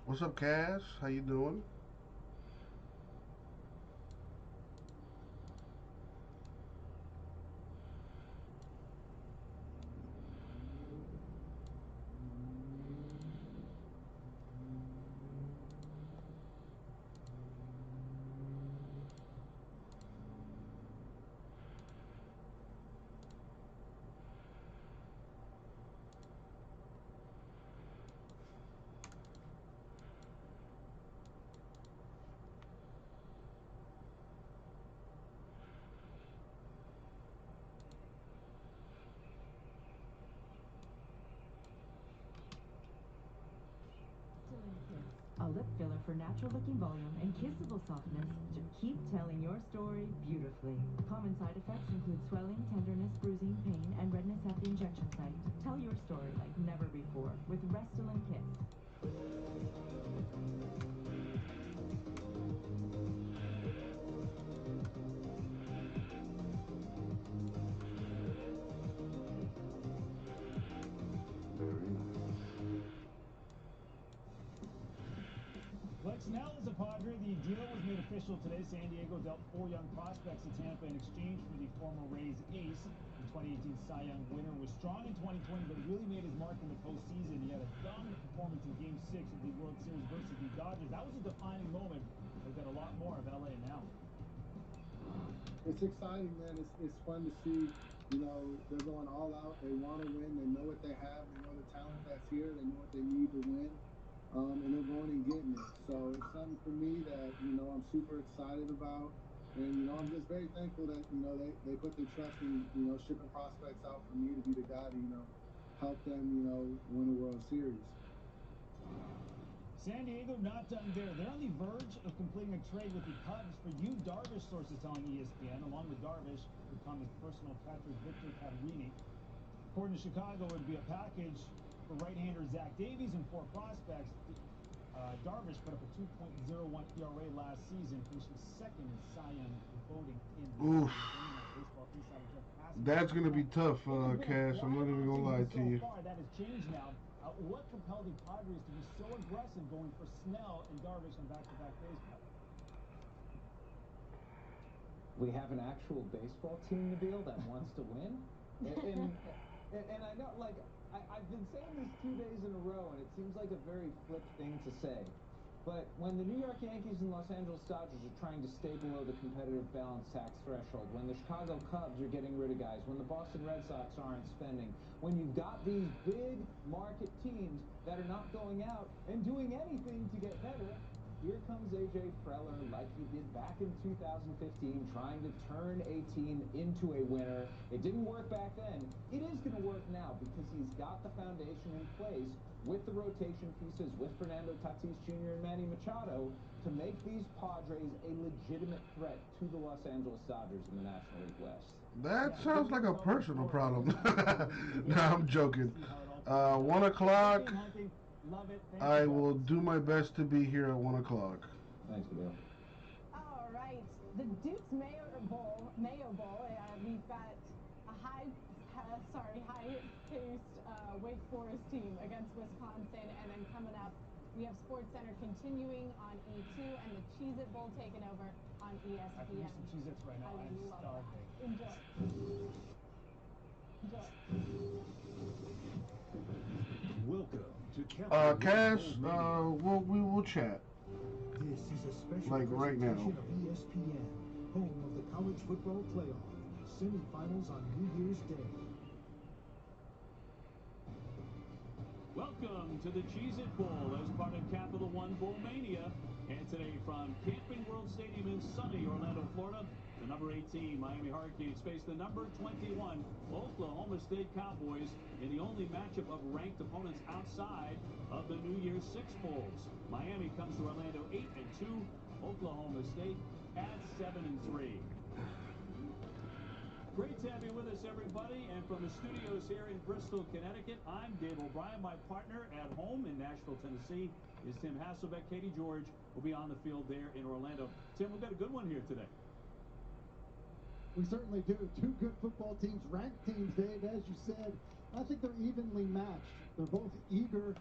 What's up, Cass? How you doing? A lip filler for natural-looking volume and kissable softness to keep telling your story beautifully. Common side effects include swelling, tenderness, bruising, pain, and redness at the injection site. Tell your story like never before with Restylane Kiss. Very nice. Blake Snell is a Padre. The deal was made official today. San Diego dealt 4 young prospects to Tampa in exchange for the former Rays ace. The 2018 Cy Young winner was strong in 2020, but really made his mark in the postseason. He had a dominant performance in Game 6 of the World Series versus the Dodgers. That was a defining moment. We've got a lot more of LA now. It's exciting, man. It's fun to see. You know, they're going all out. They want to win. They know what they have. They know the talent that's here. They know what they need to win. And they're going and getting it. So it's something for me that, you know, I'm super excited about. And, you know, I'm just very thankful that, you know, they put their trust in, you know, shipping prospects out for me to be the guy to, you know, help them, you know, win a World Series. San Diego not done there. They're on the verge of completing a trade with the Cubs for Yu Darvish, sources telling ESPN. Along with Darvish would come his personal catcher, Victor Caterini. According to Chicago, it would be a package for right-hander Zach Davies and 4 prospects. Darvish put up a 2.01 ERA last season, finishing second in Cy Young voting in the Oof. Baseball Insider Jeff. That's gonna be tough, Cass. I'm not even gonna lie to you. So far, that has changed now. What propelled the Padres to be so aggressive going for Snell and Darvish on back-to-back days? We have an actual baseball team, Nabil, that wants to win. And I know, like, I've been saying this 2 days in a row, and it seems like a very flip thing to say. But when the New York Yankees and Los Angeles Dodgers are trying to stay below the competitive balance tax threshold, when the Chicago Cubs are getting rid of guys, when the Boston Red Sox aren't spending, when you've got these big market teams that are not going out and doing anything to get better, here comes A.J. Preller like he did back in 2015, trying to turn a team into a winner. It didn't work back then. It is going to work now because he's got the foundation in place with the rotation pieces, with Fernando Tatis Jr. and Manny Machado, to make these Padres a legitimate threat to the Los Angeles Dodgers in the National League West. That sounds like a personal problem. No, I'm joking. 1 o'clock. Love it. I will do my best to be here at 1 o'clock. Thanks, Nabil. All right, the Duke's Mayo Bowl. We've got a high-paced Wake Forest team against Wisconsin, and then coming up, we have Sports Center continuing on E2, and the Cheez-It Bowl taking over on ESPN. I can use some Cheez-Its right now. I'm starving. Enjoy. Enjoy. Welcome to Capital Cass, we will chat. This is a special like right now. presentation of ESPN, home of the college football playoff, semifinals on New Year's Day. Welcome to the Cheez-It Bowl as part of Capital One Bowl Mania. And today from Camping World Stadium in sunny Orlando, Florida, the number 18 Miami Hurricanes face the number 21 Oklahoma State Cowboys in the only matchup of ranked opponents outside of the New Year's Six Bowls. Miami comes to Orlando 8-2, Oklahoma State at 7-3. Great to have you with us, everybody. And from the studios here in Bristol, Connecticut, I'm Dave O'Brien. My partner at home in Nashville, Tennessee is Tim Hasselbeck. Katie George will be on the field there in Orlando. Tim, we've got a good one here today. We certainly do. 2 good football teams, ranked teams, Dave, as you said. I think they're evenly matched. They're both eager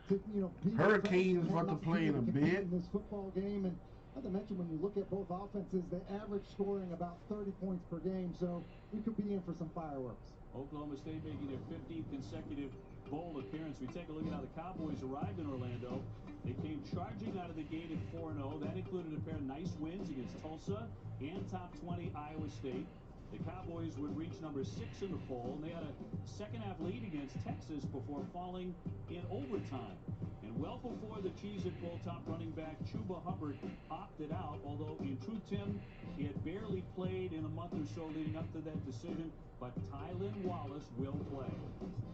to be Hurricanes about to play in a compete bit. in this football game. And not to mention, when you look at both offenses, they average scoring about 30 points per game, so we could be in for some fireworks. Oklahoma State making their 15th consecutive bowl appearance. We take a look at how the Cowboys arrived in Orlando. They came charging out of the gate at 4-0. That included a pair of nice wins against Tulsa and top 20 Iowa State. The Cowboys would reach number 6 in the poll, and they had a second-half lead against Texas before falling in overtime. And well before the Cheez-It Bowl, top running back Chuba Hubbard opted out, although in true Tim, he had barely played in a month or so leading up to that decision, but Tylan Wallace will play.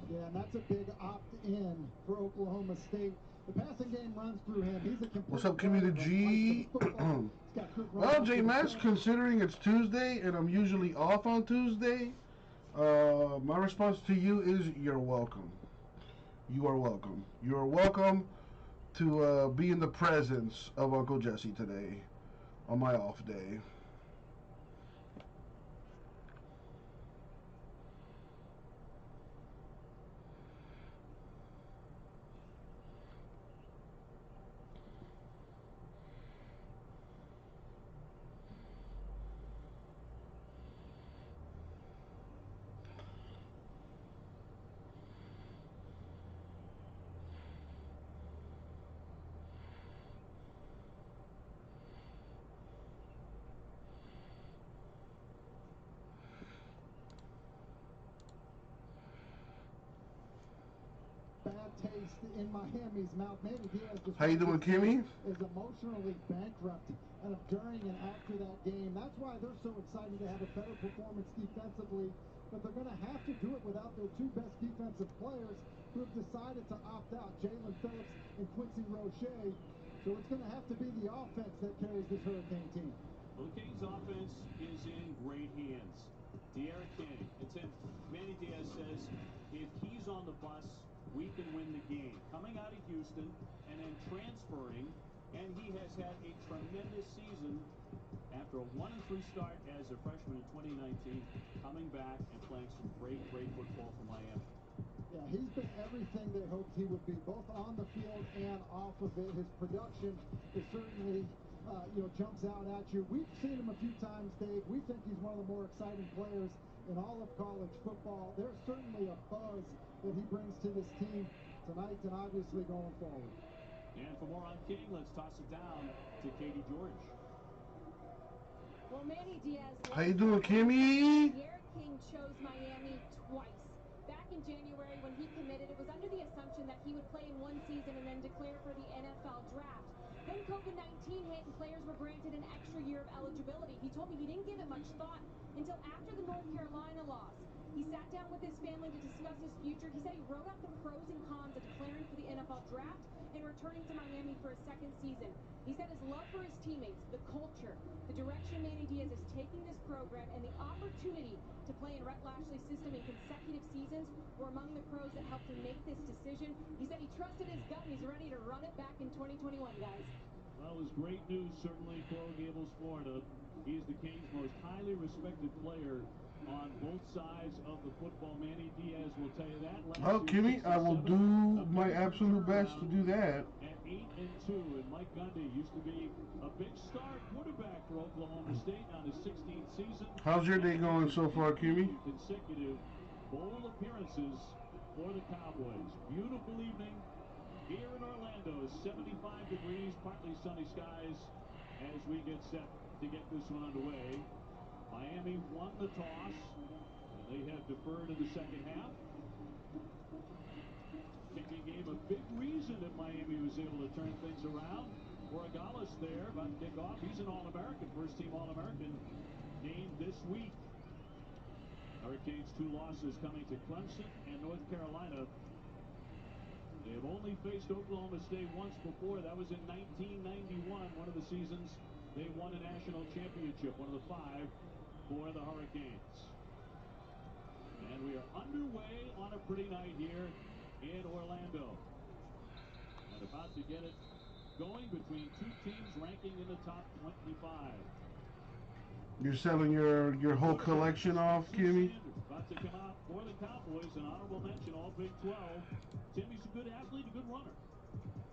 Yeah, and that's a big opt-in for Oklahoma State. The passing game runs through him. He's a complete. What's up, Kimmy the G? Well, J Max, considering it's Tuesday and I'm usually off on Tuesday, my response to you is you're welcome. You are welcome. You are welcome to be in the presence of Uncle Jesse today on my off day. Bad taste in Miami's mouth. Manny Diaz just How you doing, Kimmy? Is emotionally bankrupt and during and after that game. That's why they're so excited to have a better performance defensively, but they're going to have to do it without their two best defensive players who have decided to opt out, Jalen Phillips and Quincy Roche. So it's going to have to be the offense that carries this Hurricane team. Well, the Kings offense is in great hands. De'Ara King. And Tim, Manny Diaz says if he's on the bus, we can win the game. Coming out of Houston and then transferring, and he has had a tremendous season after a 1-3 start as a freshman in 2019, coming back and playing some great football for Miami. Yeah, he's been everything they hoped he would be, both on the field and off of it. His production is certainly, jumps out at you. We've seen him a few times, Dave. We think he's one of the more exciting players in all of college football. There's certainly a buzz that he brings to this team tonight and obviously going forward. And for more on King, let's toss it down to Katie George. Well, Manny Diaz. How you doing, Kimmy? De'Ara King chose Miami twice. Back in January when he committed, it was under the assumption that he would play in one season and then declare for the NFL draft. Then COVID-19 hit and players were granted an extra year of eligibility. He told me he didn't give it much thought until after the North Carolina loss. He sat down with his family to discuss his future. He said he wrote out the pros and cons of declaring for the NFL draft and returning to Miami for a second season. He said his love for his teammates, the culture, the direction Manny Diaz is taking this program, and the opportunity to play in Rhett Lashley's system in consecutive seasons were among the pros that helped him make this decision. He said he trusted his gut and he's ready to run it back in 2021, guys. Well, it was great news, certainly, Coral Gables, Florida. He's the Kings' most highly respected player on both sides of the football. Manny Diaz will tell you that. Well, Kimmy, I will do my absolute best to do that. At 8-2, and Mike Gundy used to be a big star quarterback for Oklahoma State on his 16th season. How's your day going so far, Kimmy? Consecutive bowl appearances for the Cowboys. Beautiful evening here in Orlando. 75 degrees, partly sunny skies as we get set to get this one underway. Miami won the toss, and they have deferred in the second half. Kicking game, a big reason that Miami was able to turn things around. Borregales there about to kick off. He's an All-American, first-team All-American named this week. Hurricanes 2 losses coming to Clemson and North Carolina. They have only faced Oklahoma State once before. That was in 1991, one of the seasons they won a national championship, one of the 5 for the Hurricanes. And we are underway on a pretty night here in Orlando. And about to get it going between two teams ranking in the top 25. You're selling your whole collection off, Kimmy? About to come out for the Cowboys, an honorable mention, all Big 12. Timmy's a good athlete, a good runner.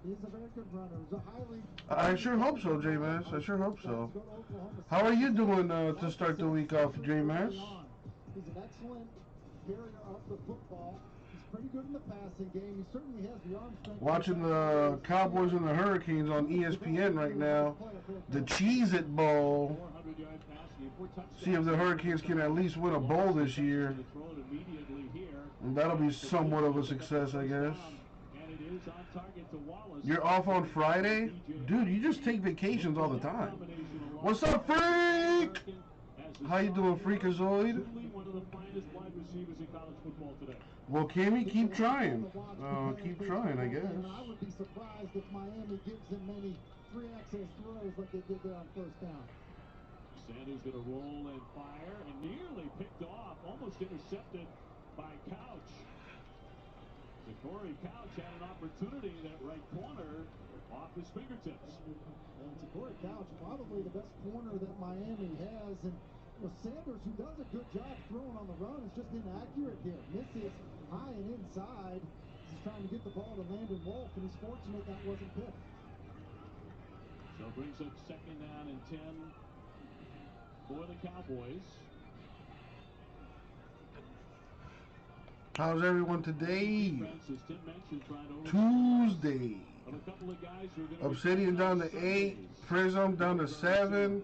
He's a very good runner. He's a highly... I sure hope so, J-Mass. I sure hope so. How are you doing to start the week off, J-Mass? He's an excellent carrier of the football. He's pretty good in the passing game. He certainly has the arm strength. Watching the Cowboys and the Hurricanes on ESPN right now. The Cheez-It Bowl. See if the Hurricanes can at least win a bowl this year. And that'll be somewhat of a success, I guess. You're off on Friday? Dude, you just take vacations all the time. What's up, Freak? How you doing, Freakazoid? Well, Kimmy, keep trying. Keep trying, I guess. I would be surprised if Miami gives him many 3-access throws like they did there on first down. Sanders going to roll and fire, and nearly picked off, almost intercepted by Couch. Corey Couch had an opportunity, that right corner, off his fingertips. And Corey Couch, probably the best corner that Miami has. And Sanders, who does a good job throwing on the run, is just inaccurate here. Misses high and inside. He's trying to get the ball to Landon Wolf, and he's fortunate that wasn't picked. So it brings up 2nd down and 10 for the Cowboys. How's everyone today? Tuesday. Obsidian down to 8. Prism down to 7.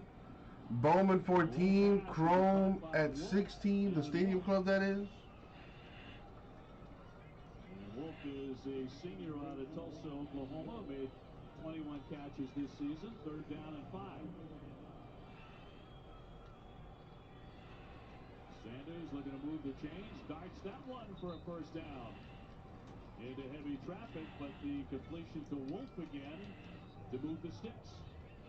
Bowman 14. Chrome at 16. The Stadium Club, that is. Wolf is a senior out of Tulsa, Oklahoma. Made 21 catches this season. 3rd down and 5. Sanders looking to move the chains, darts that one for a first down. Into heavy traffic, but the completion to Wolf again to move the sticks.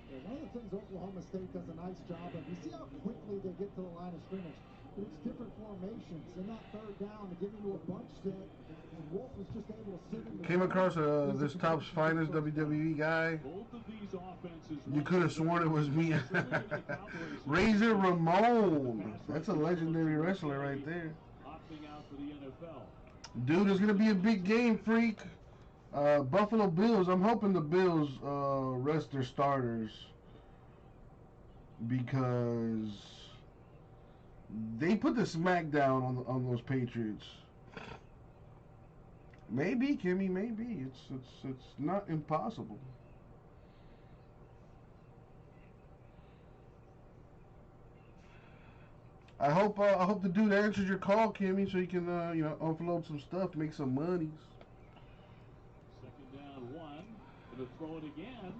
Yeah, one of the things Oklahoma State does a nice job of, you see how quickly they get to the line of scrimmage. It's different formations. In that 3rd down, to get into a bunch set, and Wolf was just able to sit in the... Came across this Top's Finest WWE guy. You could have sworn it was me. Razor Ramon. That's a legendary wrestler right there. Dude, it's going to be a big game, Freak. Buffalo Bills. I'm hoping the Bills rest their starters, because they put the smackdown on those Patriots. Maybe, Kimmy, maybe. It's not impossible. I hope the dude answers your call, Kimmy, so you can offload some stuff, make some monies. 2nd down 1. Going to throw it again,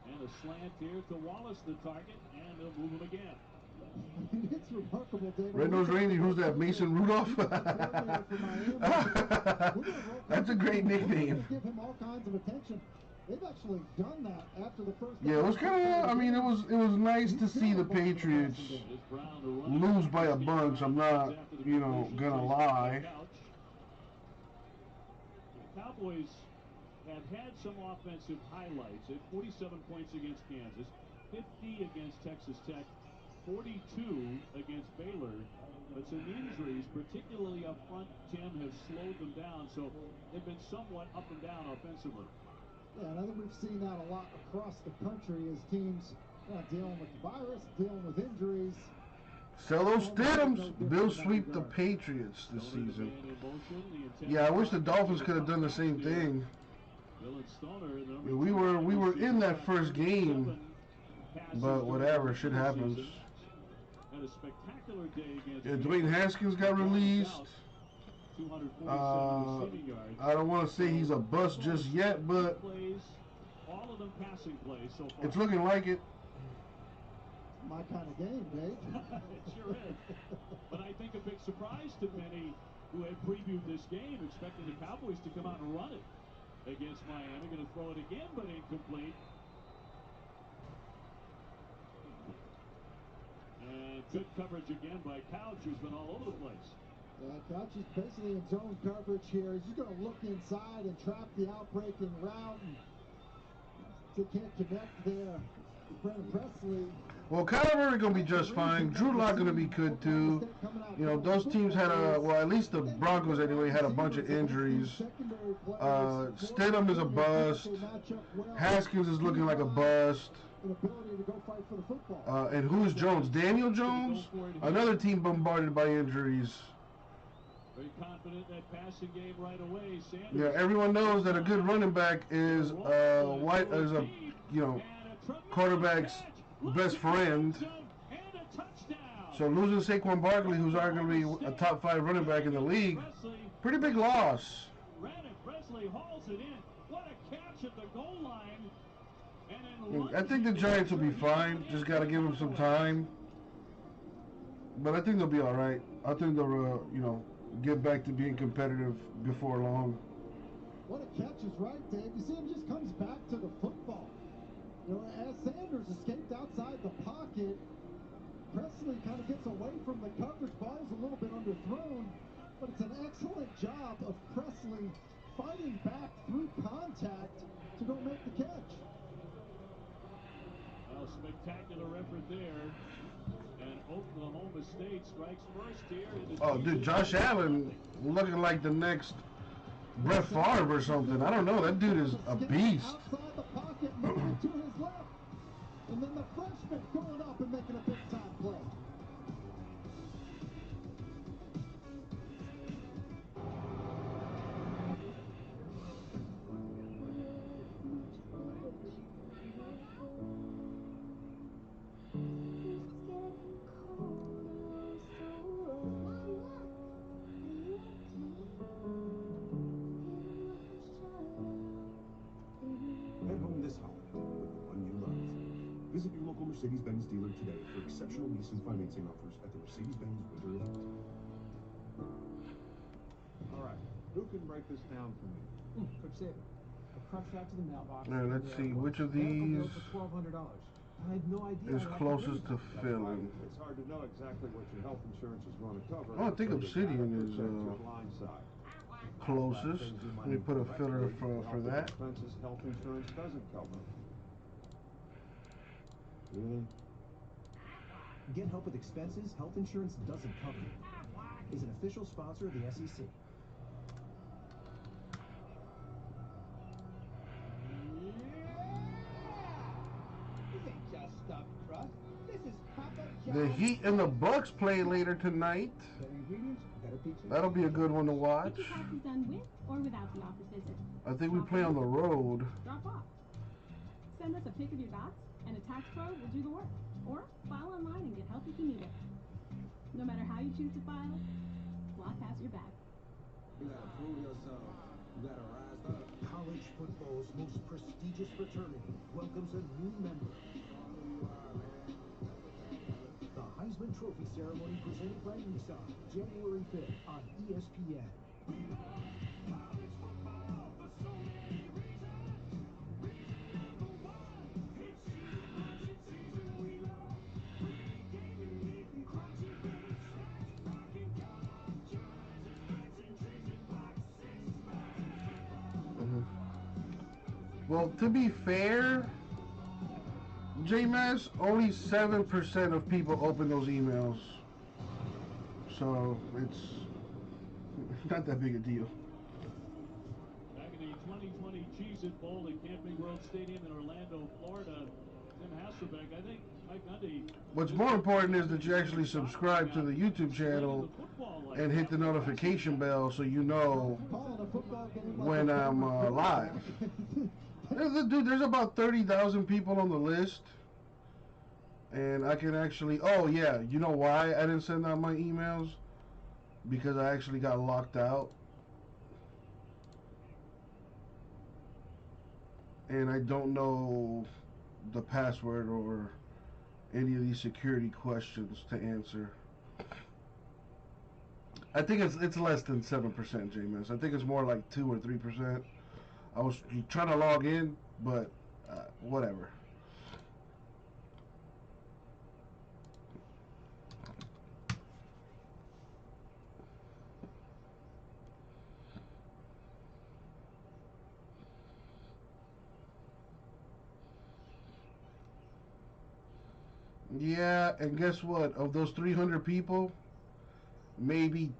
and a slant here to Wallace, the target, and they'll move him again. It's remarkable, David. Red-Nosed Randy, who's that? Mason Rudolph? That's a great nickname. Give him all kinds of attention. They've actually done that after the first. Yeah, it was kind of. I mean, it was nice to see the Patriots lose by a bunch. I'm not, gonna lie. The Cowboys have had some offensive highlights. At 47 points against Kansas, 50 against Texas Tech, 42 against Baylor. But some injuries, particularly up front, Tim, have slowed them down. So they've been somewhat up and down offensively. Yeah, and I think we've seen that a lot across the country as teams dealing with the virus, dealing with injuries. Sell those Stidhams. Bills sweep the Patriots this season. Yeah, I wish the Dolphins could have done the same thing. We were in that first game, but whatever, shit happens. Yeah, Dwayne Haskins got released. I don't want to say he's a bust just yet, but it's looking like it. My kind of game, Dave. It sure is. But I think a big surprise to many who had previewed this game, expecting the Cowboys to come out and run it against Miami. Going to throw it again, but incomplete. And good coverage again by Couch, who's been all over the place. Couch is basically in zone coverage here. He's just going to look inside and trap the outbreaking route. And they can't connect there. Brandon Presley. Well, Kyler Murray going to be just fine. Drew Lock going to be good too. You know, those teams had well, at least the Broncos anyway, had a bunch of injuries. Stidham is a bust. Haskins is looking like a bust. And who's Jones? Daniel Jones? Another team bombarded by injuries. Very confident in that passing game right away. Sanders. Yeah, everyone knows that a good running back is quarterback's best friend. So losing Saquon Barkley, who's arguably a top 5 running back in the league, pretty big loss. Presley hauls it in. What a catch at the goal line. I think the Giants will be fine. Just got to give them some time. But I think they'll be all right. I think they'll, get back to being competitive before long. What a catch is right, Dave. You see him just comes back to the football. As Sanders escaped outside the pocket, Presley kind of gets away from the coverage. Ball's a little bit underthrown, but it's an excellent job of Presley fighting back through contact to go make the catch. Well, spectacular effort there. And Oklahoma State strikes first here. Oh, dude, Josh Allen looking like the next Brett Favre or something. I don't know. That dude is a beast. Outside the pocket, moving to his left. And then the freshman going up and making a big-time play. Head home this holiday with the one you love. Visit your local Mercedes-Benz dealer today for exceptional lease and financing offers at the Mercedes-Benz Winter Event. All right, who can break this down for me? Coach Saban, I crunched out to the mailbox. Now, let's see which of these $1,200. I had no idea. is closest to filling. It's hard to know exactly what your health insurance is going to cover. I think Obsidian is closest. Let me put a filler for that. Expenses health insurance doesn't cover. Really? Get help with expenses health insurance doesn't cover. Is an official sponsor of the SEC. The Heat and the Bucks play later tonight. That'll be a good one to watch. Done with or without the office visit. I think we play on the road. Drop off. Send us a pic of your docs, and a tax pro will do the work. Or file online and get help if you need it. No matter how you choose to file, Block has your back. You gotta prove yourself. You gotta rise up. College football's most prestigious fraternity welcomes a new member. The Heisman Trophy ceremony presented by Nissan, January 5th on ESPN. Well, to be fair, JMS, only 7% of people open those emails. So it's not that big a deal. Back in the 2020 Cheez-It Bowl at Camping World Stadium in Orlando, Florida, Tim Hasselbeck, I think Mike Gundy. What's more important is that you actually subscribe to the YouTube channel and hit the notification bell so you know when I'm live. Dude, there's about 30,000 people on the list. And I can actually, oh yeah, you know why I didn't send out my emails? Because I actually got locked out. And I don't know the password or any of these security questions to answer. I think it's less than 7%, James. I think it's more like 2 or 3%. I was trying to log in, but whatever. Yeah, and guess what? Of those 300 people, maybe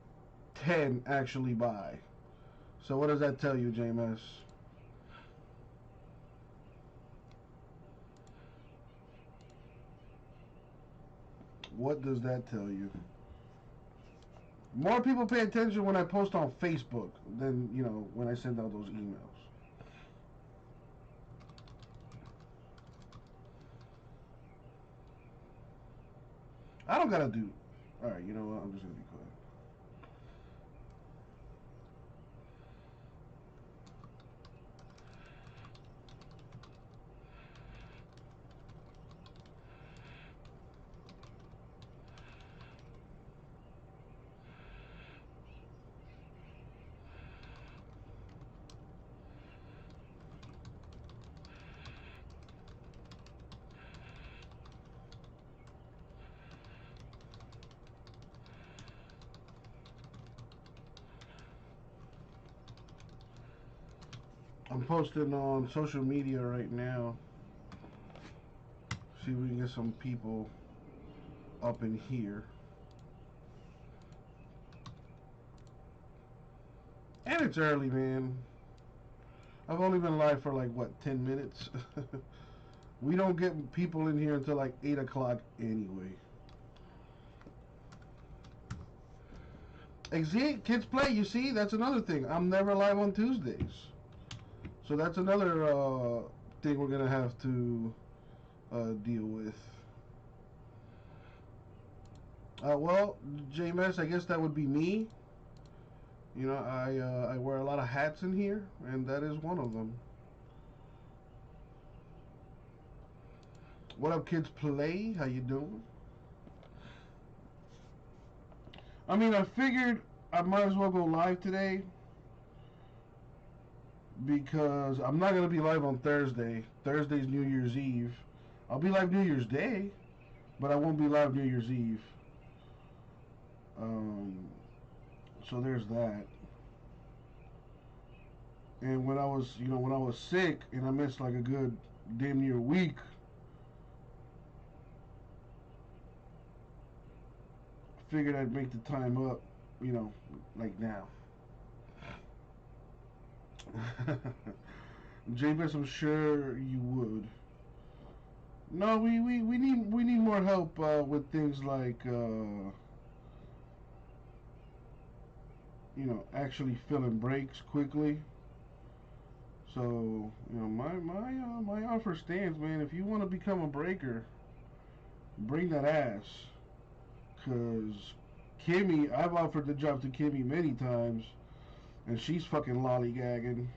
10 actually buy. So what does that tell you, James? What does that tell you? More people pay attention when I post on Facebook than, when I send out those emails. I don't gotta do. Alright, you know what? I'm just gonna be quiet. I'm posting on social media right now. See if we can get some people up in here. And it's early, man. I've only been live for like, what, 10 minutes? We don't get people in here until like 8 o'clock anyway. See, kids play, you see? That's another thing. I'm never live on Tuesdays. So that's another thing we're going to have to deal with. Well, JMS, I guess that would be me. You know, I wear a lot of hats in here, and that is one of them. What up, kids play? How you doing? I mean, I figured I might as well go live today because I'm not going to be live on Thursday. Thursday's New Year's Eve. I'll be live New Year's Day, but I won't be live New Year's Eve. So there's that. And when I was sick and I missed like a good damn near week, figured I'd make the time up, like now. James, I'm sure you would. No, we need more help with things like actually filling breaks quickly. So my offer stands, man. If you want to become a breaker, bring that ass. Cause Kimmy, I've offered the job to Kimmy many times, and she's fucking lollygagging.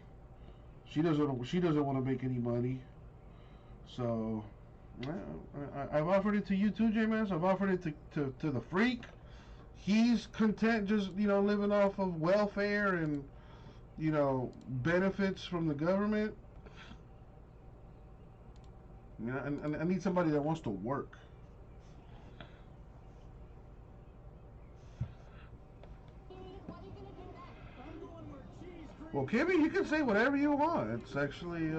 She doesn't want to make any money. So I've offered it to you too, J-Mass. I've offered it to the freak. He's content just living off of welfare and benefits from the government. And I need somebody that wants to work. Well, Kimmy, you can say whatever you want. It's actually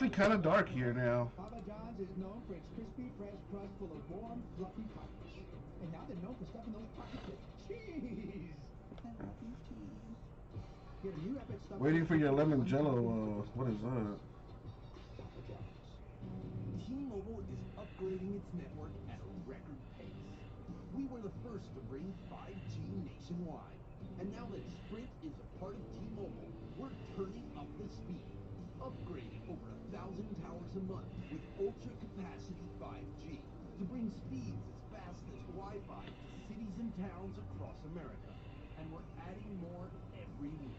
kind of dark here now. Papa John's is known for its crispy, fresh crust full of warm, fluffy pockets. And now they're known for stuffing those pockets with cheese. I love you, cheese. Get a new epic stuffing. Waiting for your lemon jello. What is that? Papa John's. T-Mobile is upgrading its network at a record pace. We were the first to bring 5G nationwide. And now that Sprint is a part of T-Mobile, we're turning up the speed. Upgrading over 1,000 towers a month with ultra-capacity 5G to bring speeds as fast as Wi-Fi to cities and towns across America. And we're adding more every week.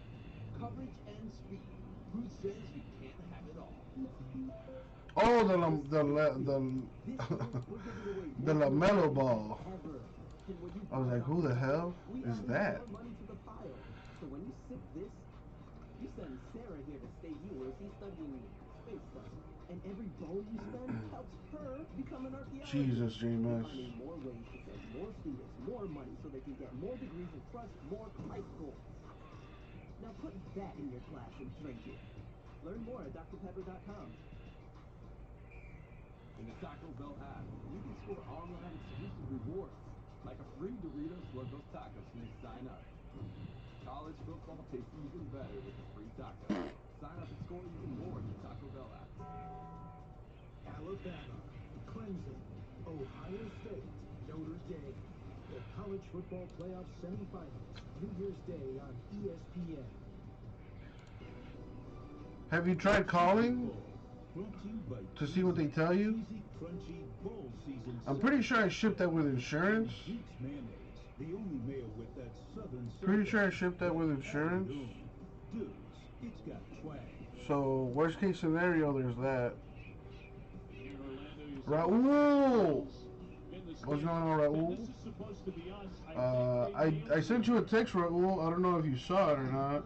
Coverage and speed. Who says you can't have it all? Oh, the LaMelo ball. I was like, who the hell is that? So when you sip this, you send Sarah here to state you where she's studying space stuff. And every dollar you spend helps her become an archaeologist. Jesus, James. Finding more ways to send more students more money so they can get more degrees and crush more pipe goals. Now put that in your glass and drink it. Learn more at drpepper.com. In the Taco Bell app, you can score online exclusive rewards, like a free Doritos Locos Tacos when you sign up. College football tastes even better with a free taco. Sign up and score even more in the Taco Bell app. Alabama, Clemson, Ohio State, Notre Dame. The college football playoff semifinals, New Year's Day on ESPN. Have you tried calling to see what they tell you? I'm pretty sure I shipped that with insurance. Pretty sure I shipped that with insurance. So, worst case scenario, there's that. Raul! What's going on, Raul? I sent you a text, Raul. I don't know if you saw it or not.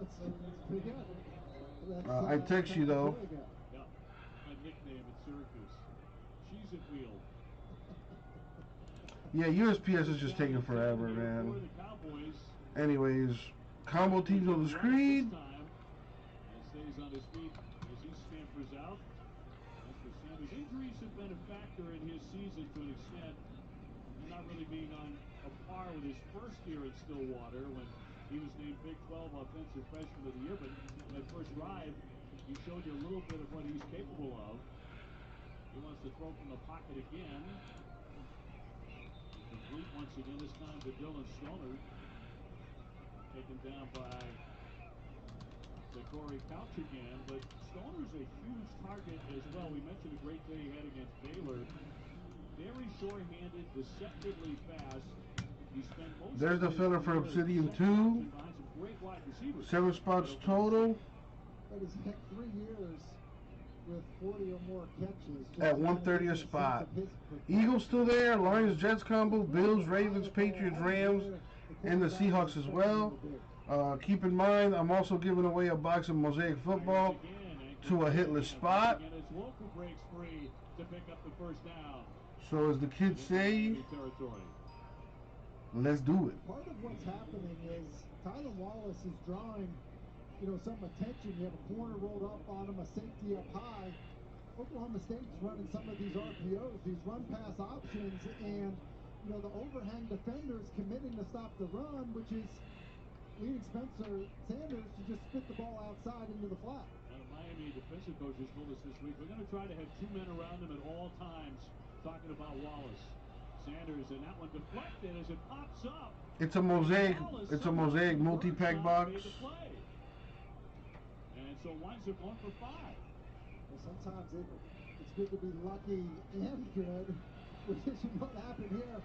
I text you, though. Yeah, my nickname at Syracuse. Cheese it wheel. Yeah, USPS is just taking forever, man. Anyways, combo teams on the screen. Stays on his feet as he scampers out. As for Sanders, injuries have been a factor in his season to an extent. And not really being on a par with his first year at Stillwater when he was named Big 12 Offensive Freshman of the Year. But that first drive, he showed you a little bit of what he's capable of. He wants to throw from the pocket again. Complete once again, this time to Dylan Stoner. Taken down by Corey Couch again, but Stoner's a huge target as well. We mentioned a great day he had against Baylor. Very short-handed, deceptively fast. He spent most There's the filler for Obsidian 2. 7 spots total. But he's had 3 years with 40 or more catches. At 130 spot. Eagles still there. Lions, Jets combo. Bills, Ravens, Patriots, Rams, and the Seahawks as well. Keep in mind, I'm also giving away a box of Mosaic Football to a hitless spot. So as the kids say, let's do it. Part of what's happening is Tylan Wallace is drawing, some attention. You have a corner rolled up on him, a safety up high. Oklahoma State's running some of these RPOs, these run-pass options, and, the overhang defenders committing to stop the run, which is leading Spencer Sanders to just spit the ball outside into the flat. One of Miami defensive coaches told us this week, we're going to try to have 2 men around him at all times, talking about Wallace. Sanders, and that one deflected as it pops up. It's a Mosaic. It's a Mosaic multi-pack box. And so winds up 1 for 5. Well, sometimes it's good to be lucky and good, which is what happened here.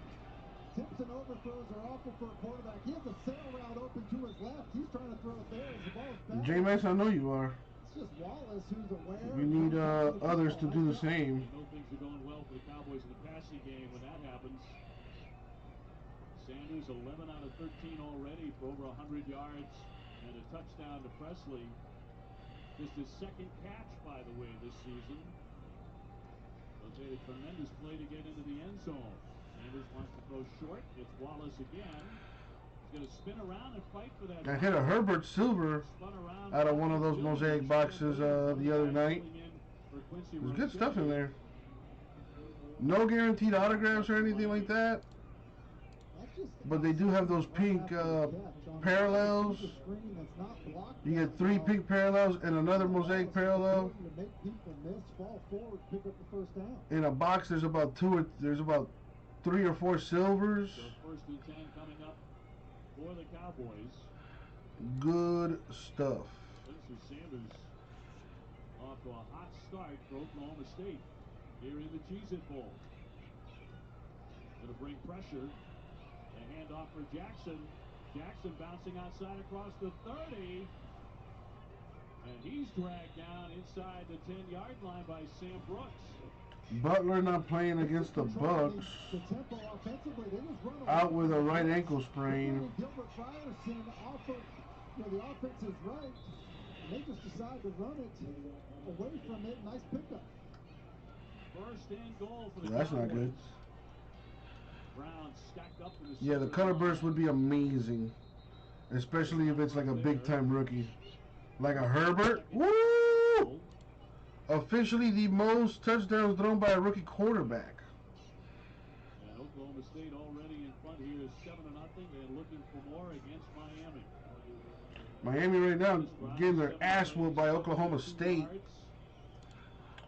Tips and overthrows are awful for a quarterback. He has a sail route open to his left. He's trying to throw it there as the ball's back. J-Max, I know you are. It's just Wallace who's aware. You need others to do the same. You know things are going well for the Cowboys in the passing game when that happens. Sanders 11 out of 13 already for over 100 yards and a touchdown to Presley. Just his second catch, by the way, this season. They've made a tremendous play to get into the end zone. Sanders wants to throw short. It's Wallace again. He's going to spin around and fight for that. I hit a Herbert Silver out of one of those Mosaic boxes the other night. There's good stuff in there. No guaranteed autographs or anything like that. But they do have those pink parallels. You get 3 pink parallels and another Mosaic parallel. In a box, there's about 3 or 4 silvers. So 1st and 10 coming up for the Cowboys. Good stuff. Spencer Sanders off to a hot start for Oklahoma State here in the Cheez-It Bowl. Going to bring pressure. A handoff for Jackson. Jackson bouncing outside across the 30. And he's dragged down inside the 10-yard line by Sam Brooks. Butler not playing against the Bucks. Out with a right ankle sprain. Gilbert Ryerson offered, the offense is right. And they just decide to run it away from it. Nice pickup. 1st and goal for the That's Cowboys. not good. Brown stacked up in the Yeah, the color burst would be amazing. Especially if it's like a big-time rookie. Like a Herbert. Woo! Officially the most touchdowns thrown by a rookie quarterback. And Oklahoma State already in front here, 7-0, and looking for more against Miami. Miami right now getting their ass whooped by Oklahoma State.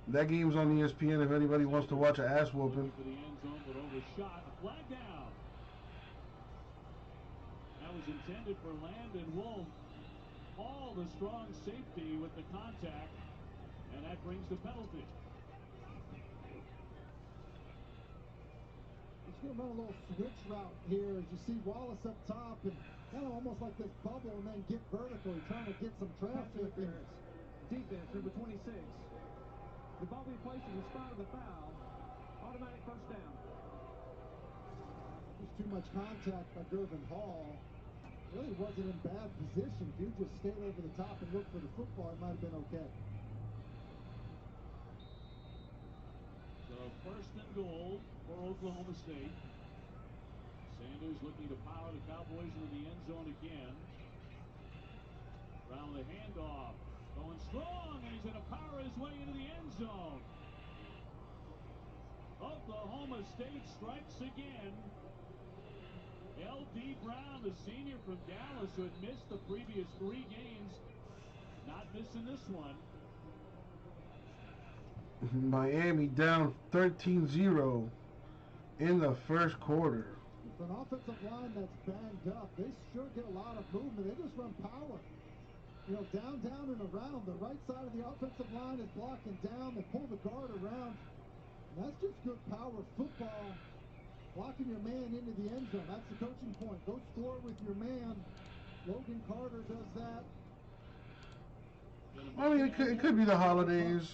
That game's on ESPN if anybody wants to watch an ass whooping. For the end zone, but overshot. A flag down. That was intended for Landon Wolf. All the strong safety with the contact, and that brings the penalty. He's going to run a little switch route here as you see Wallace up top and kind of almost like this bubble and then get vertical. He's trying to get some traffic. Defense, number 26. The ball we placed in the spot of the foul. Automatic first down. There's too much contact by Gervin Hall. Really wasn't in bad position. If you just stayed over the top and looked for the football, it might have been okay. So first and goal for Oklahoma State. Sanders looking to power the Cowboys into the end zone again. Around the handoff. Going strong, and he's going to power his way into the end zone. Oklahoma State strikes again. L.D. Brown, the senior from Dallas, who had missed the previous 3 games, not missing this one. Miami down 13-0 in the first quarter. With an offensive line that's banged up, they sure get a lot of movement. They just run power. You know, down, and around. The right side of the offensive line is blocking down. They pull the guard around. And that's just good power football. Blocking your man into the end zone. That's the coaching point. Go score with your man. Logan Carter does that. I mean, it could be the holidays.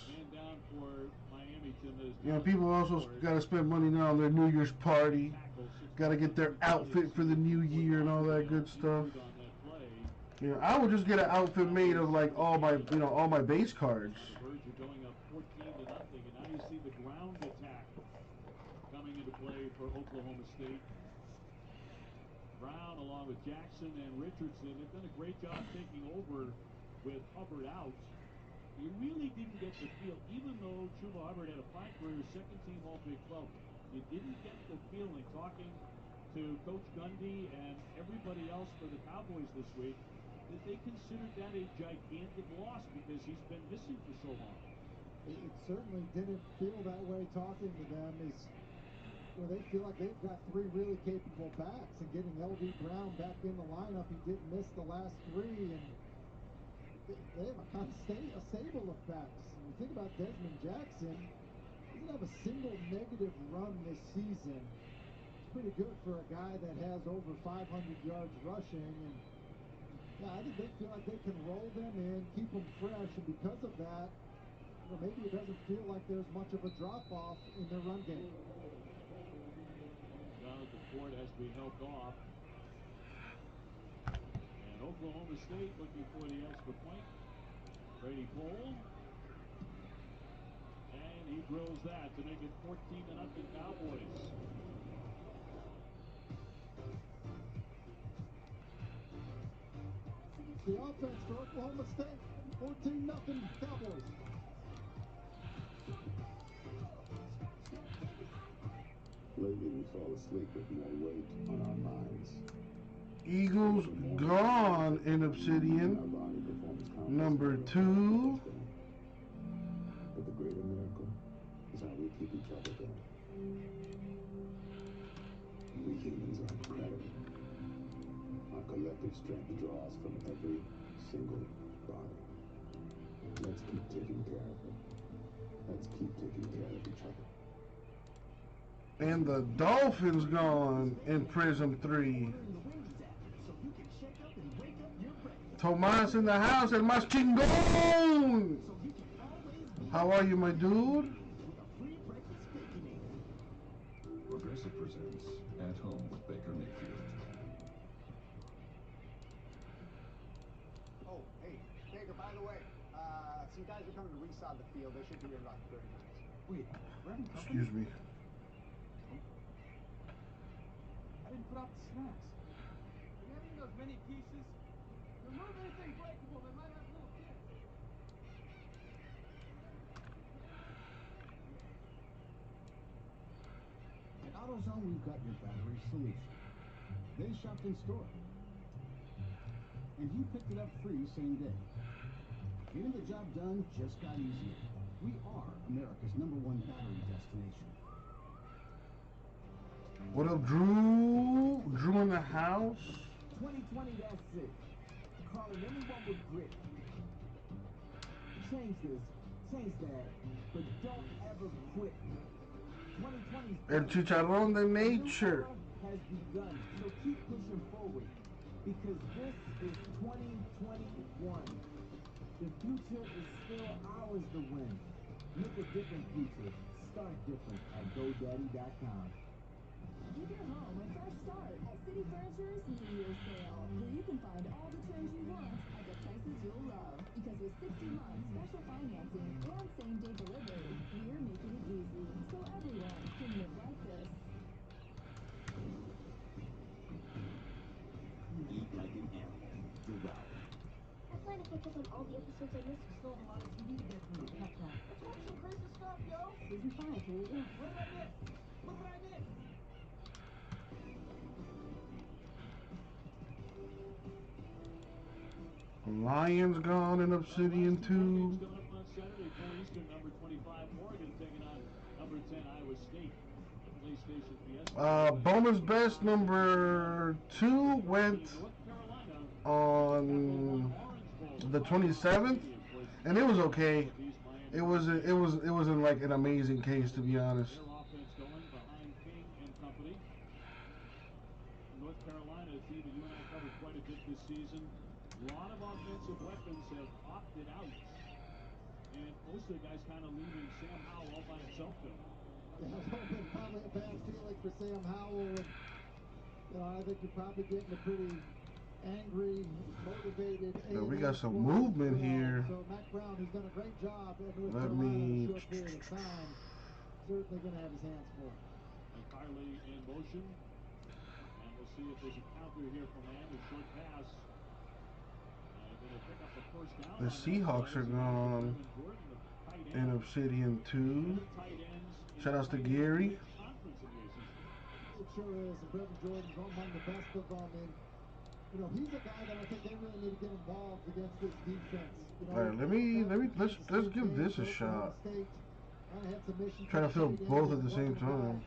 You know, people also got to spend money now on their New Year's party. Got to get their outfit for the new year and all that good stuff. You know, I would just get an outfit made of like all my base cards. The Birds are going up 14-0, and now you see the ground attack coming into play for Oklahoma State. Brown, along with Jackson and Richardson, they've done a great job taking over with Hubbard out. You really didn't get the feel, even though Chuba Hubbard had a fine career, second-team All-Big 12, you didn't get the feeling, talking to Coach Gundy and everybody else for the Cowboys this week, that they considered that a gigantic loss because he's been missing for so long. It certainly didn't feel that way talking to them. They feel like they've got 3 really capable backs, and getting L.D. Brown back in the lineup, he did miss the last 3, and they have a kind of a stable of backs. When you think about Desmond Jackson, he doesn't have a single negative run this season. It's pretty good for a guy that has over 500 yards rushing, and yeah, I think they feel like they can roll them in, keep them fresh, and because of that, maybe it doesn't feel like there's much of a drop-off in their run game. Jonathan Ford has to be helped off. And Oklahoma State looking for the extra point. Brady Cole. And he drills that to make it 14-0 Cowboys. The offense for Oklahoma State, 14-0 Cowboys. Lately we fall asleep with more weight on our minds. Eagles gone in Obsidian. Number 2. But the greater miracle is how we keep each other there. We humans are incredible. Our collective strength draws from every single body. Let's keep taking care of it. Let's keep taking care of each other. And the Dolphins gone in Prism 3. Tomas in the house and Mas Chingon! How are you, my dude? Progressive presents At Home with Baker Mayfield. Oh, hey, Baker, by the way, some guys are coming to resod the field. They should be here in about 30 minutes. Wait, we're having company? Excuse me. I didn't put out the snacks. Are you having those many pieces? Remove anything breakable that might have little kids. AutoZone, we've got your battery solution. They shopped in store, and he picked it up free same day. Getting the job done just got easier. We are America's #1 battery destination. What up, Drew? Drew in the house. 2020, that's it. Calling anyone with grit. Change this, change that, but don't ever quit. 2020 El chicharrón de nature. has begun, so keep pushing forward, because this is 2021. The future is still ours to win. Make a different future. Start different at GoDaddy.com. Give your home a fresh start at City Furniture's New Year's sale, where you can find all the trims you want at the prices you'll love. Because with 60-month special financing and same-day delivery, we're making it easy so everyone can live like this. Eat like an animal. Devour. I plan to catch up on all the episodes I missed. Still have a lot of TV to get through. Catch up. Let's watch some crazy stuff, yo. Season 5, here you go. What did I miss? What did I miss? Lions gone in Obsidian 2. Coming up on Saturday, 4 Eastern, number 25 Oregon taking on number 10 Iowa State. PlayStation Fiesta. Bonus best number 2 went on the 27th, and it was okay. It wasn't like an amazing case, to be honest. Their offense going behind King and company. North Carolina, a team that you and I covered quite a bit this season. A lot of offensive weapons have opted out. And most of the guys kind of leaving Sam Howell all by himself, Phil. Yeah, a little bit probably a bad feeling for Sam Howell. And, I think you're probably getting a pretty angry, motivated. Yeah, we got some movement here. So Mac Brown, who's done a great job at North Let Carolina in me- a short period of time, certainly going to have his hands full. And Carly in motion. And we'll see if there's a counter here for Miami. Short pass. Going to pick up the first down. The Seahawks are gone in Obsidian 2. Shout-outs to Gary. It sure is. And Brevin Jordan's among the best of them. And, he's a guy that I think they really need to get involved against this defense. All right, let's give this a shot. Trying to fill both at the same time.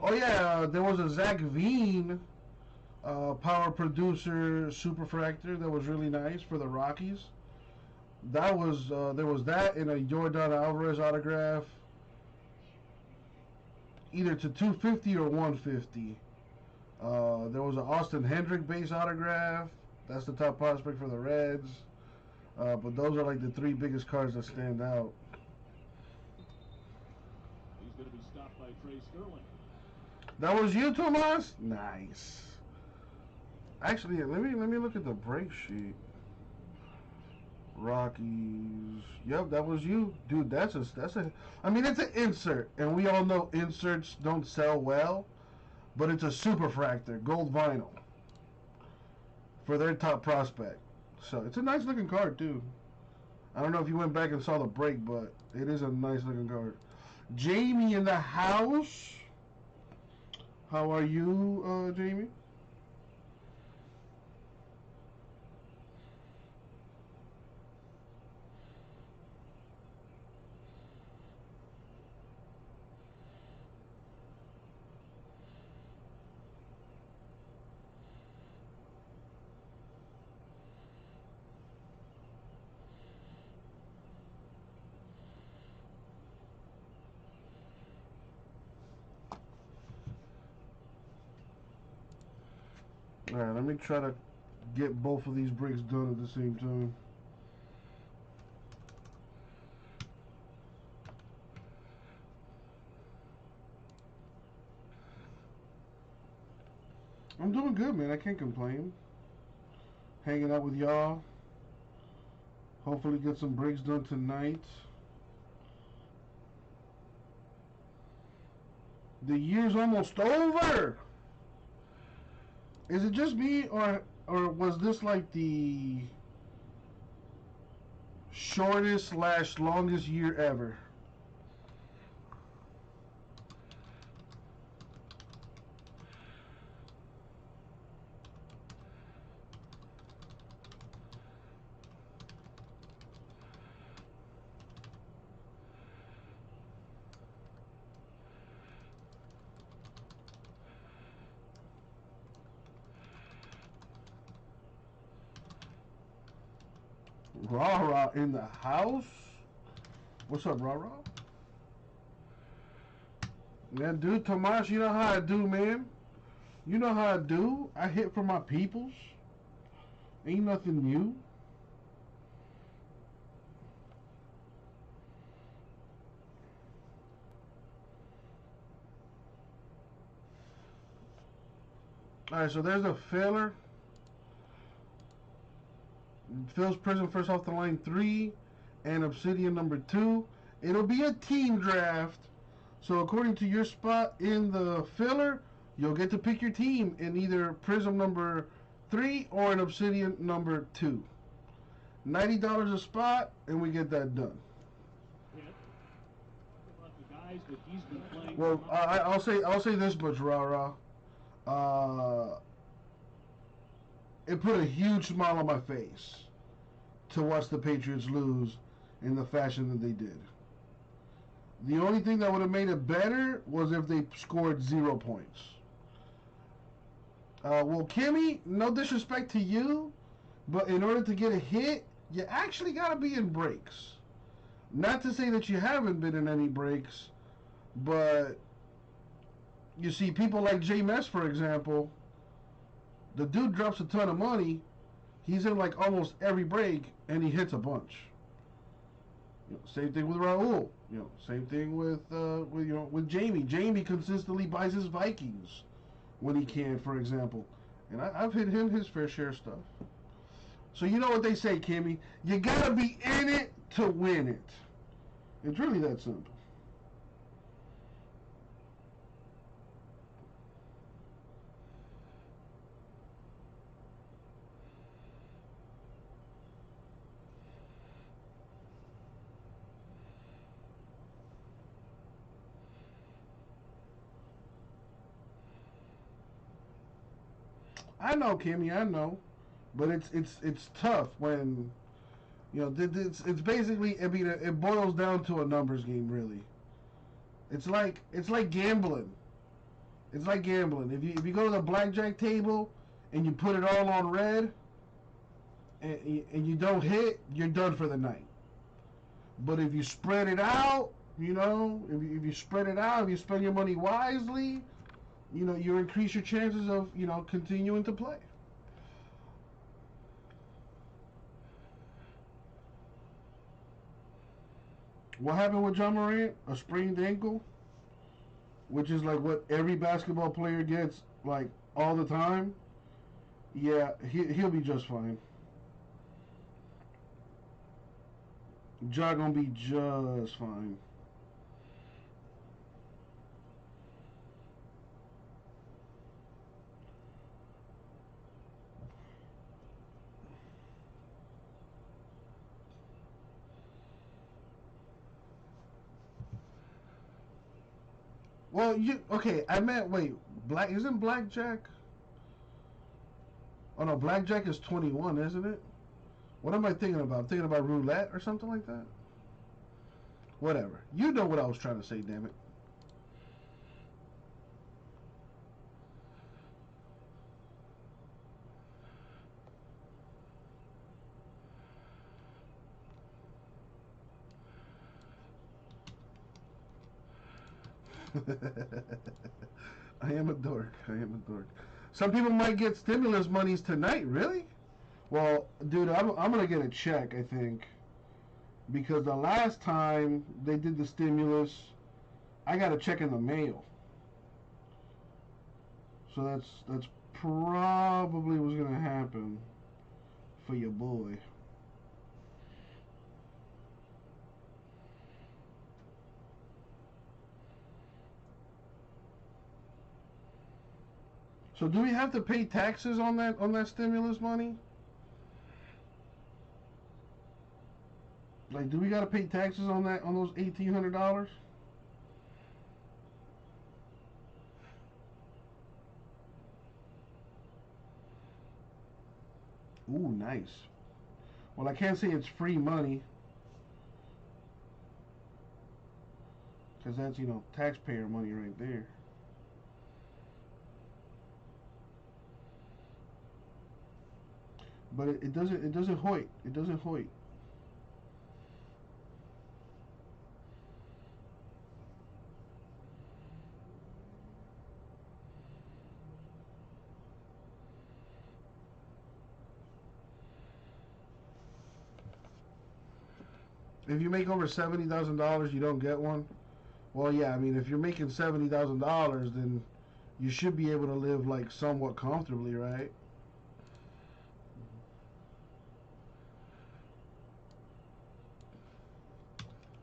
Oh yeah, there was a Zach Veen power producer superfractor that was really nice for the Rockies. That was there was that in a Yordan Alvarez autograph, either to 250 or 150. There was an Austin Hendrick base autograph. That's the top prospect for the Reds. But those are like the 3 biggest cards that stand out. He's going to be stopped by Trey Sterling. That was you, Tomas? Nice. Actually, let me look at the break sheet. Rockies. Yep, that was you, dude. That's a. I mean, it's an insert, and we all know inserts don't sell well, but it's a superfractor, gold vinyl for their top prospect. So it's a nice looking card too. I don't know if you went back and saw the break, but it is a nice looking card. Jamie in the house. How are you, Jamie? Alright, let me try to get both of these breaks done at the same time. I'm doing good, man. I can't complain. Hanging out with y'all. Hopefully get some breaks done tonight. The year's almost over! Is it just me, or was this like the shortest / longest year ever? Rah in the house. What's up, Rah? Man, dude, Tomas, you know how I do, man. You know how I do. I hit for my peoples. Ain't nothing new. Alright, so there's a filler. Phil's Prism first off the line 3 and Obsidian number 2. It'll be a team draft. So according to your spot in the filler, you'll get to pick your team in either Prism number 3 or an Obsidian number 2. $90 a spot, and we get that done. Well, I'll say this much, Rah. It put a huge smile on my face to watch the Patriots lose in the fashion that they did. The only thing that would have made it better was if they scored 0 points. Well, Kimmy, no disrespect to you, but in order to get a hit, you actually got to be in breaks. Not to say that you haven't been in any breaks, but you see people like J Mess, for example, the dude drops a ton of money. He's in like almost every break, and he hits a bunch. Same thing with Raul. Same thing with Jamie. Jamie consistently buys his Vikings when he can, for example, and I've hit him his fair share of stuff. So you know what they say, Kimmy? You gotta be in it to win it. It's really that simple. I know, Kimmy, I know, but it's tough when it's basically, I mean, it boils down to a numbers game, really. It's like gambling. It's like gambling. If you go to the blackjack table and you put it all on red and you don't hit, you're done for the night. But if you spread it out, if you spread it out, if you spend your money wisely, you increase your chances of, continuing to play. What happened with John Morant? A sprained ankle, which is like what every basketball player gets, like, all the time. Yeah, he'll be just fine. Ja gonna be just fine. Well, okay? I meant, wait, isn't blackjack? Oh no, blackjack is 21, isn't it? What am I thinking about? I'm thinking about roulette or something like that. Whatever. You know what I was trying to say, damn it. I am a dork. Some people might get stimulus monies tonight. Really? Well, dude, I'm gonna get a check, I think, because the last time they did the stimulus, I got a check in the mail. So that's probably what's gonna happen for your boy. So do we have to pay taxes on that stimulus money? Like, do we gotta pay taxes on those $1,800? Ooh, nice. Well, I can't say it's free money, because that's, taxpayer money right there. But it doesn't hoit. It doesn't hoit. If you make over $70,000, you don't get one. Well, yeah, I mean, if you're making $70,000, then you should be able to live like somewhat comfortably, right?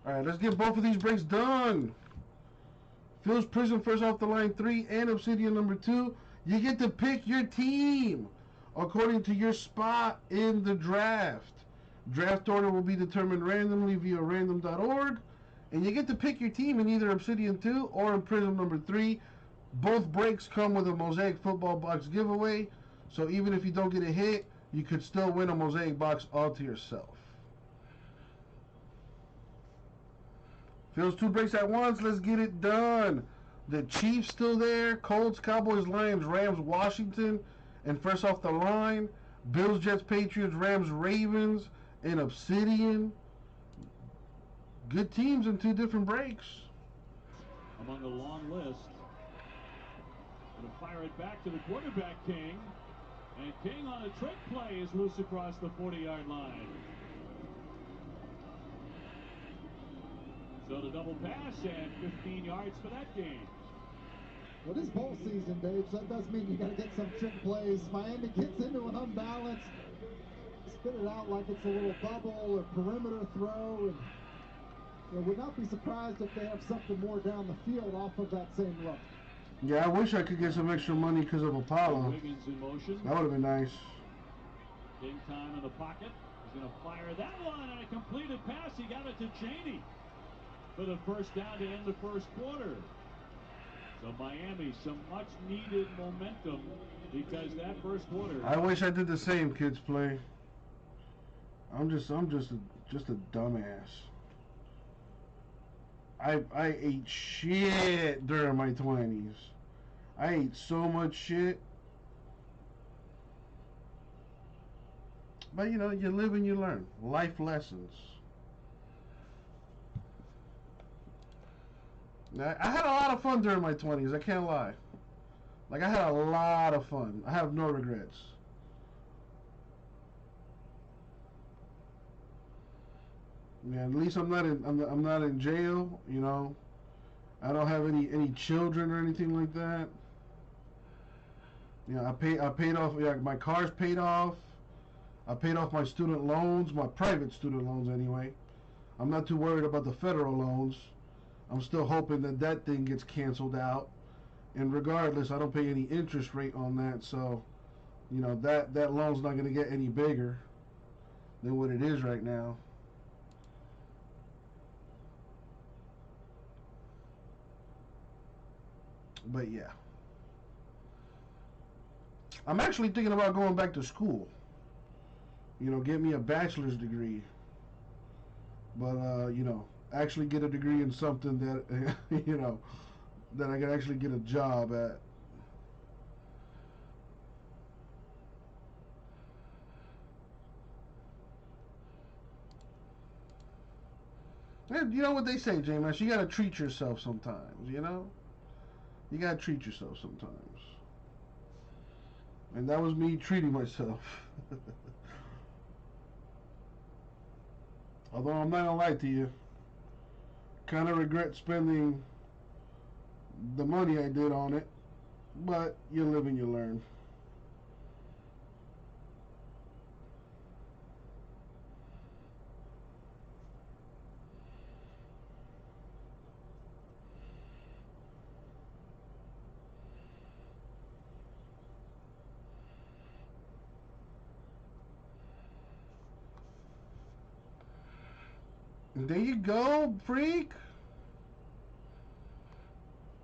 All right, let's get both of these breaks done. Phil's Prison first off the line 3 and Obsidian number 2. You get to pick your team according to your spot in the draft. Draft order will be determined randomly via random.org. And you get to pick your team in either Obsidian 2 or in Prism number 3. Both breaks come with a Mosaic football box giveaway. So even if you don't get a hit, you could still win a Mosaic box all to yourself. Phil's 2 breaks at once. Let's get it done. The Chiefs still there. Colts, Cowboys, Lions, Rams, Washington. And first off the line, Bills, Jets, Patriots, Rams, Ravens, and Obsidian. Good teams in 2 different breaks. Among a long list. Going to fire it back to the quarterback, King. And King on a trick play is loose across the 40-yard line. So the double pass and 15 yards for that game. Well, this bowl season, Dave, so that does mean you got to get some trick plays. Miami gets into an unbalance, spit it out like it's a little bubble or perimeter throw, and would not be surprised if they have something more down the field off of that same look. Yeah, I wish I could get some extra money because of Apollo. Wiggins in motion. That would have been nice. Big time in the pocket. He's going to fire that one, and a completed pass. He got it to Cheney for the first down to end the first quarter. So Miami, some much needed momentum because that first quarter. I wish I did the same, kids play. I'm just a dumbass. I ate shit during my 20s. I ate so much shit. But you know, you live and you learn. Life lessons. Now, I had a lot of fun during my 20s, I can't lie. Like, I had a lot of fun. I have no regrets. Yeah, at least I'm not in jail, you know. I don't have any children or anything like that. You know, I paid off, yeah, my car's paid off. I paid off my student loans, my private student loans anyway. I'm not too worried about the federal loans. I'm still hoping that thing gets canceled out. And regardless, I don't pay any interest rate on that, so you know that loan's not going to get any bigger than what it is right now. But yeah, I'm actually thinking about going back to school. You know, get me a bachelor's degree. But you know, actually get a degree in something that you know, that I can actually get a job at. And you know what they say, J-Man, you gotta treat yourself sometimes, you know? You gotta treat yourself sometimes. And that was me treating myself. Although I'm not gonna lie to you, kind of regret spending the money I did on it, but you live and you learn. There you go, freak.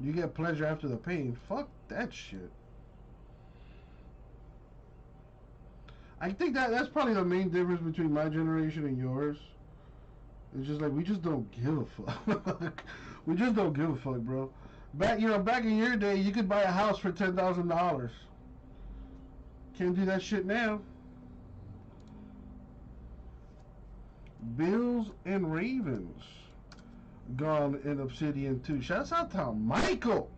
You get pleasure after the pain. Fuck that shit. I think that's probably the main difference between my generation and yours. It's just like we just don't give a fuck. We just don't give a fuck, bro. Back in your day, you could buy a house for $10,000. Can't do that shit now. Bills and Ravens gone in Obsidian 2. Shouts out to Michael.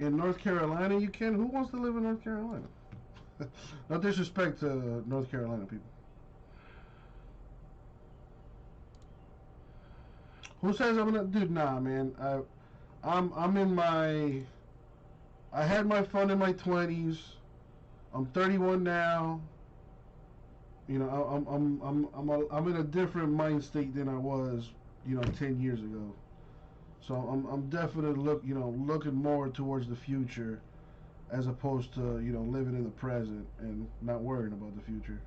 In North Carolina, you can. Who wants to live in North Carolina? No disrespect to North Carolina people. Who says I'm gonna, dude? Nah, man. I'm in my. I had my fun in my 20s. I'm 31 now. You know, I'm in a different mind state than I was, 10 years ago. So I'm definitely looking more towards the future, as opposed to living in the present and not worrying about the future.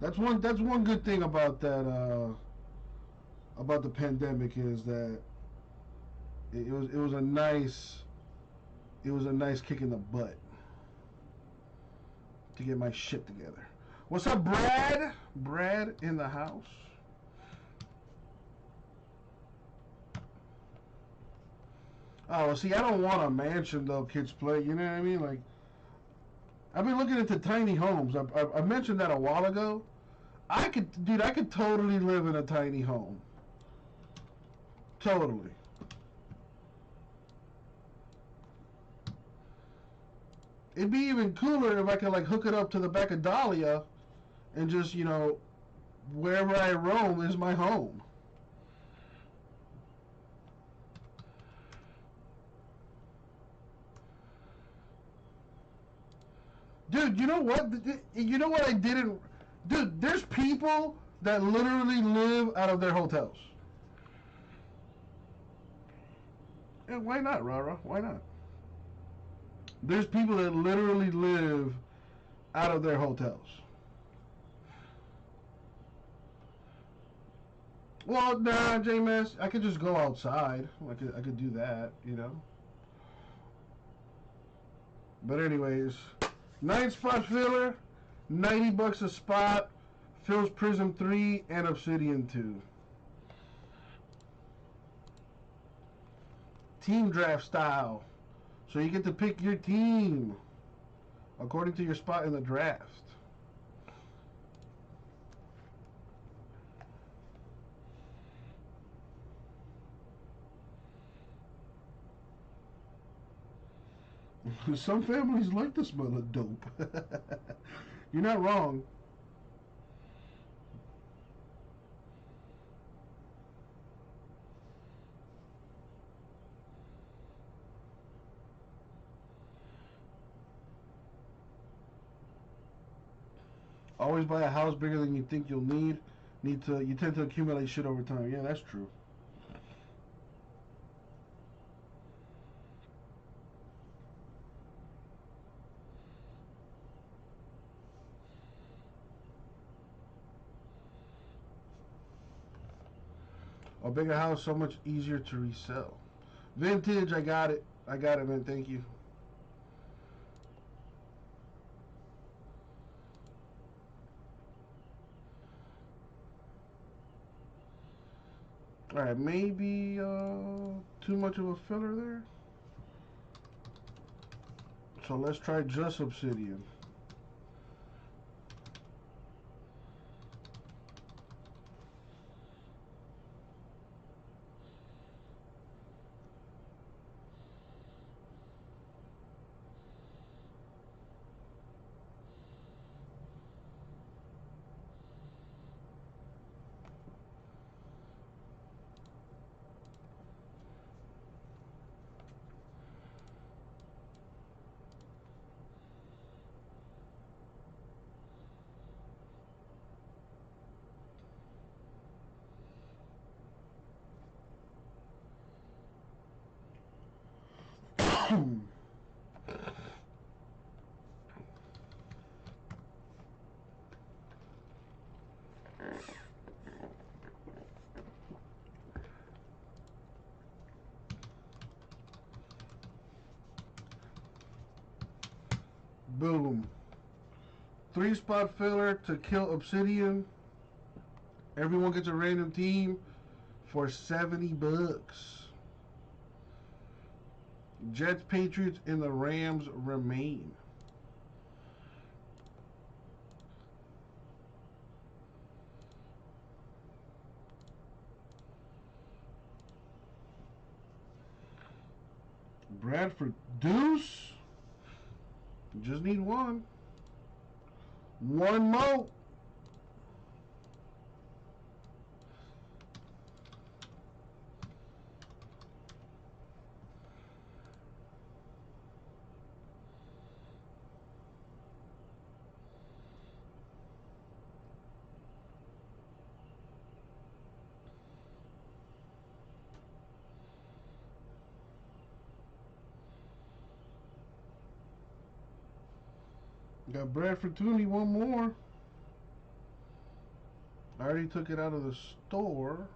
That's one good thing about that about the pandemic is that it was a nice kick in the butt to get my shit together. What's up, Brad? Brad in the house. Oh, see, I don't want a mansion though, kids play. You know what I mean? Like, I've been looking into tiny homes. I mentioned that a while ago. I could totally live in a tiny home. Totally. It'd be even cooler if I could like hook it up to the back of Dahlia and just, wherever I roam is my home. Dude, you know what? You know what I didn't... Dude, there's people that literally live out of their hotels. And why not, Rara? Why not? There's people that literally live out of their hotels. Well, nah, J-Mass, I could just go outside. I could do that, But anyways, 9-spot filler, $90 a spot, fills Prism 3 and Obsidian 2. Team draft style. So you get to pick your team according to your spot in the draft. Some families like the smell of dope. You're not wrong. Always buy a house bigger than you think you'll need. You tend to accumulate shit over time. Yeah, that's true. A bigger house, so much easier to resell. Vintage, I got it. I got it, man. Thank you. Alright, maybe too much of a filler there. So let's try just Obsidian. Boom. 3-spot filler to kill Obsidian. Everyone gets a random team for $70. Jets, Patriots, and the Rams remain. Bradford Deuce. Just need one. One more. Got Bradford too. Need one more. I already took it out of the store.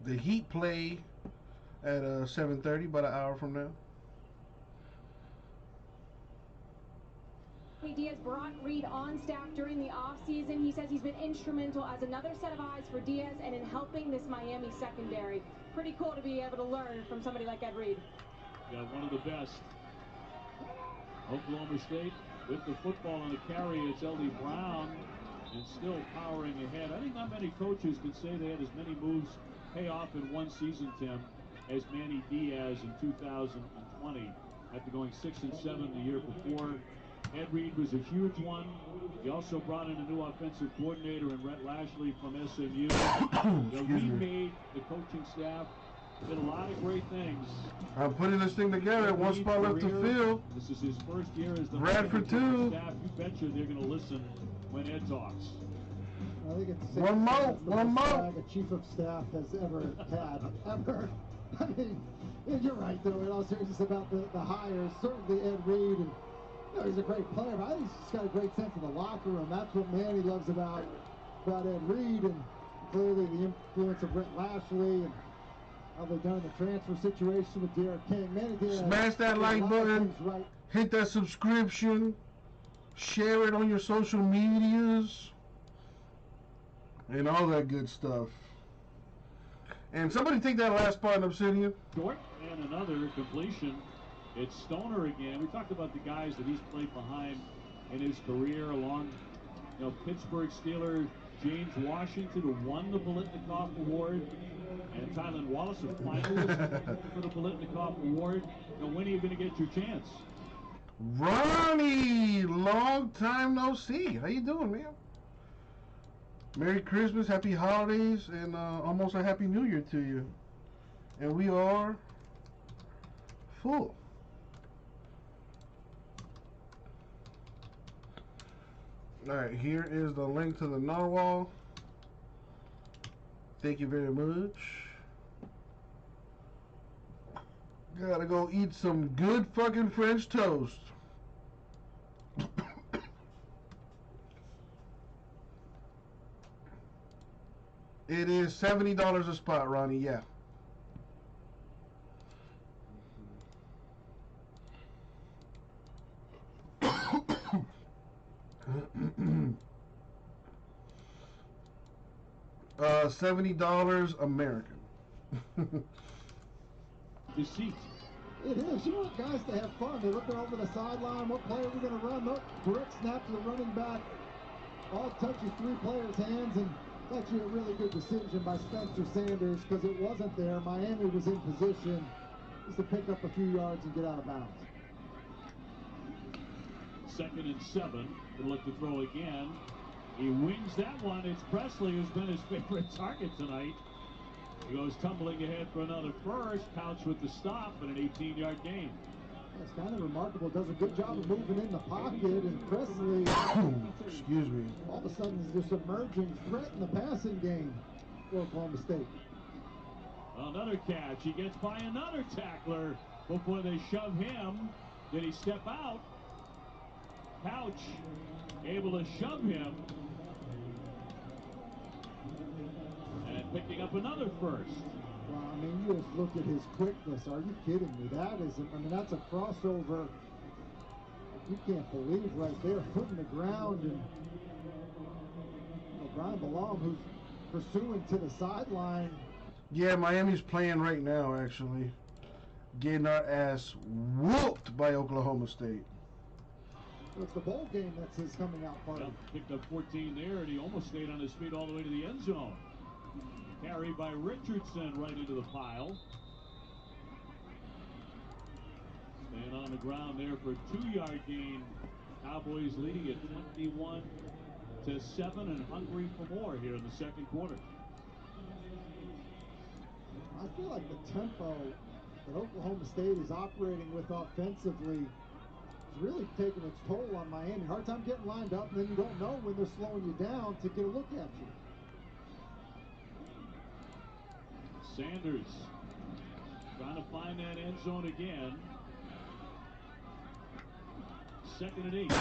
The Heat play at 7:30, about an hour from now. Diaz brought Reed on staff during the offseason. He says he's been instrumental as another set of eyes for Diaz and in helping this Miami secondary. Pretty cool to be able to learn from somebody like Ed Reed. Got one of the best. Oklahoma State with the football on the carry. It's L.D. Brown and still powering ahead. I think not many coaches can say they had as many moves pay off in one season, Tim, as Manny Diaz in 2020 after going 6-7 the year before. Ed Reed was a huge one. He also brought in a new offensive coordinator in Rhett Lashley from SMU. He made the coaching staff, did a lot of great things. I'm putting this thing together. One spot left to fill. This is his first year as the Bradford too. Staff. You betcha they're going to listen when Ed talks. I think it's one more. A chief of staff has ever had, ever. I mean, you're right though. In all seriousness about the hires, certainly Ed Reed, and you know, he's a great player, but I think he's just got a great sense of the locker room. That's what Manny loves about Ed Reed, and clearly the influence of Rhett Lashley and how they've done the transfer situation with Derek King. Manny did smash that like button, right. Hit that subscription, share it on your social medias, and all that good stuff. And somebody take that last spot in Obsidian. Short and another completion. It's Stoner again. We talked about the guys that he's played behind in his career, along, you know, Pittsburgh Steeler James Washington, who won the Bolitnikoff Award, and Tylan Wallace, a finalist for the Bolitnikoff Award. You know, when are you going to get your chance? Ronnie, long time no see. How you doing, man? Merry Christmas, Happy Holidays, and almost a Happy New Year to you. And we are full. Alright, here is the link to the narwhal. Thank you very much. Gotta go eat some good fucking French toast. It is $70 a spot, Ronnie, yeah. $70 American. Deceit. It is. You want guys to have fun. They're looking over the sideline. What play are we going to run? Look, direct snap to the running back. All touches three players' hands, and it's actually a really good decision by Spencer Sanders because it wasn't there. Miami was in position just to pick up a few yards and get out of bounds. 2nd and 7. They look to throw again. He wings that one. It's Presley who's been his favorite target tonight. He goes tumbling ahead for another first. Couch with the stop and an 18-yard gain. It's kind of remarkable. Does a good job of moving in the pocket, and Presley, excuse me, all of a sudden is this emerging threat in the passing game for Oklahoma State. Another catch. He gets by another tackler before they shove him. Did he step out? Couch able to shove him. And picking up another first. Well, I mean, you just look at his quickness. Are you kidding me? That is, I mean, that's a crossover. You can't believe right there. Foot in the ground, and Brian Balam, who's pursuing to the sideline. Yeah, Miami's playing right now, actually. Getting our ass whooped by Oklahoma State. It's the bowl game that's his coming out party. Well, picked up 14 there, and he almost stayed on his feet all the way to the end zone. Carried by Richardson right into the pile. Staying on the ground there for a 2-yard gain. Cowboys leading at 21-7 and hungry for more here in the second quarter. I feel like the tempo that Oklahoma State is operating with offensively is really taking its toll on Miami. Hard time getting lined up, and then you don't know when they're slowing you down to get a look at you. Sanders trying to find that end zone again. 2nd and 8.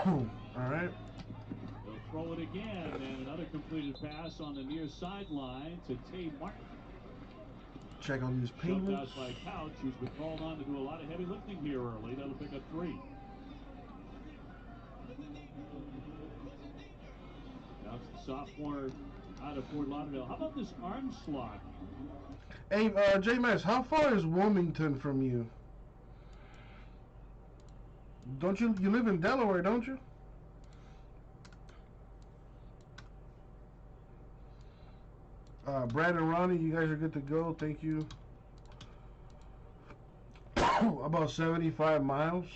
All right. They'll throw it again, and another completed pass on the near sideline to Tay Martin. Check on these payments. Shoved out by Couch, who's been called on to do a lot of heavy lifting here early. That'll pick up 3. That's the sophomore out of Fort Lauderdale. How about this arm slot? Hey, J-Mass, how far is Wilmington from you? Don't you live in Delaware, don't you? Brad and Ronnie, you guys are good to go. Thank you. About 75 miles.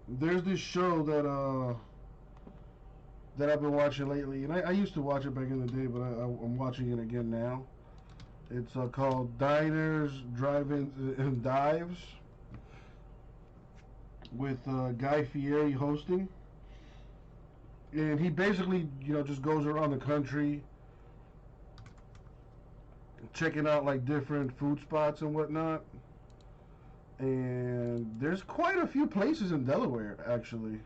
There's this show that I've been watching lately, and I used to watch it back in the day, but I'm watching it again now. It's called Diners, Drive-Ins, and Dives, with Guy Fieri hosting. And he basically, just goes around the country checking out like different food spots and whatnot. And there's quite a few places in Delaware, actually.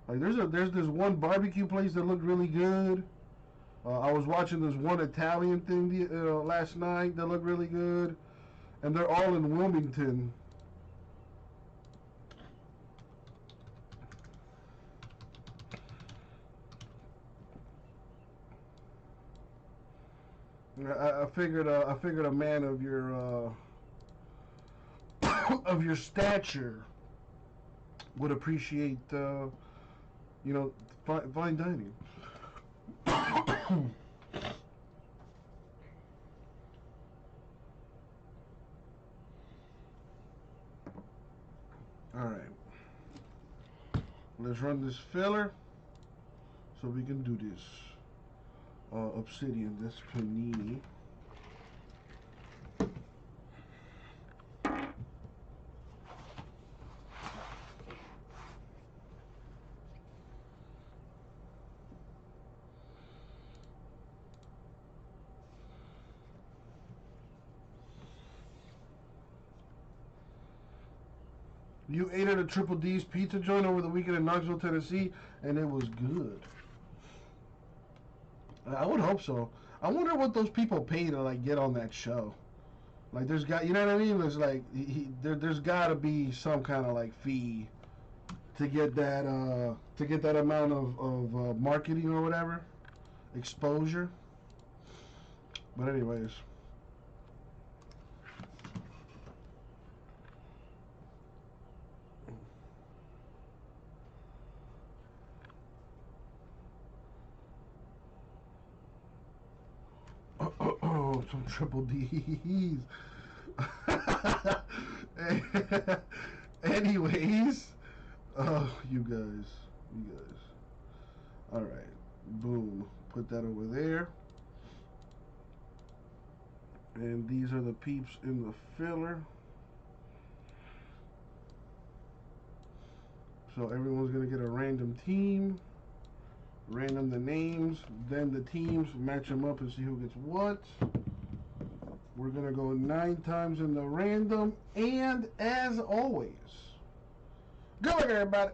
Like there's this one barbecue place that looked really good. I was watching this one Italian thing last night that looked really good, and they're all in Wilmington. I figured a man of your of your stature would appreciate fine dining. All right, let's run this filler so we can do this obsidian, this panini. You ate at a Triple D's pizza joint over the weekend in Knoxville, Tennessee, and it was good. I would hope so. I wonder what those people pay to like get on that show. Like, there's got, you know what I mean? There's like there's got to be some kind of like fee to get that amount of marketing or whatever, exposure. But anyways. Oh, some Triple D's. Anyways, you guys. All right, boom. Put that over there. And these are the peeps in the filler. So everyone's gonna get a random team. Random the names, then the teams, match them up and see who gets what. We're gonna go 9 times in the random, and as always, good luck, everybody.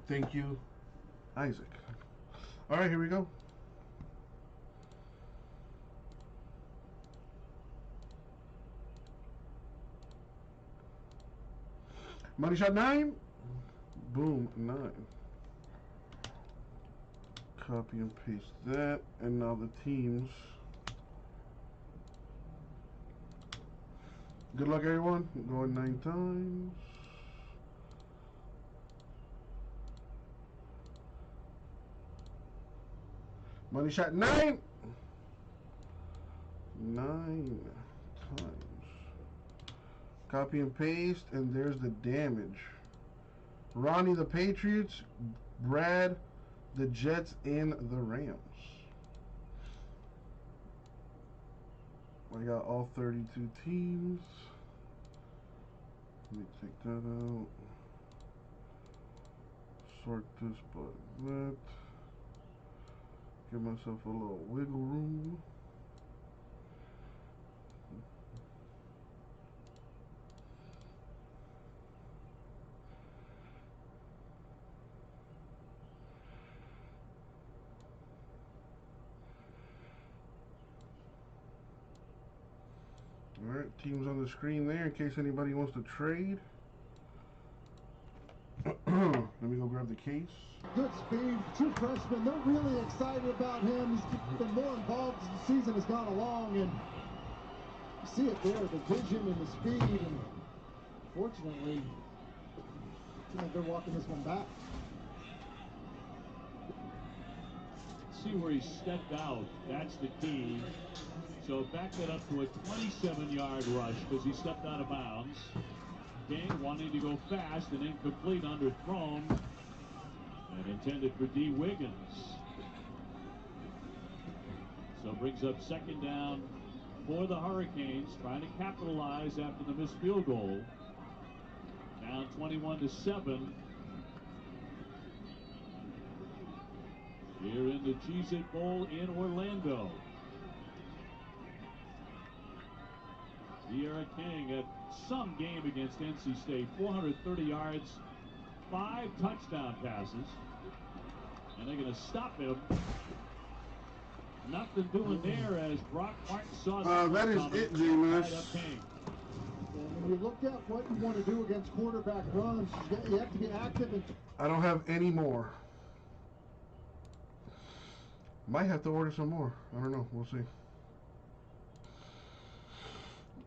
Thank you, Isaac. All right, here we go. Money shot 9. Boom, 9. Copy and paste that, and now the teams. Good luck, everyone. Going 9 times. Money shot 9. 9 times. Copy and paste, and there's the damage. Ronnie, the Patriots. Brad, the Jets, and the Rams. I got all 32 teams. Let me take that out. Sort this by that. Give myself a little wiggle room. Alright, teams on the screen there in case anybody wants to trade. Let me go grab the case. Good speed, true freshman. They're really excited about him. He's been more involved as the season has gone along, and you see it there, the vision and the speed. And fortunately, they're walking this one back. See where he stepped out. That's the key. So back that up to a 27-yard rush because he stepped out of bounds. King wanting to go fast and incomplete, underthrown, and intended for D. Wiggins. So brings up second down for the Hurricanes, trying to capitalize after the missed field goal. Down 21-7. Here in the Cheez-It Bowl in Orlando. Sierra King had some game against NC State. 430 yards, 5 touchdown passes. And they're going to stop him. Nothing doing there as Brock Martin saw that is it, J-Miss. When you look at what you want to do against quarterback runs, you have to be active. And I don't have any more. Might have to order some more. I don't know. We'll see.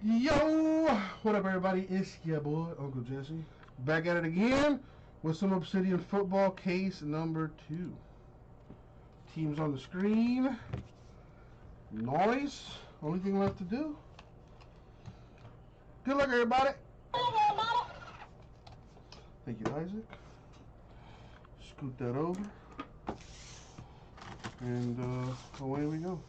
Yo! What up, everybody? It's your boy, Uncle Jesse. Back at it again with some Obsidian football case number 2. Teams on the screen. Noise. Only thing left to do. Good luck, everybody. Thank you, Isaac. Scoot that over. And away we go.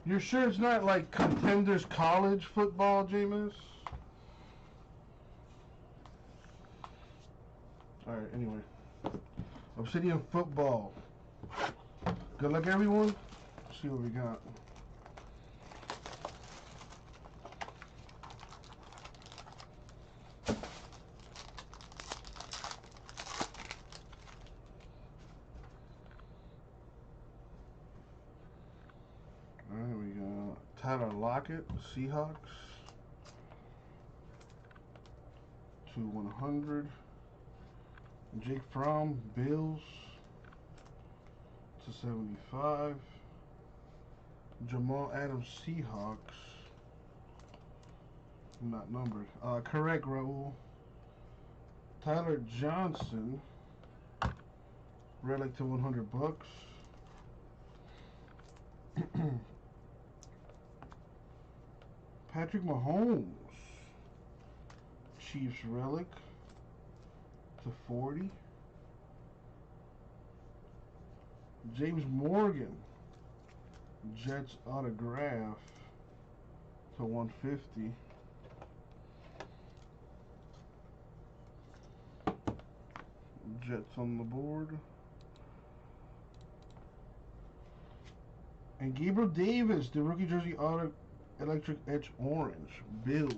You're sure it's not like Contenders College football, Jameis? Alright, anyway. Obsidian football. Good luck, everyone. Let's see what we got. Alright, we got Tyler Lockett, Seahawks. To 100. Jake Fromm, Bills. To 75. Jamal Adams, Seahawks. Not numbered. Correct, Raul. Tyler Johnson. Relic to $100. Patrick Mahomes, Chiefs relic to 40. James Morgan, Jets autograph to 150. Jets on the board. And Gabriel Davis, the rookie jersey auto electric edge orange, Bills.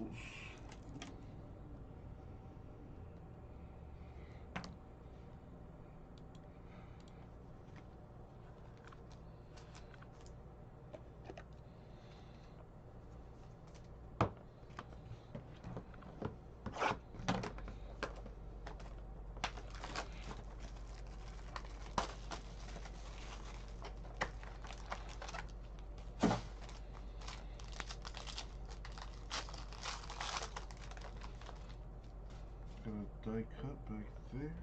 die cut back there.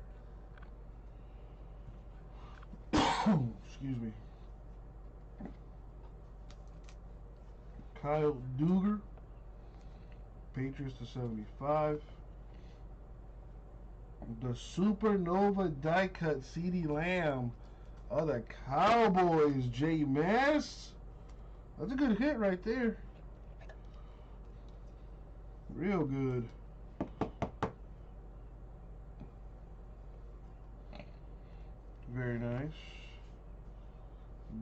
Excuse me. Kyle Duggar, Patriots to 75. The Supernova die cut CeeDee Lamb of the Cowboys, J Mass. That's a good hit right there. Real good. Very nice.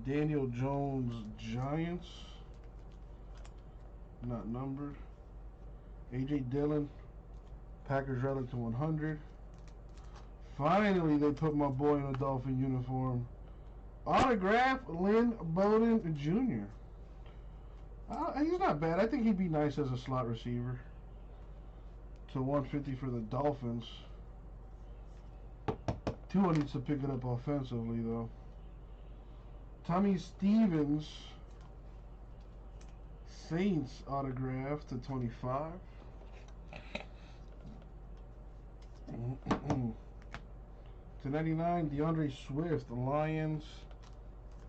Daniel Jones, Giants. Not numbered. A.J. Dillon, Packers relic to 100. Finally, they put my boy in a Dolphin uniform. Autograph, Lynn Bowden Jr. He's not bad. I think he'd be nice as a slot receiver. To 150 for the Dolphins. Tua needs to pick it up offensively, though. Tommy Stevens, Saints autograph to 25. To 99, DeAndre Swift, Lions,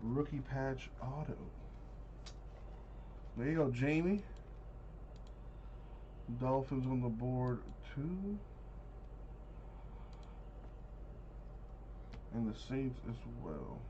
rookie patch auto. There you go, Jamie. Dolphins on the board 2. And the Saints as well.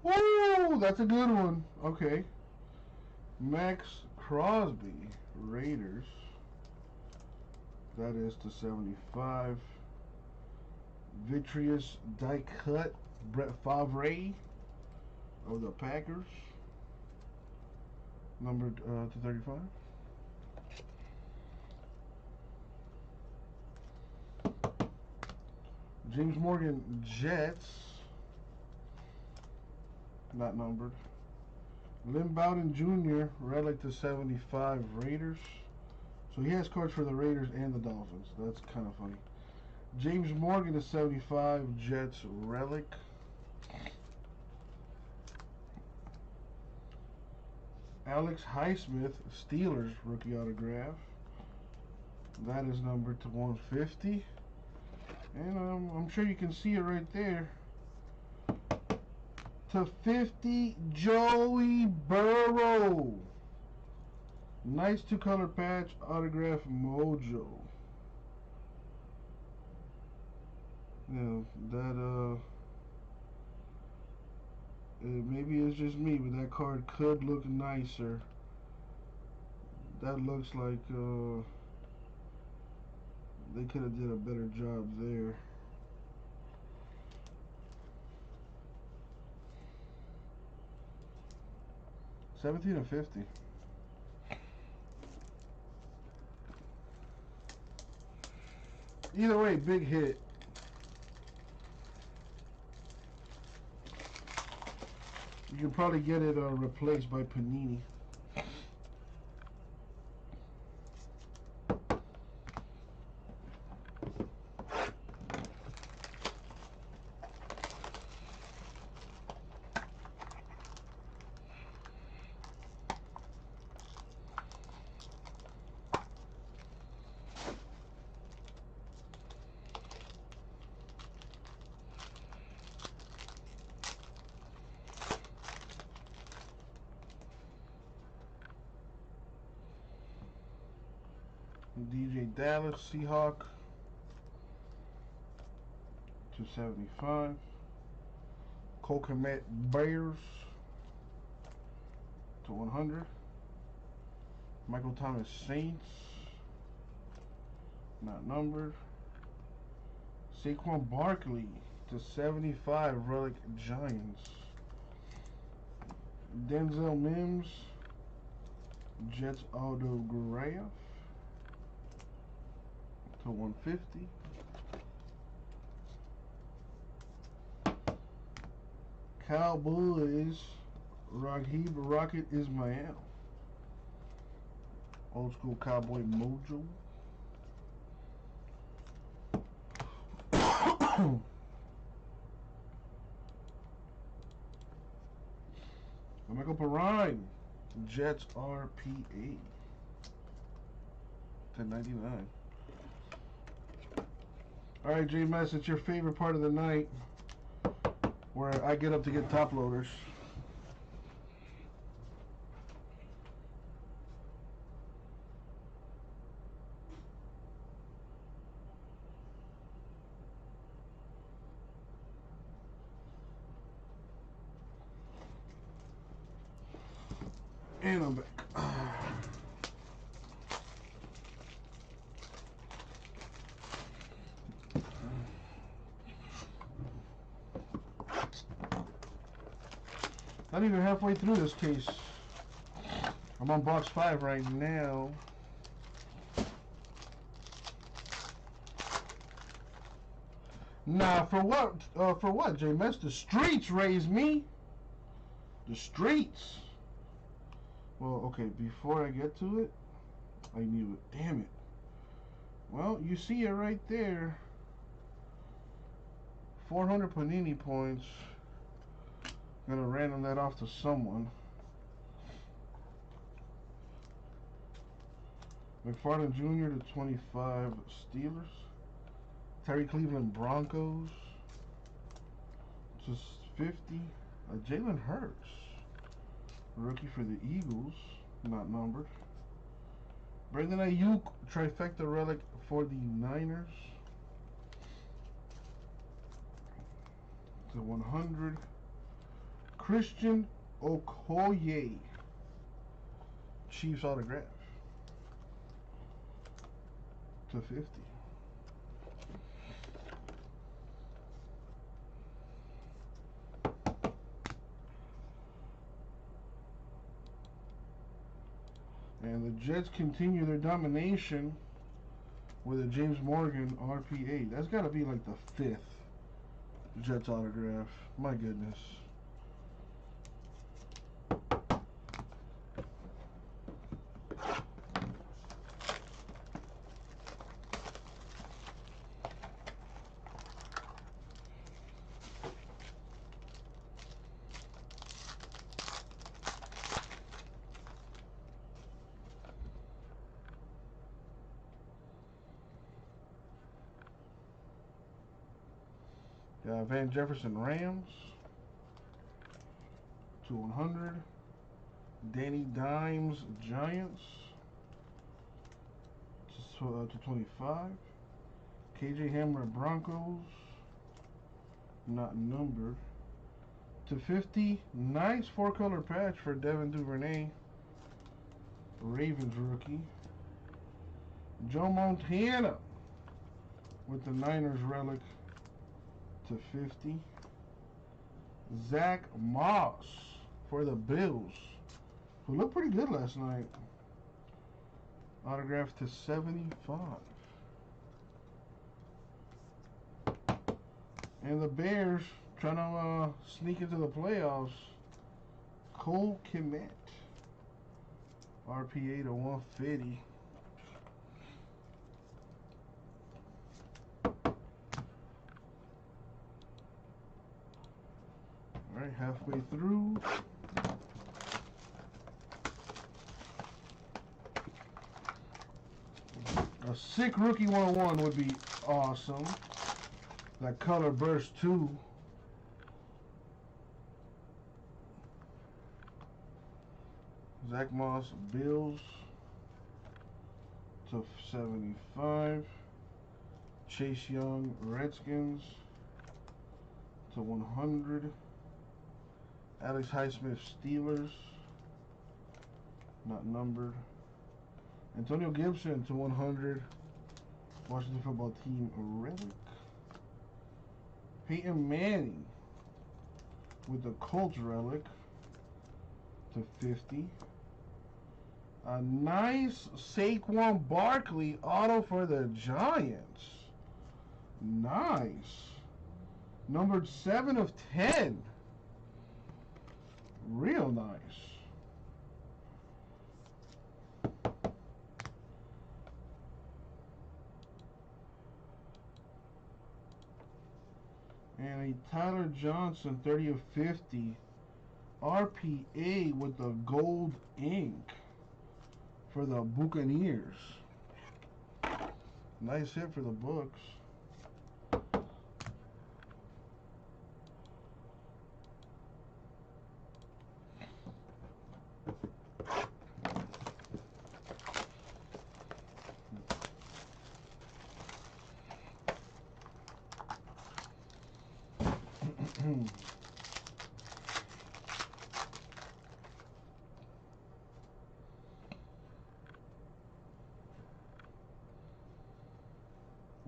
Ooh, that's a good one. Okay. Max Crosby, Raiders. That is to 75. Vitreous die cut, Brett Favre of the Packers. Numbered to 35. James Morgan, Jets. Not numbered. Lynn Bowden Jr., relic to 75, Raiders. So he has cards for the Raiders and the Dolphins. That's kind of funny. James Morgan is 75, Jets, relic. Alex Highsmith, Steelers, rookie autograph. That is numbered to 150. And I'm sure you can see it right there. To 50, Joey Burrow. Nice 2-color patch, autograph mojo. Now, that, maybe it's just me, but that card could look nicer. That looks like, they could have did a better job there. $17 of 50. Either way, big hit. You can probably get it replaced by Panini. DJ Dallas, Seahawk, 275. Cole Kmet, Bears, to 100. Michael Thomas, Saints, not numbered. Saquon Barkley, to 75, relic, Giants. Denzel Mims, Jets autograph. to 150. Cowboys, Raghib Rocket Ismail. Old school cowboy mojo. Michael Perrine, Jets RPA. 10.99. Alright, J-Mess, it's your favorite part of the night where I get up to get top loaders. And I'm back. Not even halfway through this case. I'm on box 5 right now. Nah, for what, J-Mess? The streets raised me. The streets. Well, okay, before I get to it, I knew it. Damn it. Well, you see it right there. 400 Panini points. I'm gonna random that off to someone. McFarland Jr. to 25 Steelers. Terry Cleveland Broncos. Just 50. Jalen Hurts. Rookie for the Eagles. Not numbered. Brandon Ayuk. Trifecta relic for the Niners. To 100. Christian Okoye. Chiefs autograph. To 50. And the Jets continue their domination with a James Morgan RPA. That's got to be like the 5th Jets autograph. My goodness. Van Jefferson Rams to 100. Danny Dimes Giants to 25. KJ Hamler Broncos, not numbered, to 50. Nice 4-color patch for Devin Duvernay, Ravens rookie. Joe Montana with the Niners relic to 50. Zach Moss for the Bills, who looked pretty good last night. Autograph to 75. And the Bears trying to sneak into the playoffs. Cole Kmet, RPA to 150. Alright, halfway through. A sick rookie 101 would be awesome. That color burst too. Zach Moss Bills to 75. Chase Young Redskins to 100. Alex Highsmith Steelers, not numbered. Antonio Gibson to 100. Washington Football Team relic. Peyton Manning with the Colts relic to 50. A nice Saquon Barkley auto for the Giants. Nice. Numbered 7 of 10. Real nice. And a Tyler Johnson 30 of 50. RPA with the gold ink for the Buccaneers. Nice hit for the books.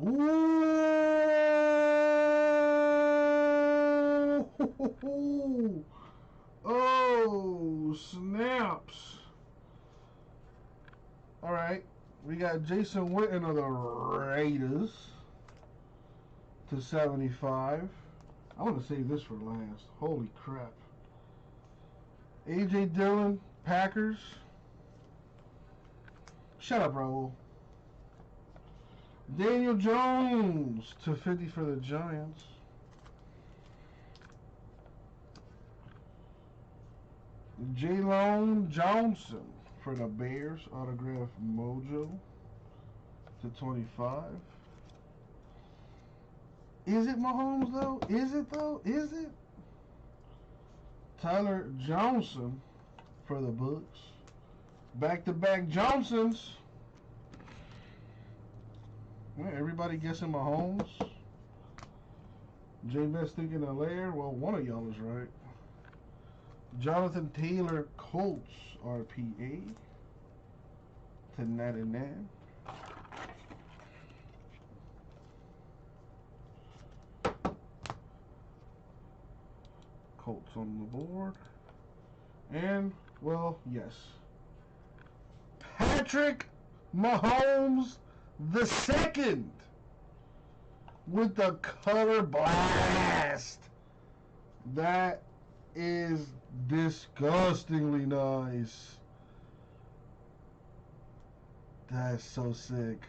Ooh! Oh, snaps. All right. We got Jason Witten of the Raiders to 75. I want to save this for last. Holy crap. A.J. Dillon, Packers. Shut up, Raul. Daniel Jones to 50 for the Giants. Jalon Johnson for the Bears. Autograph Mojo to 25. Is it Mahomes though? Is it though? Is it? Tyler Johnson for the Bucks. Back-to-back Johnsons. Yeah, everybody guessing Mahomes. J-Best thinking a lair. Well, one of y'all is right. Jonathan Taylor Colts RPA to 99. Colts on the board. And, well, yes. Patrick Mahomes the second with the color blast. That is disgustingly nice. That's so sick.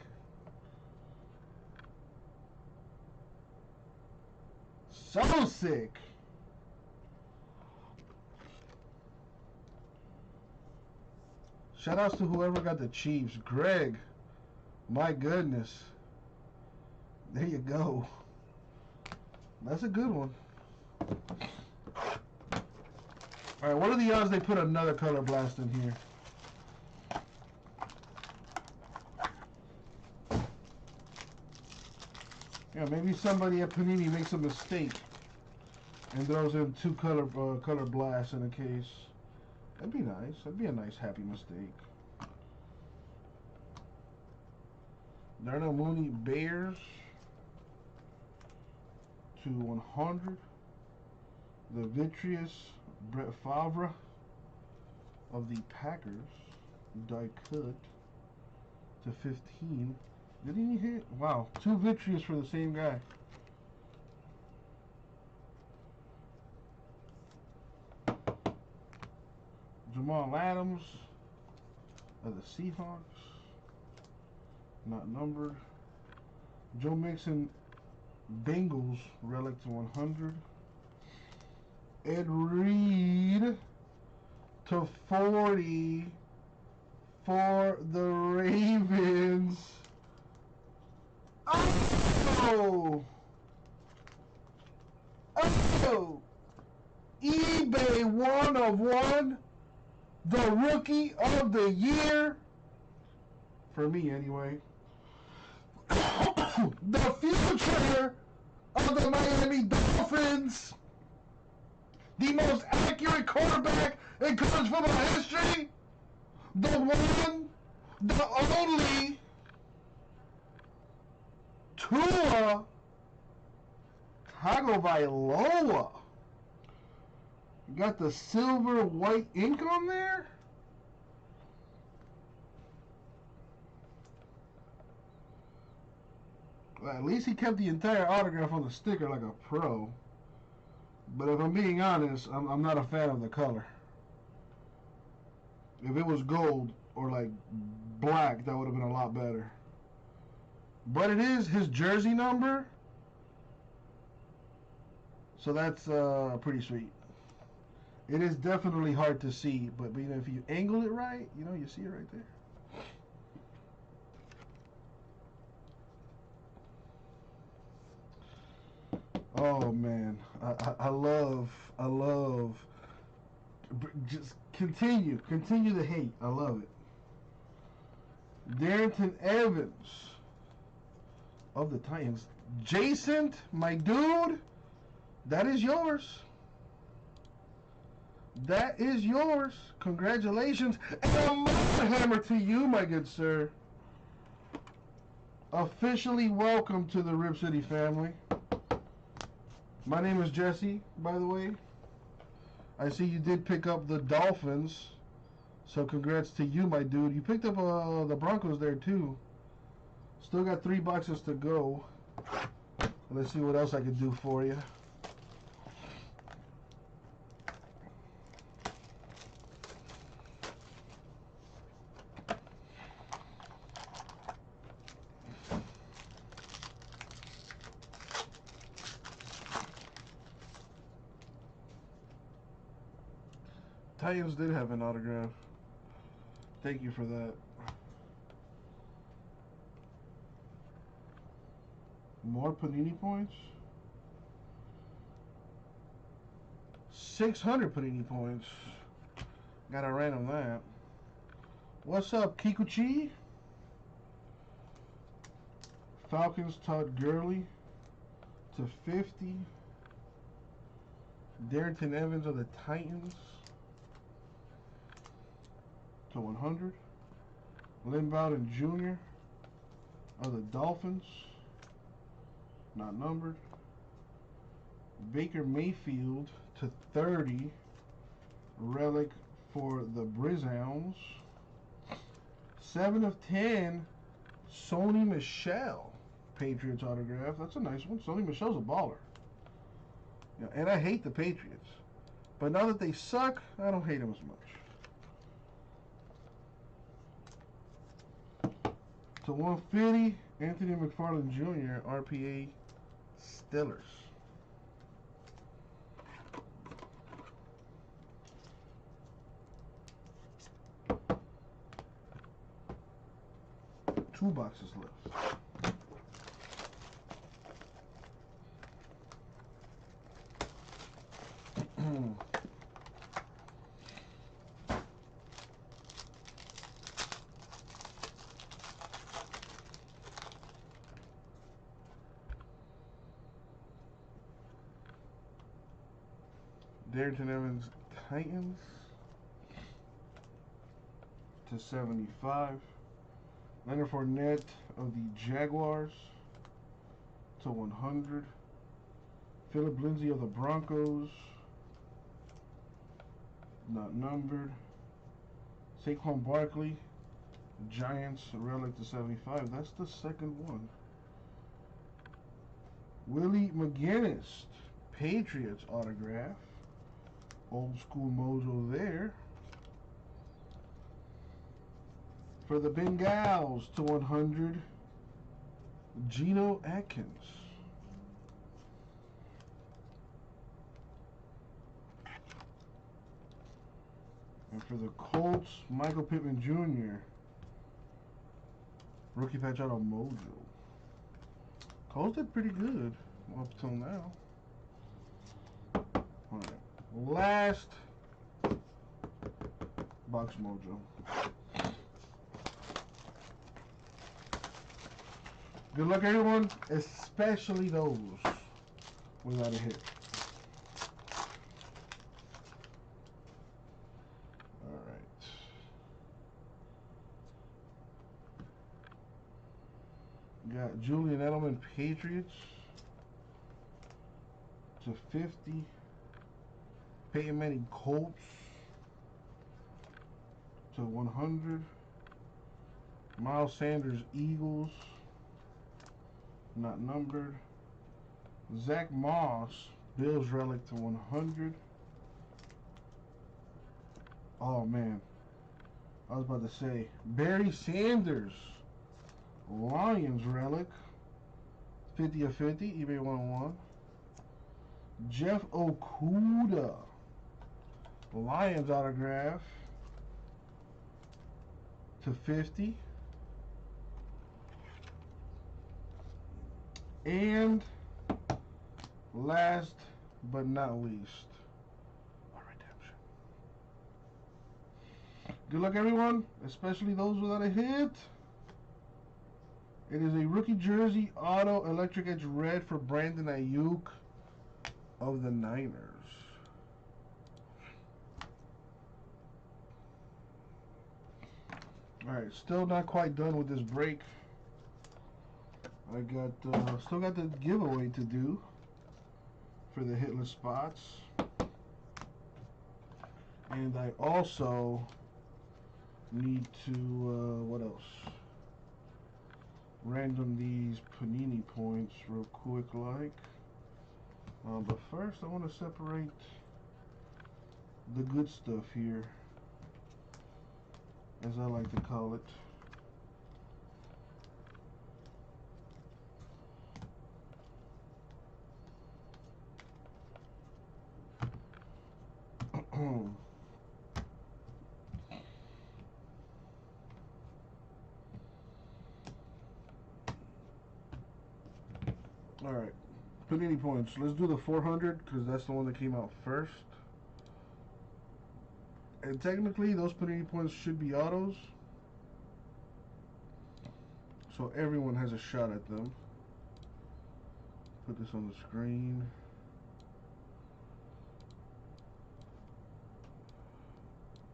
So sick. Shout outs to whoever got the Chiefs. Greg. My goodness. There you go. That's a good one. Alright, what are the odds they put another color blast in here? Yeah, maybe somebody at Panini makes a mistake and throws in two color blasts in a case. That'd be nice. That'd be a nice happy mistake. Darnell Mooney Bears to 100. The Vitreous Brett Favre of the Packers die cut to 15. Did he hit? Wow, two Vitreous for the same guy. Jamal Adams of the Seahawks, not numbered. Joe Mixon Bengals relic to 100. Ed Reed to 40 for the Ravens. Oh! Oh! eBay 1 of 1. The Rookie of the Year. For me, anyway. The future of the Miami Dolphins. The most accurate quarterback in college football history. The one, the only, Tua Tagovailoa. You got the silver white ink on there. Well, at least he kept the entire autograph on the sticker like a pro. But if I'm being honest, I'm not a fan of the color. If it was gold or like black, that would have been a lot better. But it is his jersey number, so that's pretty sweet. It is definitely hard to see, but you know, if you angle it right, you know, you see it right there. Oh man, I love, just continue the hate. I love it. Darrington Evans of the Titans. Jason, my dude, that is yours. That is yours. Congratulations. And a monster hammer to you, my good sir. Officially welcome to the Rip City family. My name is Jesse, by the way. I see you did pick up the Dolphins. So congrats to you, my dude. You picked up the Broncos there, too. Still got 3 boxes to go. Let's see what else I can do for you. Titans did have an autograph. Thank you for that. More Panini points? 600 Panini points. Gotta random that. What's up, Kikuchi? Falcons Todd Gurley to 50. Darrington Evans of the Titans to 100. Lynn Bowden Jr. of the Dolphins, not numbered. Baker Mayfield to 30. Relic for the Browns. 7 of 10. Sony Michel, Patriots autograph. That's a nice one. Sony Michel's a baller. Yeah, and I hate the Patriots. But now that they suck, I don't hate them as much. To 150, Anthony McFarland Jr., RPA Steelers. Two boxes left. Darrington Evans Titans to 75. Leonard Fournette of the Jaguars to 100. Philip Lindsay of the Broncos, not numbered. Saquon Barkley, Giants, relic to 75. That's the second one. Willie McGinnis, Patriots autograph. Old school mojo there. For the Bengals to 100, Geno Atkins. And for the Colts, Michael Pittman Jr. Rookie patch out of Mojo. Colts did pretty good up till now. Alright. Last box Mojo. Good luck, everyone, especially those without a hit. Got Julian Edelman, Patriots to 50. Peyton Manning, Colts to 100. Miles Sanders, Eagles, not numbered. Zach Moss, Bills relic to 100. Oh man, I was about to say Barry Sanders, Lions relic, 50 of 50, eBay 101. Jeff Okuda, Lions autograph to 50. And last but not least, a redemption. Good luck, everyone, especially those without a hit. It is a rookie jersey auto electric edge red for Brandon Ayuk of the Niners. Alright, still not quite done with this break. I got still got the giveaway to do for the hitless spots. And I also need to what else? Random these Panini points real quick like. But first I want to separate the good stuff here, as I like to call it. Alright, Panini points. Let's do the 400 because that's the one that came out first. And technically, those Panini points should be autos, so everyone has a shot at them. Put this on the screen.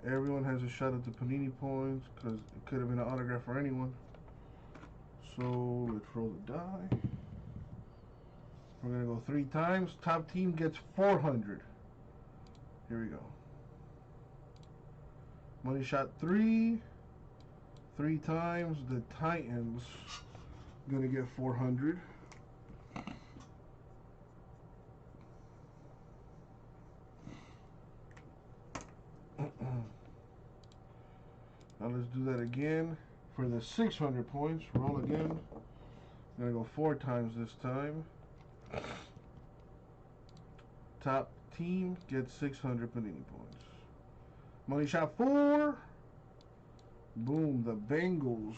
Everyone has a shot at the Panini points because it could have been an autograph for anyone. So let's roll the die. We're gonna go 3 times. Top team gets 400. Here we go. Money shot 3 times. The Titans gonna get 400. Now let's do that again for the 600 points. Roll again. Gonna go 4 times this time. Top team gets 600 Panini points. Money shot 4. Boom. The Bengals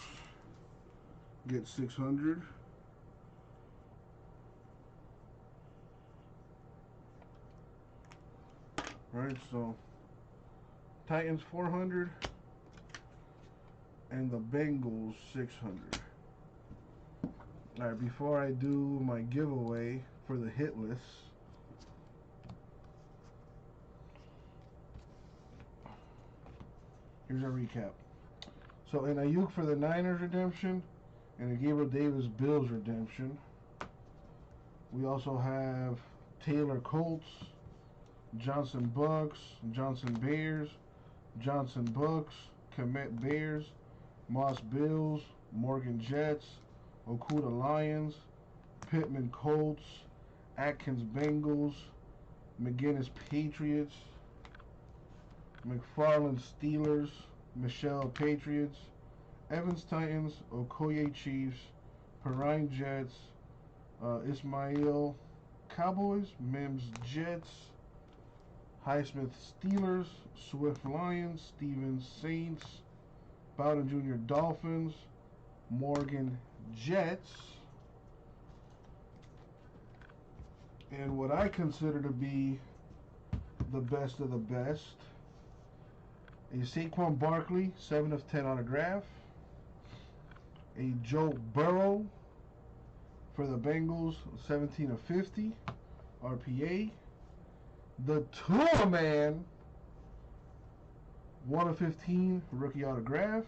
get 600. Right, so Titans 400 and the Bengals 600. Alright, before I do my giveaway for the hit list, here's a recap. So an Ayuk for the Niners redemption and a Gabriel Davis Bills redemption. We also have Taylor Colts, Johnson Bucks, Johnson Bears, Johnson Bucks, Komet Bears, Moss Bills, Morgan Jets, Okuda Lions, Pittman Colts, Atkins Bengals, McGinnis Patriots, McFarland Steelers, Michelle Patriots, Evans Titans, Okoye Chiefs, Perrine Jets, Ismail Cowboys, Mims Jets, Highsmith Steelers, Swift Lions, Stevens Saints, Bowden Jr. Dolphins, Morgan Jets, and what I consider to be the best of the best, a Saquon Barkley 7 of 10 autograph, a Joe Burrow for the Bengals 17 of 50 RPA, the Tua Man 1 of 15 rookie autograph,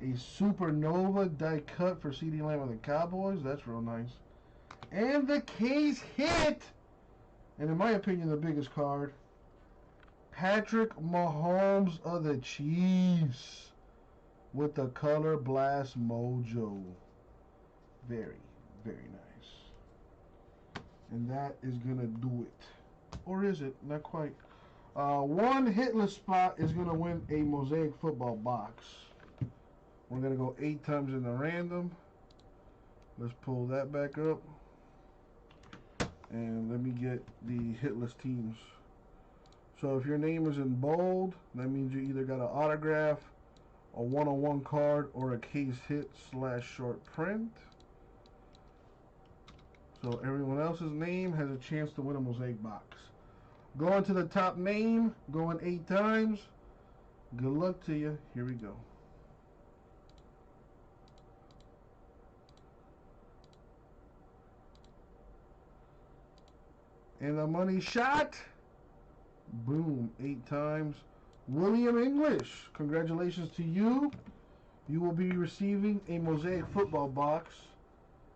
a Supernova die cut for CeeDee Lamb of the Cowboys, that's real nice, and the case hit, and in my opinion the biggest card, Patrick Mahomes of the Chiefs with the Color Blast Mojo. Very, Very nice. And that is gonna do it. Or is it? Not quite. One hitless spot is gonna win a Mosaic football box. We're gonna go 8 times in the random. Let's pull that back up. And let me get the hitless teams. So if your name is in bold, that means you either got an autograph, a one-on-one card, or a case hit / short print. So everyone else's name has a chance to win a Mosaic box. Going to the top name, going 8 times. Good luck to you. Here we go. And the money shot. Boom, 8 times. William English, congratulations to you. You will be receiving a Mosaic football box.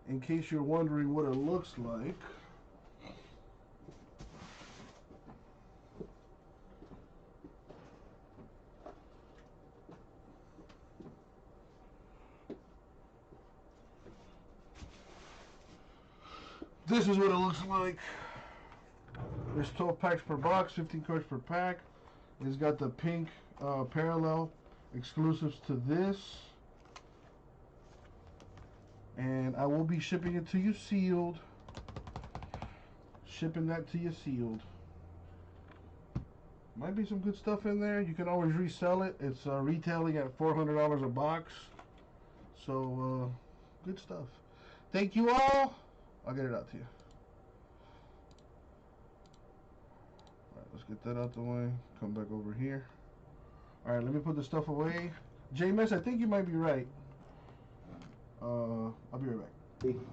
In case you're wondering what it looks like. This is what it looks like. There's 12 packs per box, 15 cards per pack. It's got the pink parallel exclusives to this. And I will be shipping it to you sealed. Shipping that to you sealed. Might be some good stuff in there. You can always resell it. It's retailing at $400 a box. So, good stuff. Thank you all. I'll get it out to you. Alright, let's get that out the way. Come back over here. Alright, let me put the stuff away. J-Mess, I think you might be right. I'll be right back.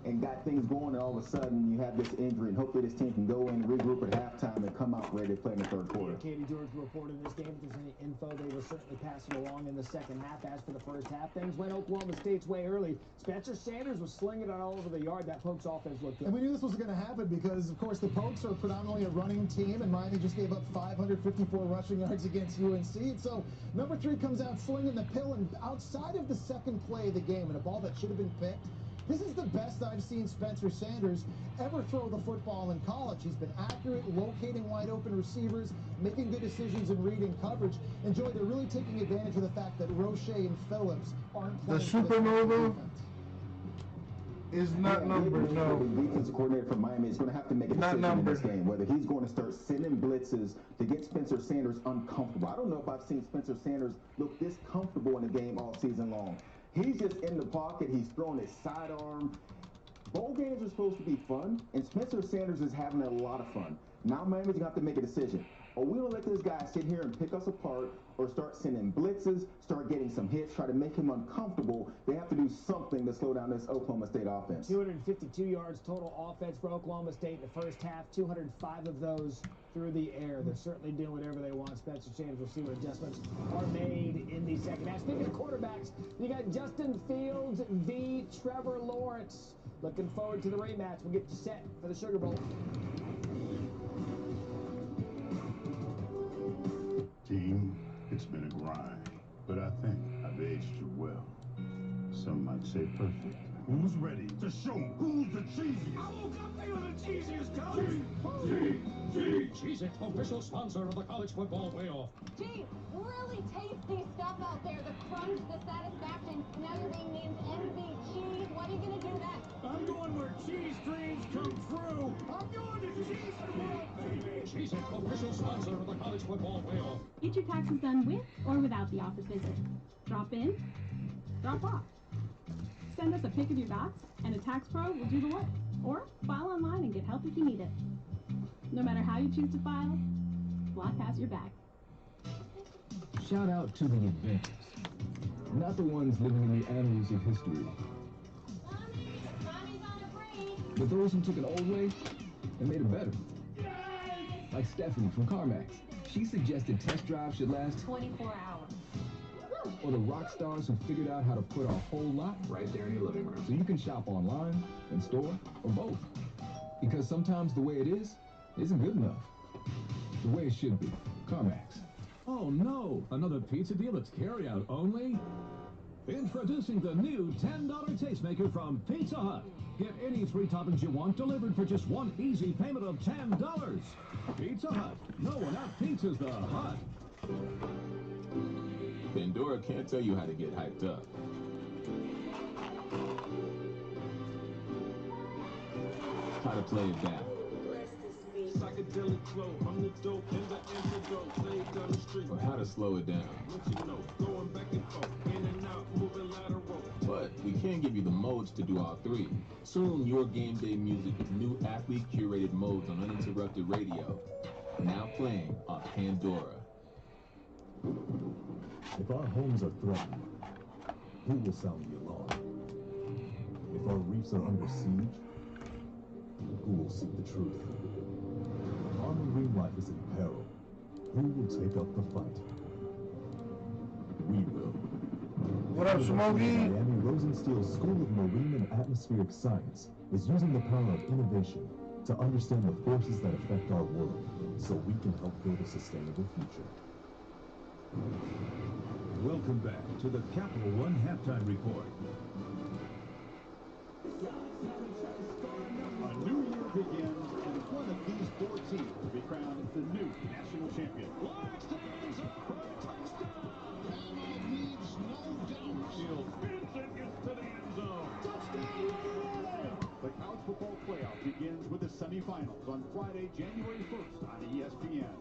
And got things going, and all of a sudden you have this injury, and hopefully this team can go in, regroup at halftime, and come out ready to play in the third quarter. Katie George reported this game. If there's any info, they will certainly pass it along in the second half. As for the first half, things went Oklahoma State's way early. Spencer Sanders was slinging it all over the yard. That Pokes offense looked good. And we knew this was going to happen because, of course, the Pokes are predominantly a running team, and Miami just gave up 554 rushing yards against UNC. And so number 3 comes out slinging the pill, and outside of the second play of the game, and a ball that should have been picked, this is the best I've seen Spencer Sanders ever throw the football in college. He's been accurate, locating wide open receivers, making good decisions and reading coverage. And Joey, they're really taking advantage of the fact that Roche and Phillips aren't playing. The Supernova is not numbered, no. The defensive coordinator from Miami is going to have to make a decision in this game, whether he's going to start sending blitzes to get Spencer Sanders uncomfortable. I don't know if I've seen Spencer Sanders look this comfortable in a game all season long. He's just in the pocket. He's throwing his sidearm. Bowl games are supposed to be fun, and Spencer Sanders is having a lot of fun. Now Miami's going to have to make a decision. Are we going to let this guy sit here and pick us apart, or start sending blitzes, start getting some hits, try to make him uncomfortable? They have to do something to slow down this Oklahoma State offense. 252 yards total offense for Oklahoma State in the first half, 205 of those through the air. They're certainly doing whatever they want. Spencer Sanders will see what adjustments are made in the second half. Speaking of quarterbacks, you got Justin Fields v. Trevor Lawrence. Looking forward to the rematch. We'll get you set for the Sugar Bowl. Team, it's been a grind, but I think I've aged you well. Some might say perfect. Who's ready to show who's the cheesiest? I woke up feeling the cheesiest, Coach! Cheez-It, official sponsor of the college football playoff. Gee, really tasty stuff out there. The crunch, the satisfaction. Now you're being named MVP. What are you going to do next? I'm going where cheese dreams come true. I'm going to Cheese World, baby. Cheez-It, official sponsor of the college football playoff. Get your taxes done with or without the office visit. Drop in, drop off. Send us a pic of your docs, and a tax pro will do the work. Or file online and get help if you need it. No matter how you choose to file, Block has your back. Shout out to the inventors, not the ones living in the annals of history, but those who took an old way and made it better. Like Stephanie from CarMax. She suggested test drives should last 24 hours. Or the rock stars who figured out how to put a whole lot right there in your living room. So you can shop online, in store, or both. Because sometimes the way it is isn't good enough. The way it should be. CarMax. Oh no, another pizza deal that's carry-out only? Introducing the new $10 tastemaker from Pizza Hut. Get any 3 toppings you want delivered for just one easy payment of $10. Pizza Hut. No one out pizzas the Hut. Pandora can't tell you how to get hyped up. How to play it down. Psychedelic flow, I'm the dope and the antidote. Laid down the street. Or how to slow it down. What you know, going back and forth, in and out, moving lateral. But we can't give you the modes to do all 3. Soon, your game day music with new athlete-curated modes on uninterrupted radio. Now playing on Pandora. If our homes are threatened, who will sound the alarm? If our reefs are under siege, who will seek the truth? If our marine life is in peril, who will take up the fight? We will. What up, Smokey? Miami Rosensteel's School of Marine and Atmospheric Science is using the power of innovation to understand the forces that affect our world so we can help build a sustainable future. Welcome back to the Capital One Halftime Report. A new year begins, and one of these 4 teams will be crowned the new national champion. Needs no doubt. Vincent gets to the end zone. Touchdown, The college football playoff begins with the semifinals on Friday, January 1st on ESPN.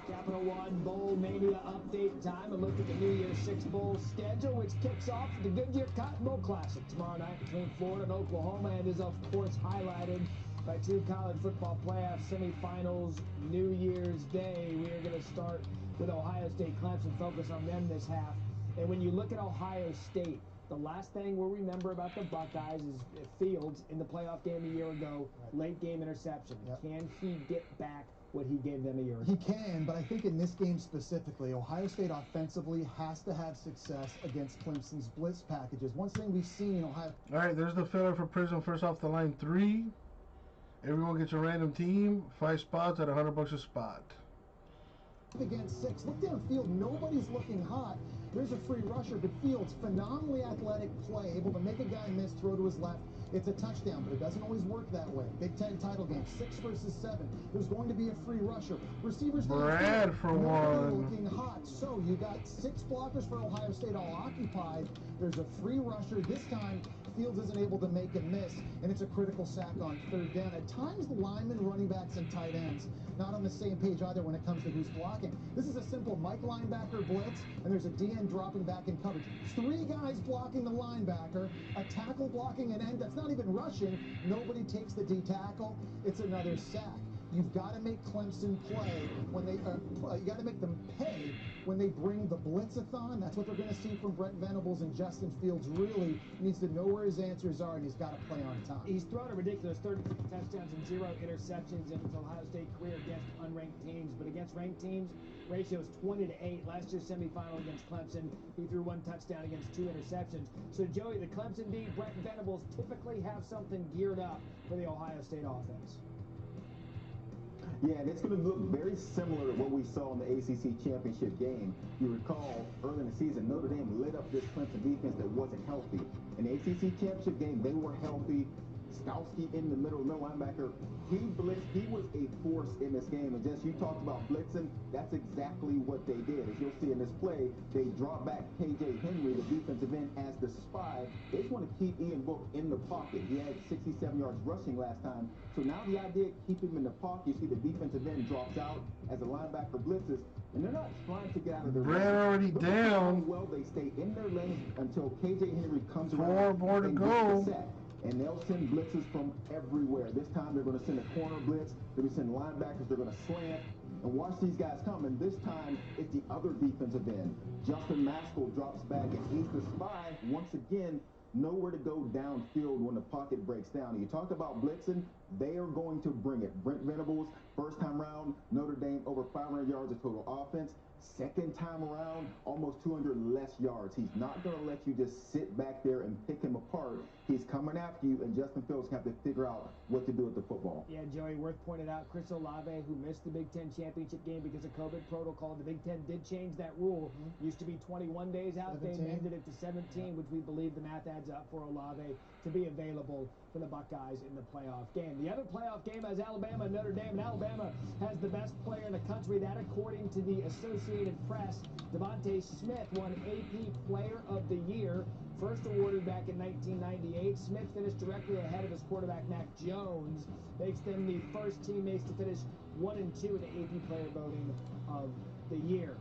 Capital One Bowl Mania update time. A look at the New Year's Six Bowl schedule, which kicks off with the Goodyear Cotton Bowl Classic tomorrow night between Florida and Oklahoma, and is of course highlighted by 2 college football playoff semifinals. New Year's Day, we are going to start with Ohio State Clemson. Focus on them this half. And when you look at Ohio State, the last thing we'll remember about the Buckeyes is Fields in the playoff game a year ago, late game interception. Yep. Can he get back what he gave them a year ago? He can, but I think in this game specifically, Ohio State offensively has to have success against Clemson's blitz packages. One thing we've seen Ohio... All right, there's the filler for Prism. First off the line, 3. Everyone gets a random team, 5 spots at $100 a spot. Against 6, look downfield, nobody's looking hot. There's a free rusher, but Fields, phenomenally athletic play, able to make a guy miss, throw to his left. It's a touchdown, but it doesn't always work that way. Big Ten title game, 6 versus 7. There's going to be a free rusher. Receivers Brad for one. Looking hot. So you got 6 blockers for Ohio State all occupied. There's a free rusher. This time, Fields isn't able to make a miss, and it's a critical sack on 3rd down. At times, the linemen, running backs, and tight ends not on the same page either when it comes to who's blocking. This is a simple Mike linebacker blitz, and there's a DN dropping back in coverage. 3 guys blocking the linebacker, a tackle blocking an end that's not even rushing. Nobody takes the D tackle. It's another sack. You've got to make Clemson play when they you got to make them pay when they bring the blitzathon. That's what they're going to see from Brent Venables, and Justin Fields really needs to know where his answers are, and he's got to play on time. He's thrown a ridiculous 33 touchdowns and 0 interceptions in his Ohio State career against unranked teams, but against ranked teams, ratio is 20-8. Last year's semifinal against Clemson, he threw 1 touchdown against 2 interceptions. So Joey, the Clemson D, Brent Venables typically have something geared up for the Ohio State offense. Yeah, and it's going to look very similar to what we saw in the ACC championship game. You recall, early in the season, Notre Dame lit up this Clemson defense that wasn't healthy. In the ACC championship game, they were healthy. Skowski in the middle linebacker, he blitzed. He was a force in this game. And just you talked about blitzing, that's exactly what they did. As you'll see in this play, they draw back KJ Henry, the defensive end, as the spy. They just want to keep Ian Book in the pocket. He had 67 yards rushing last time. So now the idea, keep him in the pocket. You see the defensive end drops out as the linebacker blitzes. And they're not trying to get out of their lane. Already down. Well, they stay in their lane until KJ Henry comes 4 around more to and go. gets the sack. And they'll send blitzes from everywhere. This time they're going to send a corner blitz. They're going to send linebackers. They're going to slant. And watch these guys come. And this time it's the other defensive end. Justin Maskell drops back, and he's the spy. Once again, nowhere to go downfield when the pocket breaks down. And you talked about blitzing. They are going to bring it. Brent Venables, first time round, Notre Dame over 500 yards of total offense. Second time around, almost 200 less yards. He's not going to let you just sit back there and pick him apart. He's coming after you, and Justin Fields have to figure out what to do with the football. Yeah, Joey, Worth pointed out Chris Olave, who missed the Big Ten championship game because of COVID protocol. The Big Ten did change that rule. Used to be 21 days out. 17. They amended it to 17, which we believe the math adds up for Olave to be available for the Buckeyes in the playoff game. The other playoff game has Alabama and Notre Dame, and Alabama has the best player in the country. That, according to the Associated Press, Devontae Smith won AP Player of the Year, first awarded back in 1998. Smith finished directly ahead of his quarterback, Mac Jones, makes them the first teammates to finish 1 and 2 in the AP Player voting of the year.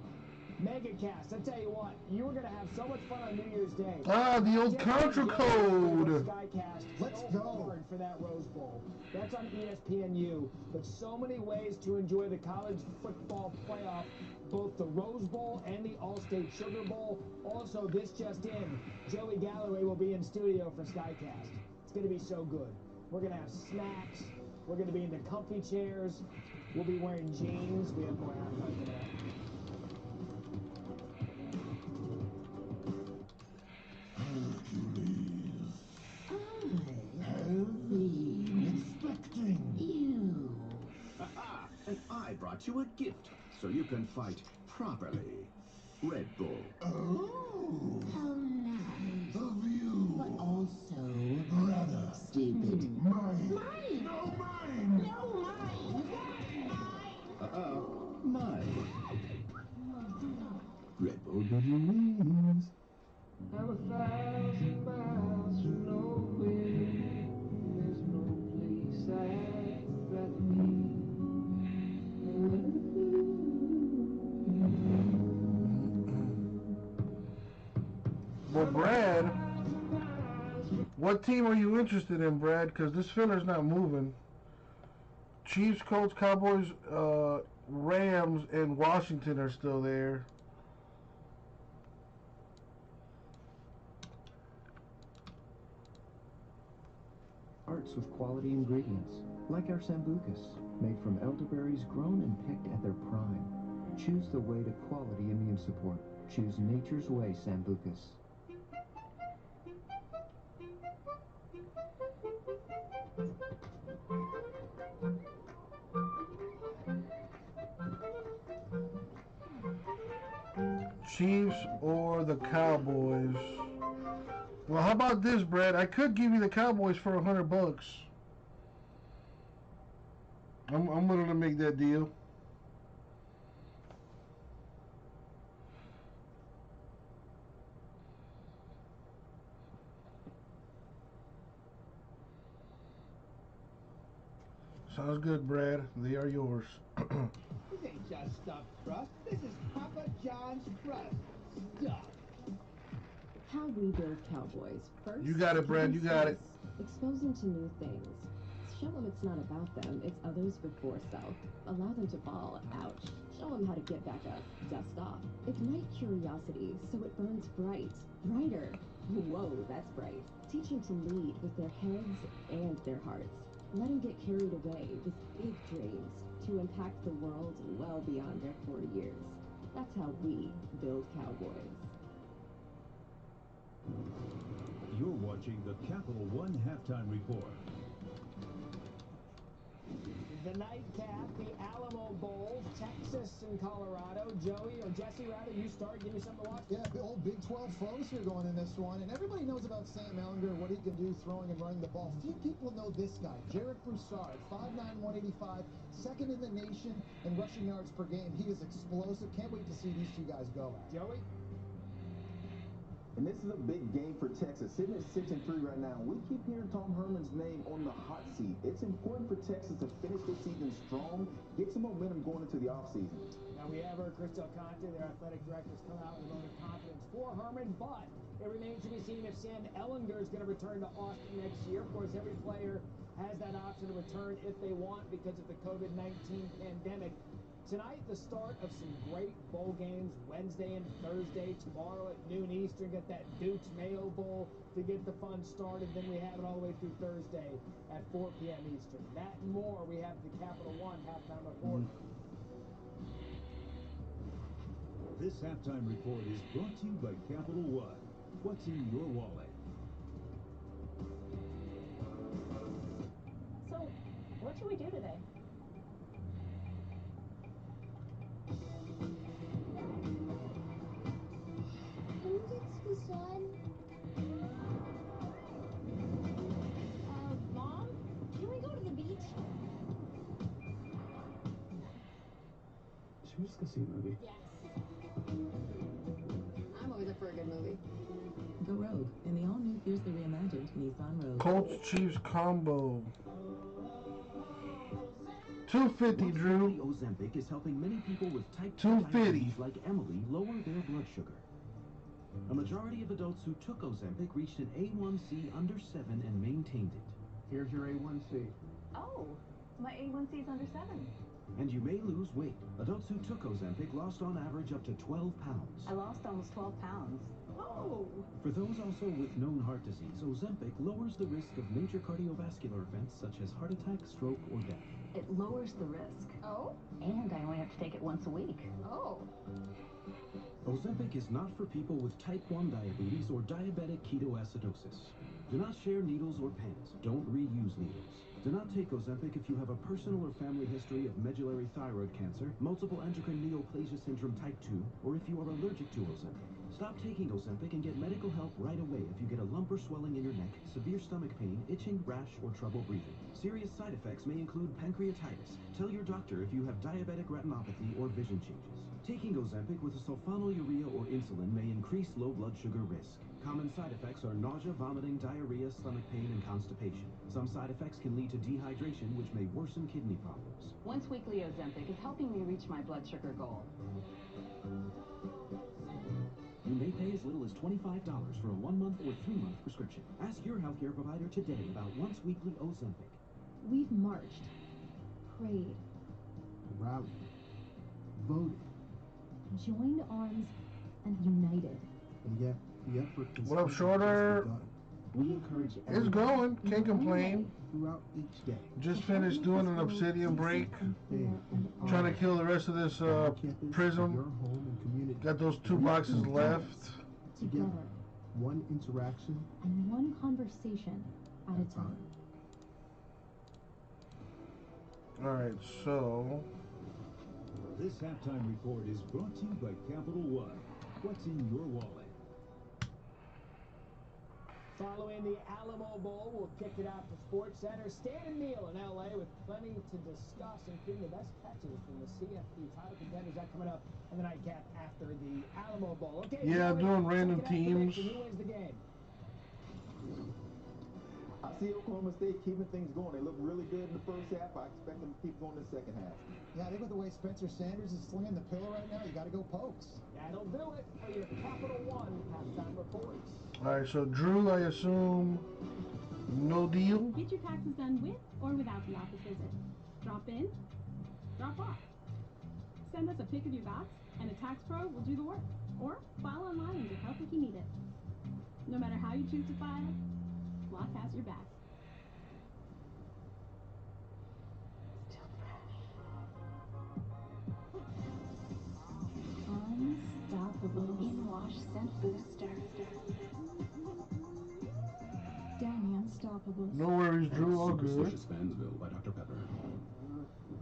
MegaCast, I tell you what, you were going to have so much fun on New Year's Day. Ah, the old Contra Code. SkyCast, let's go hard for that Rose Bowl. That's on ESPNU, but so many ways to enjoy the college football playoff, both the Rose Bowl and the All-State Sugar Bowl. Also, this just in, Joey Galloway will be in studio for SkyCast. It's going to be so good. We're going to have snacks. We're going to be in the comfy chairs. We'll be wearing jeans. We have more advertising than that. And I brought you a gift so you can fight properly. Red Bull. Oh, how nice of you, but also rather stupid. Mine. Mine. No, mine. No, mine. Mine. Red Bull gives you wings. I'm 1,000 miles from nowhere. There's no place I'd rather be. Well, Brad, what team are you interested in, Brad? Because this filler's not moving. Chiefs, Colts, Cowboys, Rams, and Washington are still there. Arts with quality ingredients, like our sambucas, made from elderberries grown and picked at their prime. Choose the way to quality immune support. Choose Nature's Way sambucas. Chiefs or the Cowboys? Well, how about this, Brad? I could give you the Cowboys for $100. I'm willing to make that deal. Sounds good, Brad. They are yours. This ain't just stuffed crust. This is Papa John's crust. Stuff. How we build cowboys. First, You got it, Brad. You got it. expose them to new things. Show them it's not about them, it's others before self. Allow them to fall. Ouch. Show them how to get back up. Dust off. Ignite curiosity so it burns bright. Brighter. Whoa, that's bright. Teach them to lead with their heads and their hearts. Let them get carried away with big dreams to impact the world well beyond their 40 years. That's how we build cowboys. You're watching the Capital One Halftime Report. The nightcap, the Alamo Bowl, Texas and Colorado. Joey, or Jesse, rather, you start. Give me something to watch. Yeah, the old Big 12 foes here going in this one, and everybody knows about Sam Ellinger, what he can do throwing and running the ball. Few people know this guy, Jarek Broussard, 5'9", 185, second in the nation in rushing yards per game. He is explosive. Can't wait to see these two guys go at. Joey? And this is a big game for Texas. Sitting at 6-3 right now. We keep hearing Tom Herman's name on the hot seat. It's important for Texas to finish this season strong, get some momentum going into the offseason. Now we have Chris Del Conte, their athletic directors, come out with a vote of confidence for Herman, but it remains to be seen if Sam Ellinger is going to return to Austin next year. Of course, every player has that option to return if they want because of the COVID-19 pandemic. Tonight, the start of some great bowl games, Wednesday and Thursday. Tomorrow at noon Eastern, get that Duke's Mayo Bowl to get the fun started. Then we have it all the way through Thursday at 4 p.m. Eastern. That and more, we have the Capital One halftime report. This halftime report is brought to you by Capital One. What's in your wallet? So, what should we do today? Who's it's the sun? Mom? Can we go to the beach? Should we just go see a movie? Yes. I'm always up for a good movie. Go Rogue in the all-new fiercely reimagined Nissan Rogue. Colts Chiefs combo. 250, Drew. Ozempic is helping many people with type 250. 2 diabetes like Emily lower their blood sugar. A majority of adults who took Ozempic reached an A1C under 7 and maintained it. Here's your A1C. Oh, my A1C is under 7. And you may lose weight. Adults who took Ozempic lost on average up to 12 pounds. I lost almost 12 pounds. Oh! For those also with known heart disease, Ozempic lowers the risk of major cardiovascular events such as heart attack, stroke, or death. It lowers the risk. Oh? And I only have to take it once a week. Oh. Ozempic is not for people with type 1 diabetes or diabetic ketoacidosis. Do not share needles or pens. Don't reuse needles. Do not take Ozempic if you have a personal or family history of medullary thyroid cancer, multiple endocrine neoplasia syndrome type 2, or if you are allergic to Ozempic. Stop taking Ozempic and get medical help right away if you get a lump or swelling in your neck, severe stomach pain, itching, rash, or trouble breathing. Serious side effects may include pancreatitis. Tell your doctor if you have diabetic retinopathy or vision changes. Taking Ozempic with a sulfonylurea or insulin may increase low blood sugar risk. Common side effects are nausea, vomiting, diarrhea, stomach pain, and constipation. Some side effects can lead to dehydration, which may worsen kidney problems. Once weekly Ozempic is helping me reach my blood sugar goal. You may pay as little as $25 for a 1-month or 3-month prescription. Ask your healthcare provider today about once weekly Ozempic. We've marched, prayed, Rallied. Voted. joined arms, and united. And yet, the effort can What up, still Shorter? just begun. We encourage It's everyone going. Can't complain. throughout each day. Just finished doing an obsidian break. Trying to kill the rest of this prism. Your home and community. Got those 2 boxes left. Together. One interaction And one conversation at a time. Alright, so This halftime report is brought to you by Capital One. What's in your wallet? Following the Alamo Bowl, we'll kick it out to Sports Center. Stan and Neil in L.A. with plenty to discuss, including the best catches from the CFP title contenders. That coming up on the nightcap after the Alamo Bowl. Okay, yeah, Joey, doing random take it out teams. to Who wins the game? I see Oklahoma State keeping things going. They look really good in the first half. I expect them to keep going in the second half. Yeah, I think with the way Spencer Sanders is slinging the pillow right now, you got to go Pokes. That'll do it for your Capital One halftime reports. Alright, so Drew, I assume, no deal? Get your taxes done with or without the office visit. Drop in, drop off. Send us a pic of your docs, and a tax pro will do the work. Or file online and get help if you need it. No matter how you choose to file, Block has your back. Unstoppable. In-wash scent booster. Danny Unstoppable. No worries, Drew, all good. Superstitious Fansville by Dr. Pepper.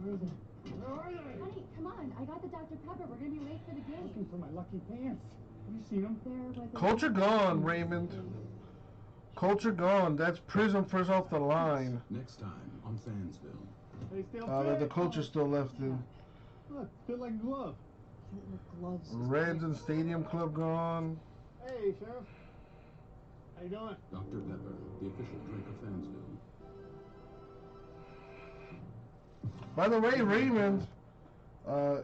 Honey, come on. I got the Dr. Pepper. We're going to be late for the game. Looking for my lucky pants. Have you seen them? There was a Culture gone, Raymond. Culture gone. That's Prism first off the line. Next time on Fansville. They still The culture still left in. Look, fit like a glove. gloves. Reds and Stadium Club gone. Hey, Sheriff. How you doing? Dr. Pepper, the official drink of Fansville. By the way, Raymond, I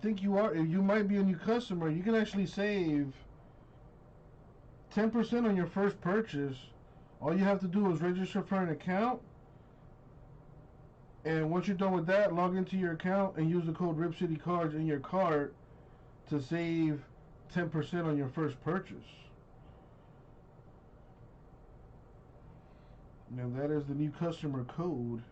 think you might be a new customer. You can actually save 10% on your first purchase. All you have to do is register for an account. And once you're done with that, log into your account and use the code RipCityCards in your cart to save 10% on your first purchase. And that is the new customer code.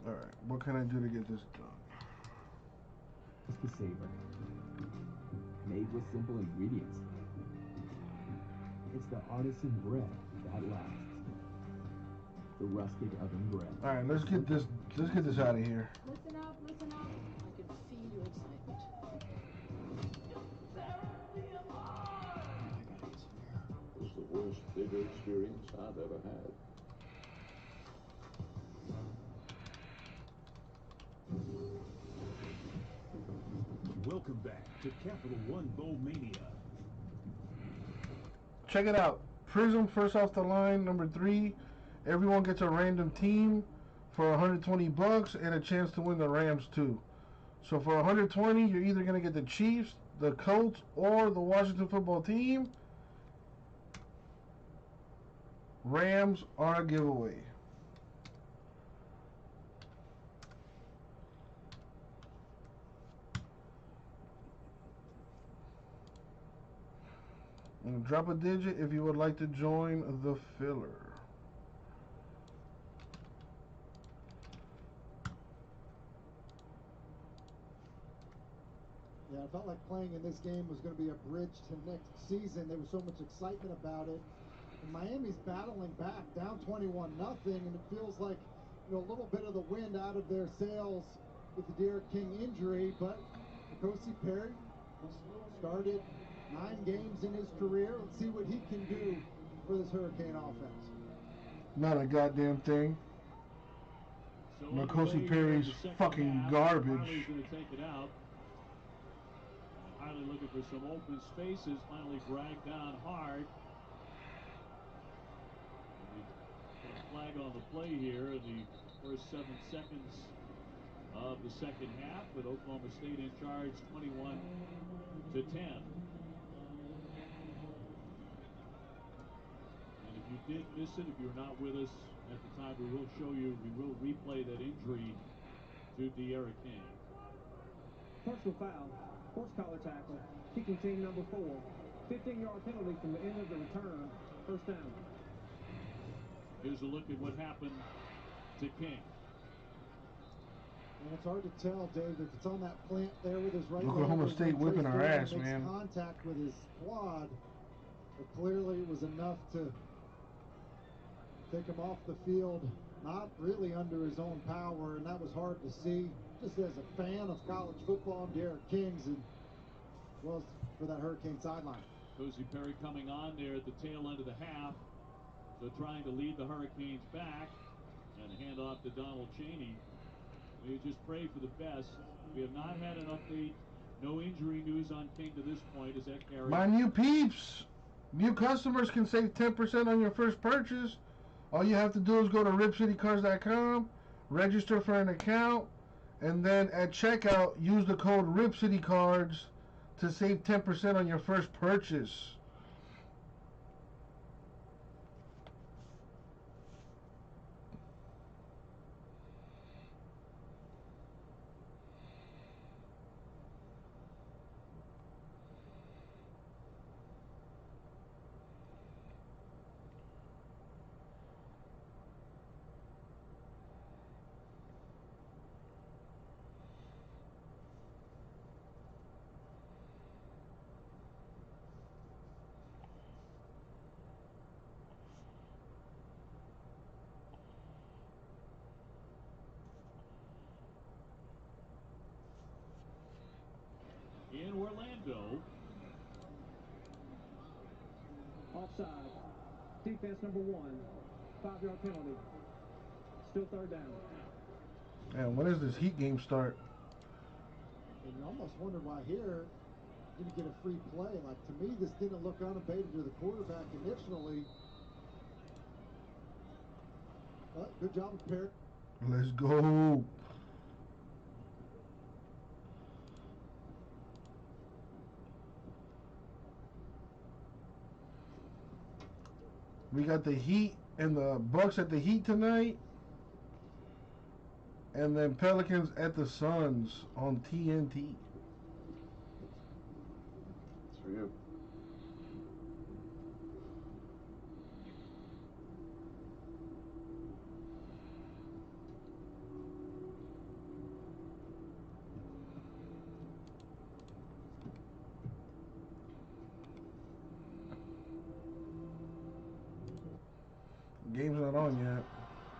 Alright, what can I do to get this done? The savor. Made with simple ingredients. It's the artisan bread that lasts. The rustic oven bread. Alright, let's get this out of here. Listen up, listen up. I can feel your excitement. It was the worst theater experience I've ever had. Welcome back to Capital One Bowl Mania. Check it out. Prism first off the line, number 3. Everyone gets a random team for $120 and a chance to win the Rams too. So for $120, you're either gonna get the Chiefs, the Colts, or the Washington football team. Rams are a giveaway. And drop a digit if you would like to join the filler. Yeah, I felt like playing in this game was going to be a bridge to next season. There was so much excitement about it. And Miami's battling back, down 21-0, and it feels like, you know, a little bit of the wind out of their sails with the Derek King injury. But N'Kosi Perry started 9 games in his career. Let's see what he can do for this Hurricane offense. Not a goddamn thing. N'Kosi Perry's fucking garbage. Harley's going to take it out. Harley looking for some open spaces. Finally dragged down hard. Put a flag on the play here in the first 7 seconds of the second half, with Oklahoma State in charge 21-10. And if you did miss it, if you're not with us at the time, we will show you, we will replay that injury to Derek King. Personal foul, horse collar tackle, kicking team number 4, 15-yard penalty from the end of the return, first down. Here's a look at what happened to King. And it's hard to tell, Dave, if it's on that plant there with his right leg. Oklahoma State whipping our ass, makes man. Contact with his quad, but clearly it was enough to take him off the field, not really under his own power, and that was hard to see. Just as a fan of college football and Derek King's, and well, for that Hurricane sideline. N'Kosi Perry coming on there at the tail end of the half, so trying to lead the Hurricanes back, and a handoff to Donald Chaney. We just pray for the best. We have not had an update. No injury news on King to this point. Is that Gary? My new peeps, new customers can save 10% on your first purchase. All you have to do is go to ripcitycars.com, register for an account, and then at checkout, use the code RIPCITYCARDS to save 10% on your first purchase. In Orlando. Offside. Defense number 1. 5-yard penalty. Still third down. Man, when does this Heat game start? And you almost wonder why here didn't get a free play. Like, to me, this didn't look unabated to the quarterback initially. But good job of Perry. Let's go. We got the Heat and the Bucks at the Heat tonight. And then Pelicans at the Suns on TNT. It's for you. Game's not on yet.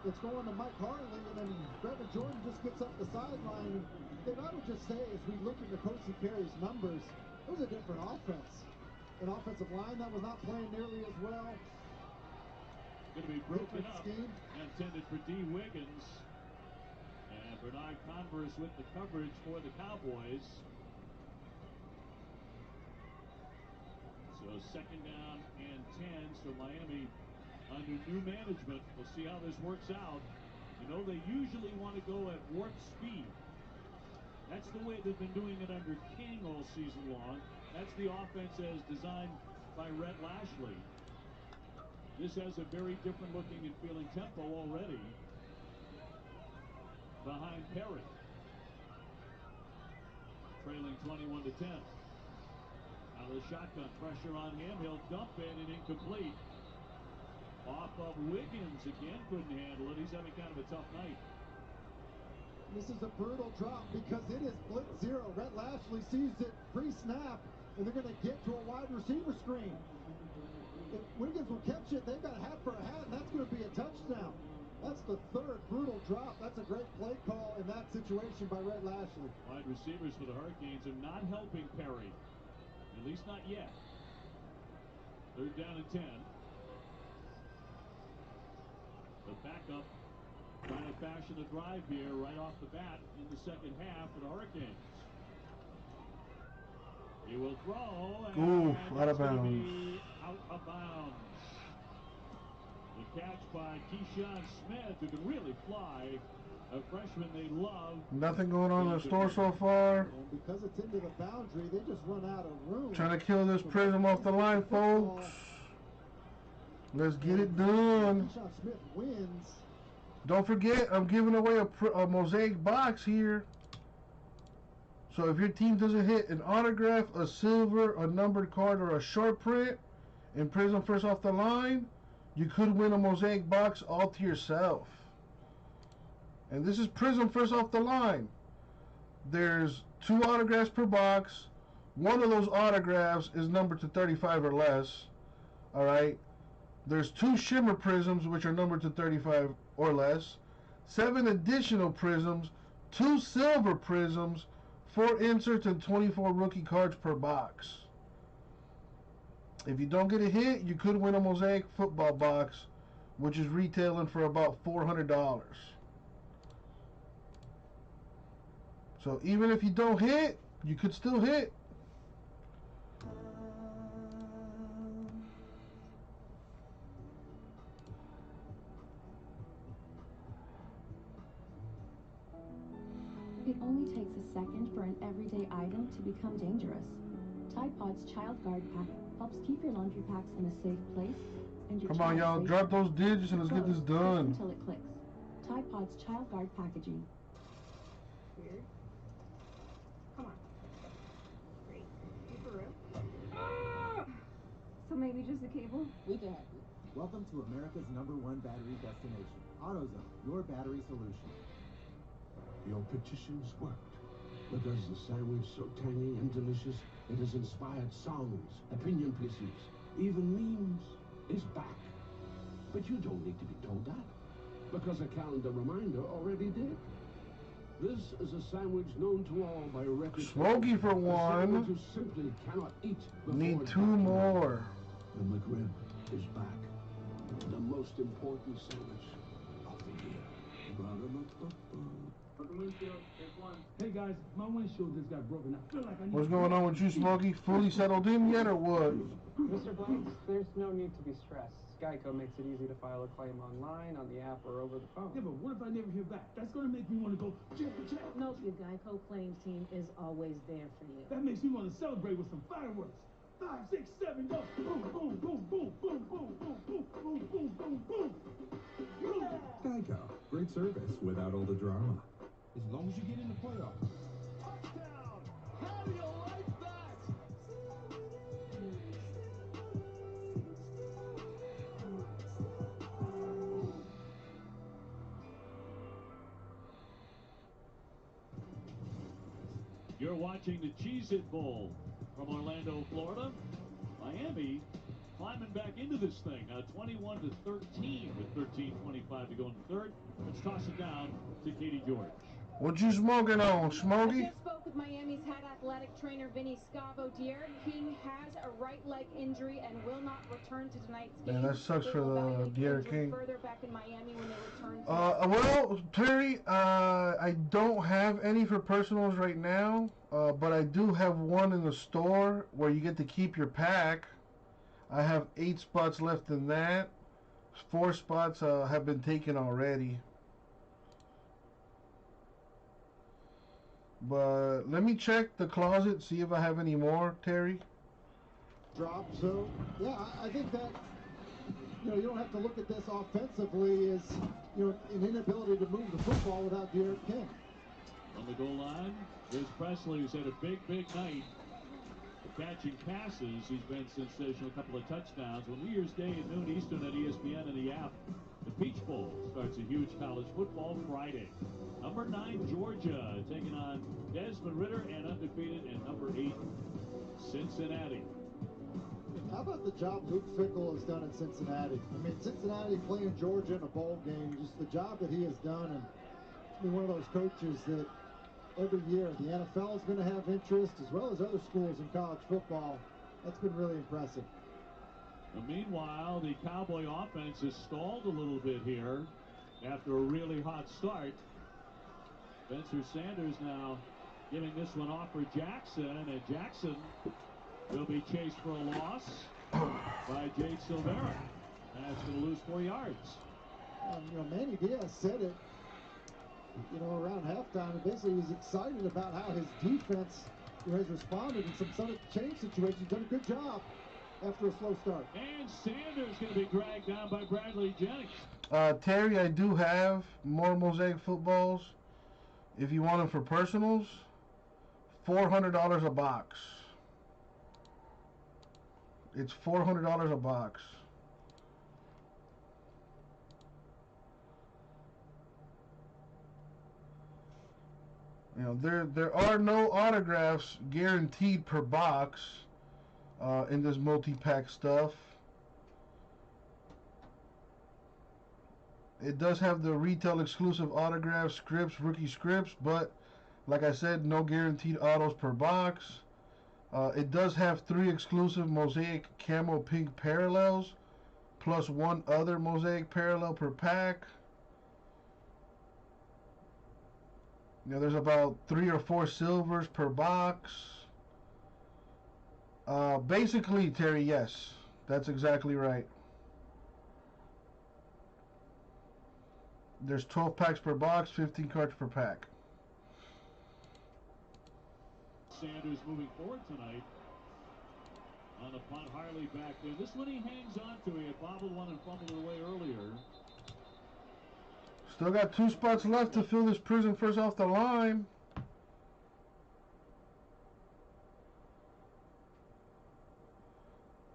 It's going to Mike Harley, and then Brevin Jordan just gets up the sideline. And Dave, I would just say, as we look at N'Kosi Perry's numbers, it was a different offense. An offensive line that was not playing nearly as well. Going to be broken Different up. scheme. Intended for D. Wiggins. And Bernard Converse with the coverage for the Cowboys. So second down and 10. So Miami under new management. We'll see how this works out. You know, they usually want to go at warp speed. That's the way they've been doing it under King all season long. That's the offense as designed by Rhett Lashley. This has a very different looking and feeling tempo already behind Perry. Trailing 21-10. Out of the shotgun, pressure on him. He'll dump it and incomplete. Off of Wiggins again, couldn't handle it. He's having kind of a tough night. This is a brutal drop because it is blitz zero. Rhett Lashley sees it pre-snap, and they're going to get to a wide receiver screen. If Wiggins will catch it, they've got a hat for a hat, and that's going to be a touchdown. That's the third brutal drop. That's a great play call in that situation by Rhett Lashley. Wide receivers for the Hurricanes are not helping Perry. At least not yet. Third down and 10. The backup trying to fashion a drive here right off the bat in the second half for the Hurricanes. He will throw. And out of that's gonna bounds. be out of bounds. The catch by Keyshawn Smith, who can really fly. A freshman they love. Nothing going on in the store so far. And because it's into the boundary, they just run out of room. Trying to kill this Prism off the line, folks. Let's get it done. Keyshawn Smith wins. Don't forget, I'm giving away a mosaic box here. So if your team doesn't hit an autograph, a silver, a numbered card, or a short print in Prism First Off the Line, you could win a mosaic box all to yourself. And this is Prism First Off the Line. There's 2 autographs per box. One of those autographs is numbered to 35 or less. Alright. There's 2 shimmer prisms, which are numbered to 35 or less. 7 additional prisms. 2 silver prisms. 4 inserts and 24 rookie cards per box. If you don't get a hit, you could win a mosaic football box, which is retailing for about $400. So even if you don't hit, you could still hit. It only takes a second for an everyday item to become dangerous. Tide Pod's Child Guard Pack helps keep your laundry packs in a safe place. And your Come on, y'all, drop those digits and let's get this done. Until it clicks. Tide Pod's Child Guard Packaging. Weird. Come on. Great. You for real? So maybe just a cable? We can help you. Welcome to America's #1 battery destination. AutoZone, your battery solution. Your petitions worked. Because the sandwich so tangy and delicious, it has inspired songs, opinion pieces, even memes. Is back. But you don't need to be told that, because a calendar reminder already did. This is a sandwich known to all by reputation. Smokey for one. You simply cannot eat before Need 2 dinner. more. The McRib is back. The most important sandwich of the year. Hey guys, my windshield just got broken. I feel like I need. What's going on with you, Smokey? Fully settled in yet or what? Mr. Blanks, there's no need to be stressed. Geico makes it easy to file a claim online, on the app, or over the phone. Yeah, but what if I never hear back? That's gonna make me want to go check. No, your Geico claims team is always there for you. That makes me want to celebrate with some fireworks. 5, 6, 7, go! Boom, boom, boom, boom, boom, boom, boom, boom, boom. great service without all the drama. As long as you get in the playoffs. Touchdown! How do you like that? You're watching the Cheez-It Bowl from Orlando, Florida. Miami climbing back into this thing. Now 21-13 with 13:25 to go in the third. Let's toss it down to Katie George. What you smoking on, Smokey? I just spoke with Miami's head athletic trainer Vinny Scavo. De'Aaron King has a right leg injury and will not return to tonight's game. Man, that sucks for the De'Aaron King. Further back in Miami when they return. Well, Terry, I don't have any for personals right now, but I do have one in the store where you get to keep your pack. I have 8 spots left in that. 4 spots have been taken already. But let me check the closet, see if I have any more, Terry. Drop. So, yeah, I think that, you don't have to look at this offensively as, an inability to move the football without De'Aaron King. On the goal line, there's Presley, who's had a big night. Catching passes, he's been sensational, a couple of touchdowns. On New Year's Day at noon Eastern at ESPN and the app, the Peach Bowl starts a huge college football Friday. Number 9, Georgia, taking on Desmond Ritter and undefeated, and number 8, Cincinnati. How about the job Luke Fickell has done in Cincinnati? I mean, Cincinnati playing Georgia in a bowl game, just the job that he has done, and to be one of those coaches that every year the NFL is going to have interest, as well as other schools in college football. That's been really impressive. And meanwhile, the Cowboy offense has stalled a little bit here after a really hot start. Spencer Sanders now giving this one off for Jackson, and Jackson will be chased for a loss by Jade Silvera. That's going to lose 4 yards. Manny Diaz said it, around halftime, and basically was excited about how his defense has responded in some sudden change situations. Done a good job after a slow start. And Sanders going to be dragged down by Bradley Jennings. Terry, I do have more Mosaic footballs. If you want them for personals, $400 a box. It's $400 a box. There are no autographs guaranteed per box in this multi-pack stuff. It does have the retail exclusive autographs, scripts, rookie scripts, but like I said, no guaranteed autos per box. It does have 3 exclusive Mosaic Camo Pink parallels, plus 1 other Mosaic parallel per pack. There's about 3 or 4 silvers per box. Basically, Terry, yes, that's exactly right. There's 12 packs per box, 15 cards per pack. Sanders moving forward tonight. On the punt, Harley back there. This one he hangs on to. He had bobbled one and fumbled it away earlier. Still got 2 spots left to fill this prison first off the line.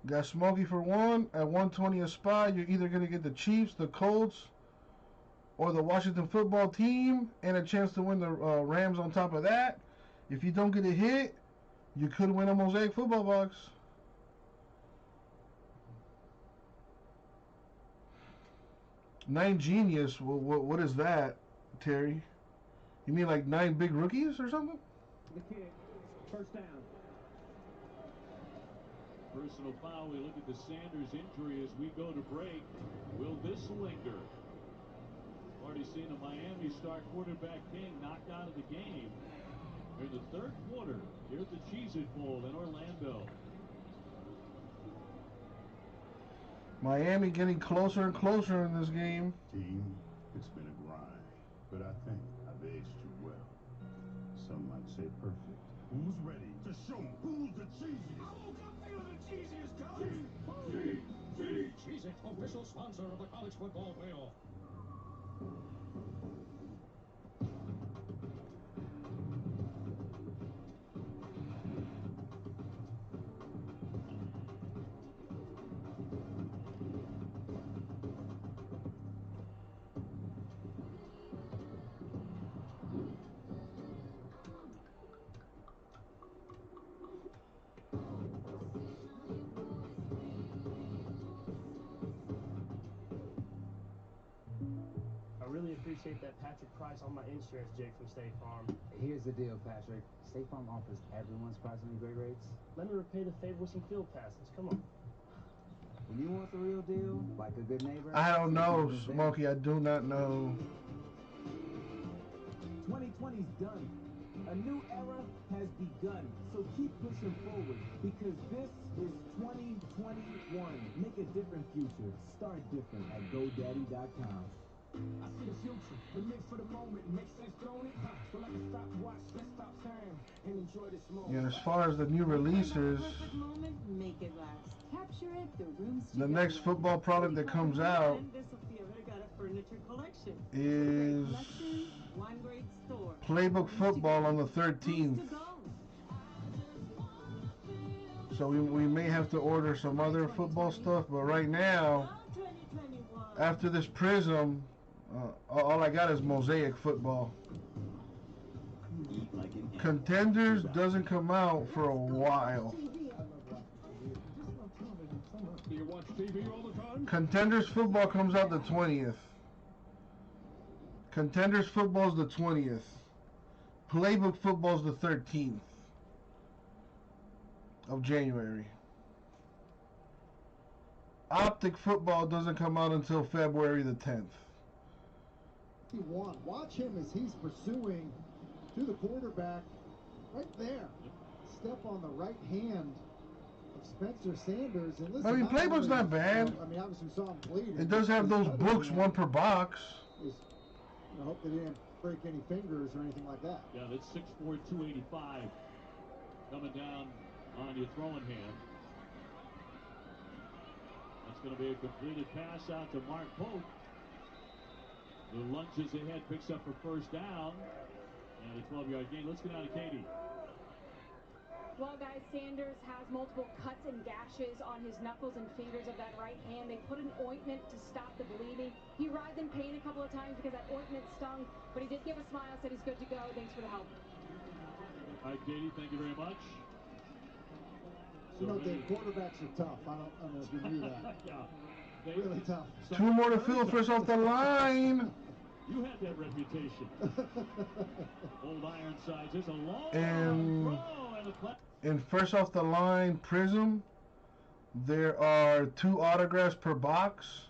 Got Smokey for 1 at 120 a spot. You're either going to get the Chiefs, the Colts, or the Washington football team, and a chance to win the Rams on top of that. If you don't get a hit, you could win a Mosaic football box. Nine Genius, what is that, Terry? You mean like 9 big rookies or something? The kick, first down. Personal foul. We look at the Sanders injury as we go to break. Will this linger? Already seen a Miami star quarterback King knocked out of the game in the 3rd quarter here at the Cheez-It Bowl in Orlando. Miami getting closer and closer in this game. Team, it's been a grind, but I think I've aged you well. Some might say perfect. Who's ready to show me who's the cheesiest? I woke up feeling the cheesiest, coach. Cheez-It, official sponsor of the college football playoff. appreciate that Patrick price on my insurance, Jake from State Farm. Here's the deal, Patrick. State Farm offers everyone's price on great rates. Let me repay the favor with some field passes. Come on. When you want the real deal, like a good neighbor... I don't know, Smokey. I do not know. 2020's done. A new era has begun. So keep pushing forward, because this is 2021. Make a different future. Start different at GoDaddy.com. I see the future, but live for the moment. Makes sense, don't it? So like a stopwatch, let's stop time and enjoy this moment. Yeah, as far as the new releases, Make it last. Capture it, the rooms the next football product that comes out is Playbook Football on the 13th. So we may have to order some other football stuff, but right now, after this Prism, all I got is Mosaic Football. Contenders doesn't come out for a while. Do you watch TV all the time? Contenders Football comes out the 20th. Contenders Football's the 20th. Playbook Football's the 13th of January. Optic Football doesn't come out until February the 10th. Watch him as he's pursuing to the quarterback right there. Step on the right hand of Spencer Sanders. And listen, I mean, Playbook's not bad. I mean, obviously we saw him bleeding. It does have those books, one per box. I hope they didn't break any fingers or anything like that. Yeah, that's 6'4", 285 coming down on your throwing hand. That's going to be a completed pass out to Mark Pope. The lunges ahead, picks up for first down and a 12-yard gain. Let's get down to Katie. Well, guys, Sanders has multiple cuts and gashes on his knuckles and fingers of that right hand. They put an ointment to stop the bleeding. He writhed in pain a couple of times because that ointment stung, but he did give a smile, said he's good to go. Thanks for the help. All right, Katie, thank you very much. You know, the quarterbacks are tough. I don't know if you knew that. Yeah. Really tough. Two more to fill, first off the line. You had that reputation. Old Ironsides. There's a long throw and a play. In first off the line Prism, there are 2 autographs per box.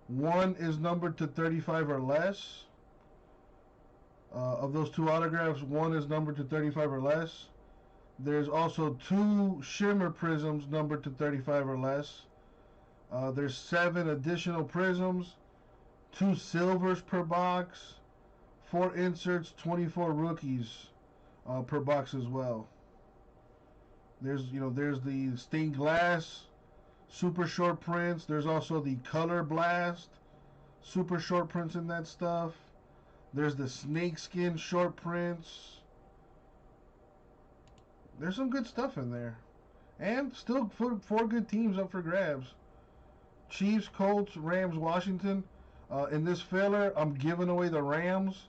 One is numbered to 35 or less. Of those 2 autographs, one is numbered to 35 or less. There's also 2 Shimmer Prisms numbered to 35 or less. There's 7 additional Prisms, 2 Silvers per box, 4 inserts, 24 rookies per box as well. There's the stained glass super short prints. There's also the Color Blast super short prints in that stuff. There's the snakeskin short prints. There's some good stuff in there. And still 4 good teams up for grabs. Chiefs, Colts, Rams, Washington. In this filler, I'm giving away the Rams.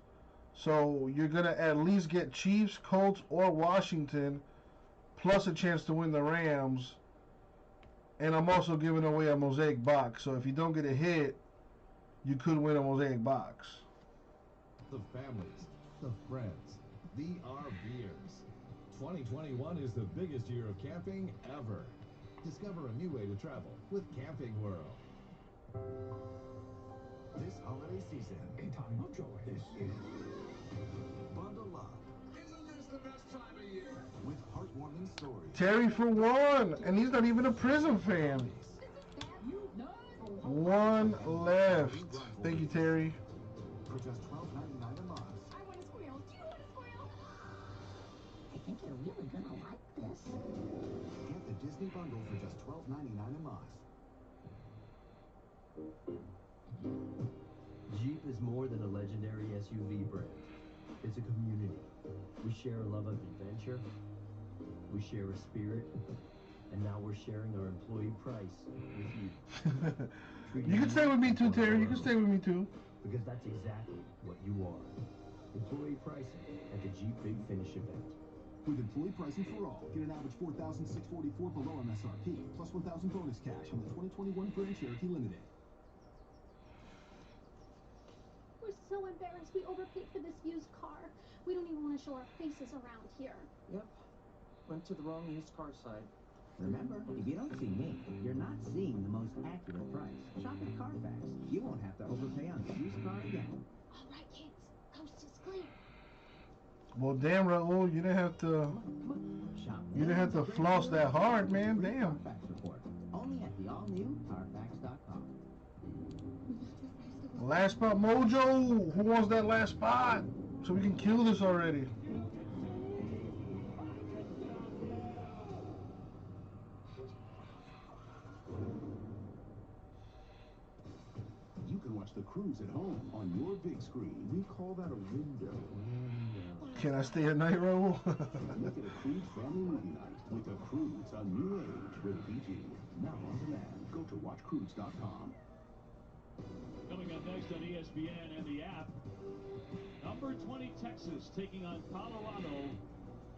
So you're going to at least get Chiefs, Colts, or Washington, plus a chance to win the Rams. And I'm also giving away a Mosaic box. So if you don't get a hit, you could win a Mosaic box. The families, the friends, the RVers. 2021 is the biggest year of camping ever. Discover a new way to travel with Camping World. This holiday season, a time of joy. This is Bundle Up. Isn't this the best time of year? With heartwarming stories. Terry for one, and he's not even a Prism fan. 1 left. Thank you, Terry. For just $12.99 a month. I want a squirrel. Do you want a squirrel? I think you're really gonna like this. Get the Disney bundle for just $12.99 a month. Jeep is more than a legendary SUV brand. It's a community. We share a love of adventure. We share a spirit. And now we're sharing our employee price with you. You can stay with me too, Terry. You can stay with me too. Because that's exactly what you are. Employee pricing at the Jeep Big Finish event. With employee pricing for all, get an average $4,644 below MSRP, plus $1,000 bonus cash on the 2021 Grand Cherokee Limited. We're We're so embarrassed. We overpaid for this used car. We don't even want to show our faces around here. Yep. Went to the wrong used car site. Remember, if you don't see me, you're not seeing the most accurate price. Shop at Carfax. You won't have to overpay on a used car again. All right, kids. Coast is clear. Well, damn, Raul, you didn't have to. You didn't have to floss that hard, man. Damn. Carfax report. Only at the all-new Carfax.com. Last spot, Mojo. Who wants that last spot? So we can kill this already. You can watch the cruise at home on your big screen. We call that a window. Can I stay at night, Raul? Look at a cruise family movie night with a cruise, a new age with PG. Now on demand. Go to watchcruise.com. Coming up next on ESPN and the app, number 20 Texas taking on Colorado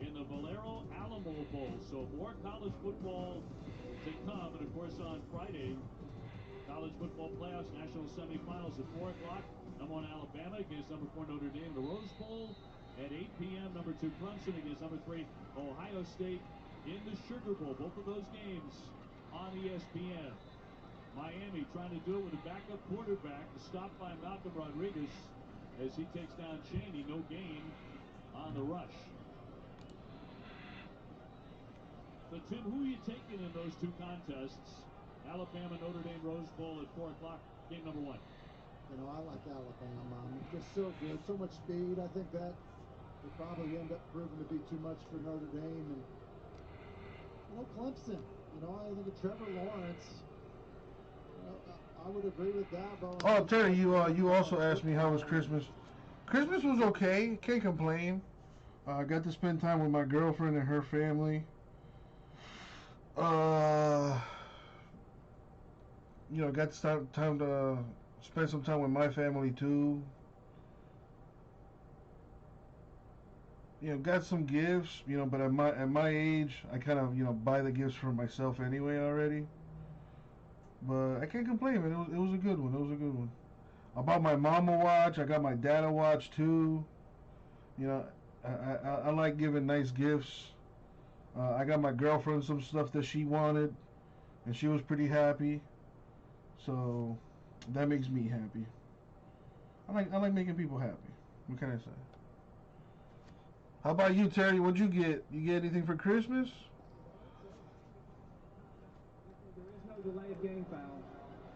in the Valero Alamo Bowl. So more college football to come. And of course on Friday, college football playoffs, national semifinals at 4 o'clock. Number 1 Alabama against number 4 Notre Dame in the Rose Bowl. At 8 p.m., number 2 Clemson against number 3 Ohio State in the Sugar Bowl. Both of those games on ESPN. Miami trying to do it with a backup quarterback, stopped by Malcolm Rodriguez as he takes down Cheney. No gain on the rush. So, Tim, who are you taking in those two contests? Alabama, Notre Dame, Rose Bowl at 4 o'clock, game number 1. You know, I like Alabama. Just so good, so much speed. I think that will probably end up proving to be too much for Notre Dame. And, you know, Clemson, you know, I think of Trevor Lawrence. I would agree with Dabo. Oh, Terry, you also asked me how was Christmas. Christmas was okay. Can't complain. I got to spend time with my girlfriend and her family. You know, got time to spend some time with my family too. You know, got some gifts. You know, but at my age, I kind of buy the gifts for myself anyway already. But I can't complain, man. It was a good one. It was a good one. I bought my mom a watch. I got my dad a watch too. You know, I like giving nice gifts. I got my girlfriend some stuff that she wanted, and she was pretty happy. So that makes me happy. I like making people happy. What can I say? How about you, Terry? What'd you get? You get anything for Christmas? There is no delayed game foul.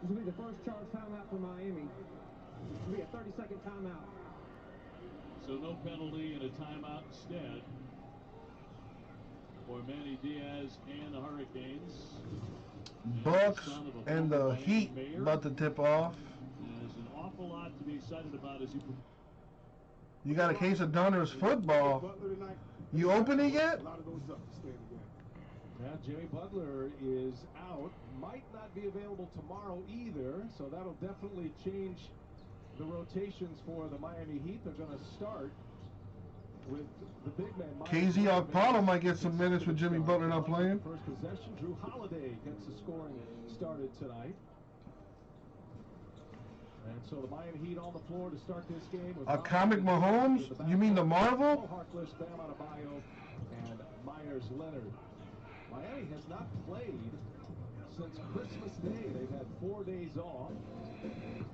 This will be the first charge timeout for Miami. This will be a 30-second timeout. So no penalty and a timeout instead for Manny Diaz and the Hurricanes. Bucks and the Heat about to tip off. There's an awful lot to be excited about as you. You got a case of Donner's football. You open it yet? Now Jimmy Butler is out. Might not be available tomorrow either, so that'll definitely change the rotations for the Miami Heat. They're going to start with the big man. KZ Okpala might get some minutes with Jimmy Butler not playing. First possession, Drew Holiday gets the scoring started tonight. And so the Miami Heat on the floor to start this game. With A comic Mahomes? You mean the Marvel? Harkless, Bam Adebayo, and Myers Leonard. Miami has not played since Christmas Day. They've had 4 days off. And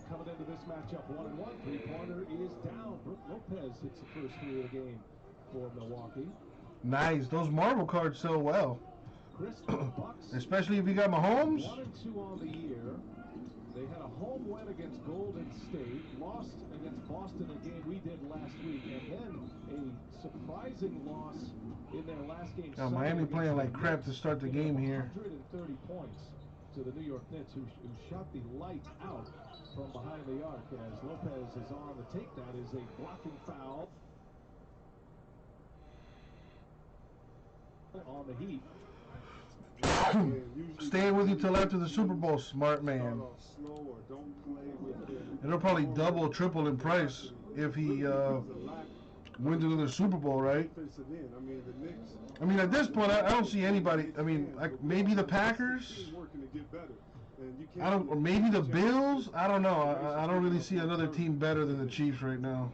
coming into this matchup, 1-1. Three-pointer is down. Brook Lopez hits the first three of the game for Milwaukee. Nice. Those Marvel cards sell well. Bucks, especially if you got Mahomes. 1-2 on the year. They had a home win against Golden State, lost against Boston, a game we did last week, and then a surprising loss in their last game. Miami playing like crap to start the game here. 130 points to the New York Knicks, who shot the lights out from behind the arc. As Lopez is on the take, that is a blocking foul on the Heat. Staying with you till after the Super Bowl, smart man. It'll probably double, triple in price if he wins another Super Bowl, right? I mean, at this point, I don't see anybody. I mean, maybe the Packers. And you can't I don't, or maybe the Bills. I don't know. I don't really see another team better than the Chiefs right now.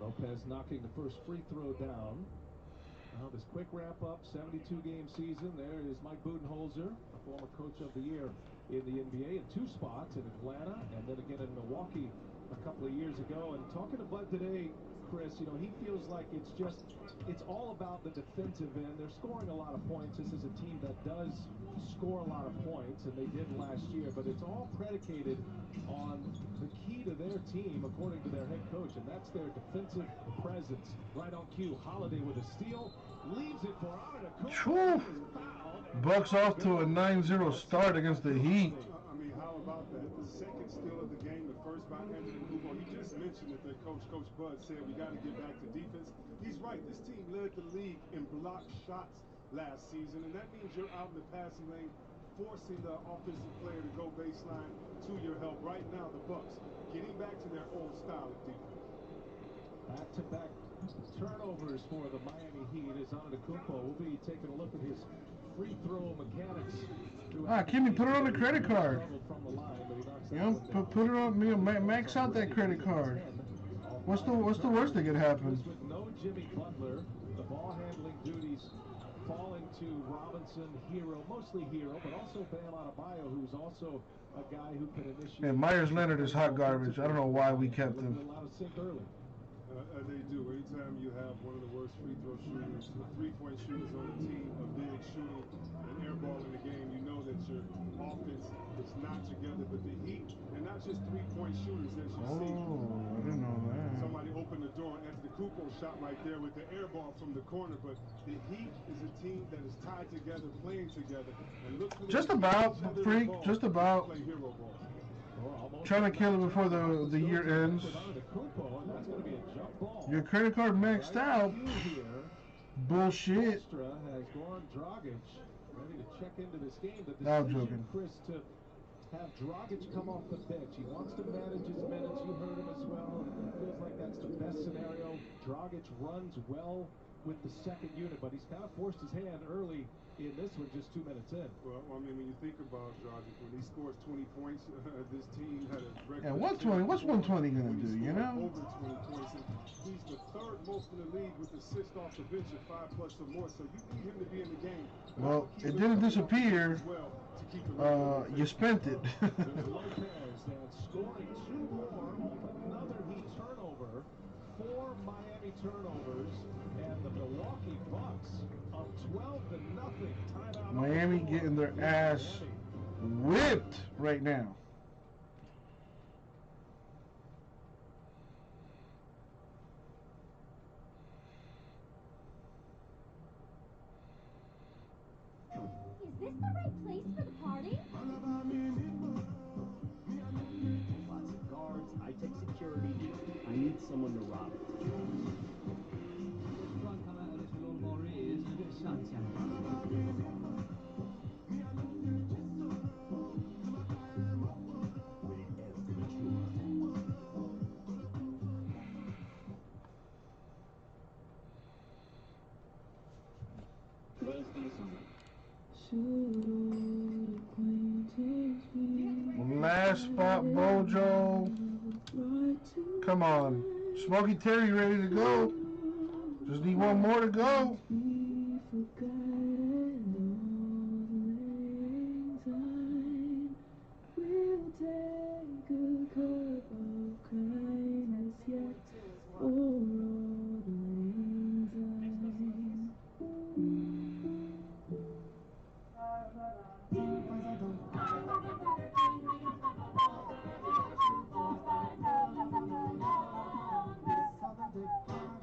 Lopez knocking the first free throw down. This quick wrap-up, 72-game season. There is Mike Budenholzer, a former coach of the year in the NBA, in 2 spots, in Atlanta and then again in Milwaukee a couple of years ago. And talking to Bud today, Chris, you know, he feels like it's all about the defensive end. They're scoring a lot of points. This is a team that does score a lot of points, and they did last year, but it's all predicated on the key to their team, according to their head coach, and that's their defensive presence. Right on cue, Holiday with a steal, leaves it for Antetokounmpo. Bucks off to a 9-0 start against the Heat. I mean, how about that? The second steal of the game, the first by Antetokounmpo. He just mentioned that their coach, Coach Bud, said we got to get back to defense. He's right. This team led the league in blocked shots last season, and that means you're out in the passing lane, forcing the offensive player to go baseline to your help. Right now, the Bucks getting back to their old style of defense. Back-to-back turnovers for the Miami Heat as Antetokounmpo will be taking a look at his free throw mechanics. Kimmy, put it on the credit card. You know, put it on me. Max out that credit card. What's the worst that could happen? With no Jimmy Butler, the ball handling duties falling to Robinson, Hero, mostly Hero, but also Bam Adebayo, who's also a guy who can initiate. And Myers Leonard is hot garbage. I don't know why we kept him. They do. Anytime you have one of the worst free throw shooters, three-point shooters on the team, a big shooting an air ball in the game, you know that your offense is not together. But the Heat, and not just three-point shooters, as you see. I didn't know that. Somebody opened the door. Antetokounmpo shot right there with the air ball from the corner. But the Heat is a team that is tied together, playing together, and look for just about, freak, just about. Play hero ball. Trying to kill it before the year ends. Your credit card maxed out. Bullshit. Has gone Dragic ready to check into this game. The No, I'm decision, joking. Chris, to have Dragic come off the bench. He wants to manage his minutes. You heard him as well. It feels like that's the best scenario. Dragic runs well with the second unit, but he's kind of forced his hand early in this one, just 2 minutes in. Well, I mean, when you think about Dragic, when he scores 20 points, this team had a record. Yeah, 120. What's 120 gonna do? You know. Over 20 points, and he's the third most in the league with assists off the bench at 5+ or more. So you need him to be in the game. Well, it didn't disappear. You spent it. Lopez and scoring 2 more with another Heat turnover. 4 Miami turnovers, and the Milwaukee Bucks up 12-0. Timeout. Miami getting their ass whipped right now. Is this the right place for the party? Lots of guards, high-tech security. I need someone to rob it. Last spot, Bojo. Come on. Smokey Terry ready to go. Just need one more to go.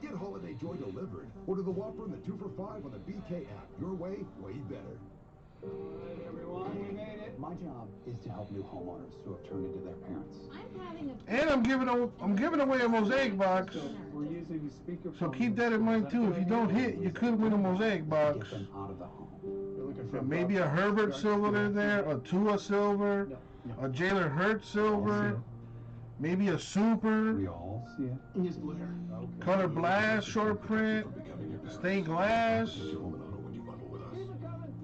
Get holiday joy delivered. Order the Whopper and the 2 for $5 on the BK app. Your way, way better. All right, everyone, we made it. My job is to help new homeowners who have turned into their parents. I'm having a... And I'm giving away a mosaic box. We're using the speaker. So keep that in mind too. If you don't hit, you could win a mosaic box. Get them out of the home. You're looking for Maybe a Herbert silver there, a Tua silver, a Jalen Hurts silver, maybe a super, We all see it. Yes, Blair. color blast, short print, stained glass. You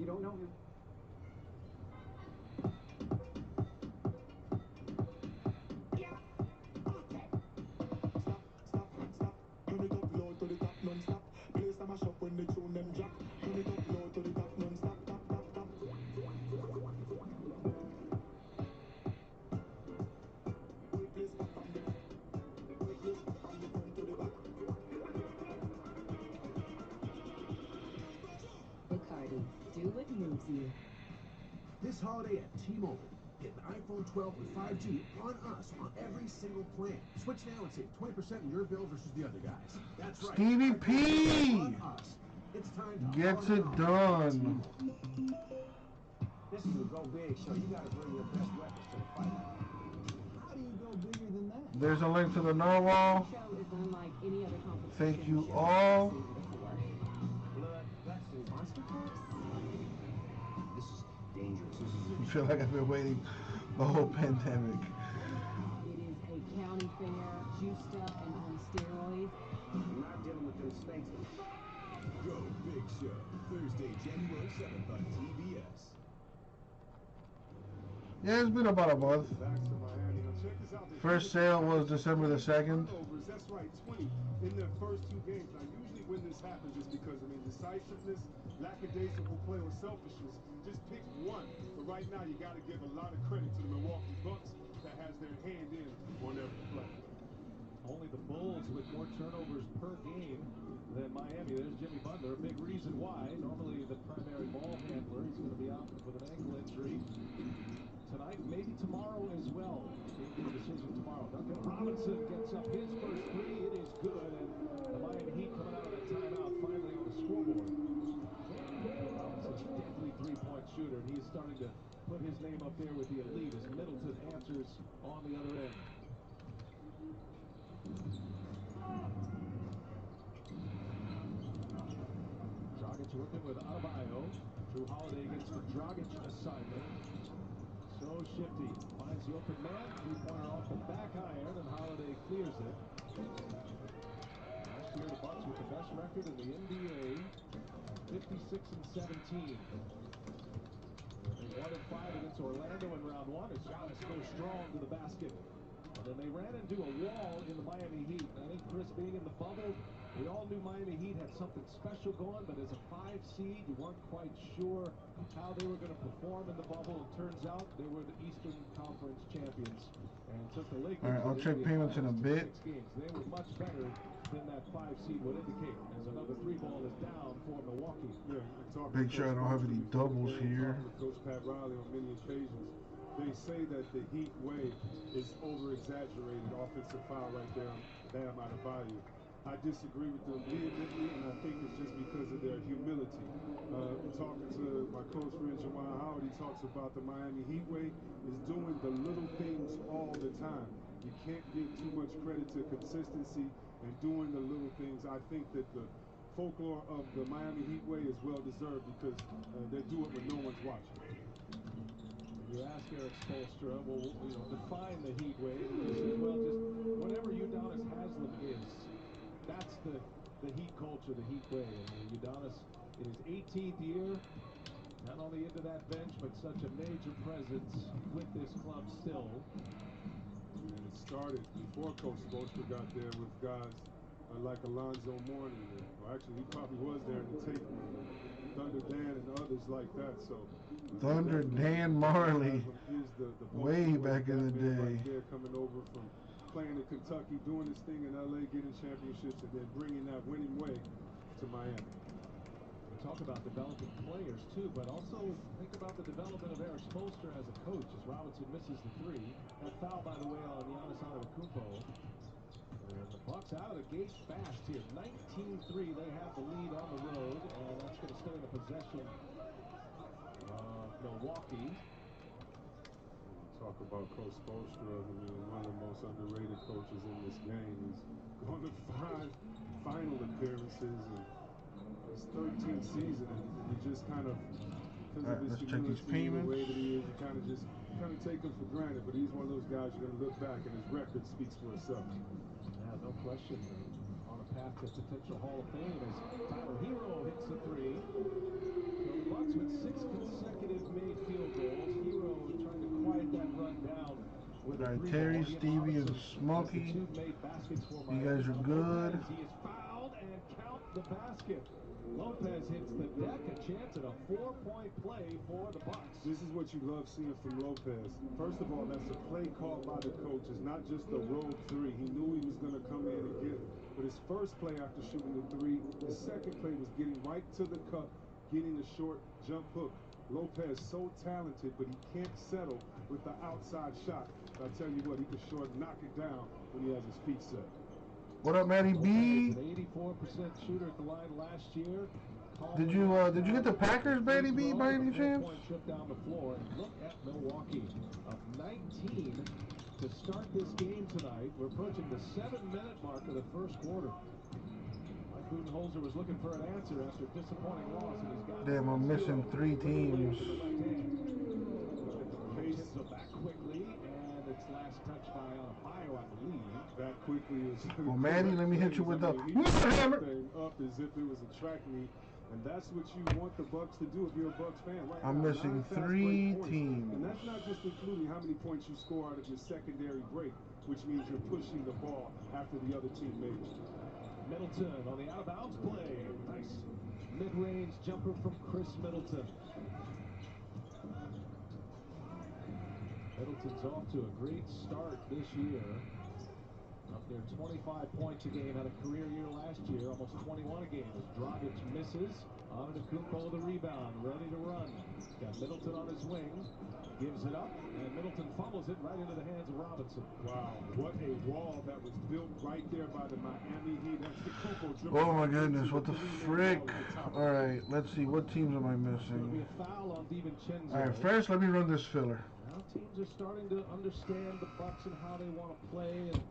don't know him. when the tune them drop. Turn it up low to the top, non-stop, tap, tap, tap. Whole place back from the whole place back from the front to the back. Bacardi, do what moves you. This holiday at T-Mobile, get an iPhone 12 with 5G on us on every single plan. Switch now and save 20% in your bill versus the other guys. That's right. Stevie P on us. It's time to gets it done. This is a go big show. You gotta bring your best weapons to the fight. How do you go bigger than that? There's a link to the narwhal. Show is unlike any other competition. Thank you show all. I've seen before. Blood, guts, and Monster Corpse? This is dangerous. I feel like I've been waiting the whole pandemic. It is a county fair, juiced up and on steroids. I'm not dealing with them snakes. Go Big Show, Thursday, January 7th on TBS. Yeah, it's been about a month. Back to Miami. Now check this out. First sale was December the 2nd. Turnovers, that's right, 20 in their first 2 games. Now usually when this happens it's because of indecisiveness, lackadaisical play, or selfishness. Just pick one. But right now you got to give a lot of credit to the Milwaukee Bucks that has their hand in on every play. Only the Bulls with more turnovers per game than Miami. There's Jimmy Butler, a big reason why. Normally the primary ball handler. He's going to be out with an ankle injury tonight, maybe tomorrow as well. Game decision tomorrow. Duncan Robinson gets up his first three. It is good, and the Miami Heat coming out of that timeout finally on the scoreboard. Robinson's a deadly three-point shooter, and he's starting to put his name up there with the elite as Middleton answers on the other end. Dragic working with Adebayo. Drew Holiday gets the Dragic assignment. So shifty. Finds the open man. Three-pointer off the back iron, and Holiday clears it. Last year, the Bucks with the best record in the NBA. 56-17. They won at 5 against Orlando in round 1 as Giannis goes strong to the basket. And then they ran into a wall in the Miami Heat. I think, Chris, being in the bubble, we all knew Miami Heat had something special going, but as a 5 seed, you weren't quite sure how they were going to perform in the bubble. It turns out they were the Eastern Conference champions and took the Lakers. All right, I'll check payments in a bit. 6 games. They were much better than that 5 seed would indicate, as another 3 ball is down for Milwaukee. Yeah, Make sure I don't have any doubles here. Coach Pat Riley on many occasions. They say that the Heat way is over-exaggerated offensive foul right there on Bam Adebayo. I disagree with them vehemently, and I think it's just because of their humility. Talking to my close friend Jawan Howard, he talks about the Miami Heat way is doing the little things all the time. You can't give too much credit to consistency and doing the little things. I think that the folklore of the Miami Heat way is well deserved because they do it when no one's watching. You ask Eric Spoelstra, well, define the Heat way, and he says, well, just whatever Udonis Haslem is, that's the Heat culture, the Heat way. And Udonis, in his 18th year, not only into that bench, but such a major presence with this club still. And it started before Coach Spoelstra got there with guys like Alonzo Mourning. Well, actually, he probably was there in the tape room. Thunder Dan and others like that. So Thunder Dan Marley, is the way back in the day. Right there, coming over from playing in Kentucky, doing this thing in LA, getting championships, and then bringing that winning way to Miami. We talk about developing players too, but also think about the development of Eric Spoelstra as a coach as Robinson misses the 3. That foul, by the way, on Giannis Antetokounmpo. And the Bucks out of the gate fast here. 19-3, they have the lead on the road, and that's going to stay in the possession of Milwaukee. Talk about Coach Spoelstra. I mean, one of the most underrated coaches in this game. He's gone to 5 final appearances and his 13th season, and you just kind of, because of his humility and the way that he is, you kind of take him for granted. But he's one of those guys you're going to look back and his record speaks for itself. Yeah, no question. On a path to potential Hall of Fame as Tyler Hero hits the 3. So the Bucks with 6 consecutive made field goals. Hero trying to quiet that run down with a 3 Terry, ball. Stevie, and Smokey. You guys are good. He is fouled and count the basket. Lopez hits the deck, a chance at a 4-point play for the Bucks. This is what you love seeing from Lopez. First of all, that's a play called by the coach. It's not just a rogue three. He knew he was going to come in and get it. But his first play after shooting the three, his second play was getting right to the cup, getting a short jump hook. Lopez so talented, but he can't settle with the outside shot. But I tell you what, he can sure knock it down when he has his feet set. What up, Matty B? An 84% shooter at the line last year. Did you get the Packers, Matty B, by any chance? Trip down the floor, and look at Milwaukee, up 19 to start this game tonight. We're approaching the 7-minute mark of the first quarter. Mike Budenholzer was looking for an answer after a disappointing loss, and he's got. Damn, I'm missing 3 teams. Pace back quickly, and it's last touch by Adebayo, I believe. Back quickly is. Well, Manny, let me hit you with the hammer. Up as if it was a track meet, and that's what you want the Bucks to do if you're a Bucks fan. Right I'm now, missing 3 teams. And that's not just including how many points you score out of your secondary break, which means you're pushing the ball after the other team made it. Middleton on the out-of-bounds play. Nice mid-range jumper from Chris Middleton. Middleton's off to a great start this year. Up there 25 points a game, had a career year last year, almost 21 a game as Dragic misses. Antetokounmpo the rebound, ready to run. Got Middleton on his wing, gives it up, and Middleton fumbles it right into the hands of Robinson. Wow, what a wall that was built right there by the Miami Heat. That's the Coco dribble. Oh my goodness, what the frick? Alright, let's see, what teams am I missing? Be a foul on DiVincenzo. Alright, first let me run this filler. Now teams are starting to understand the Bucks and how they want to play, and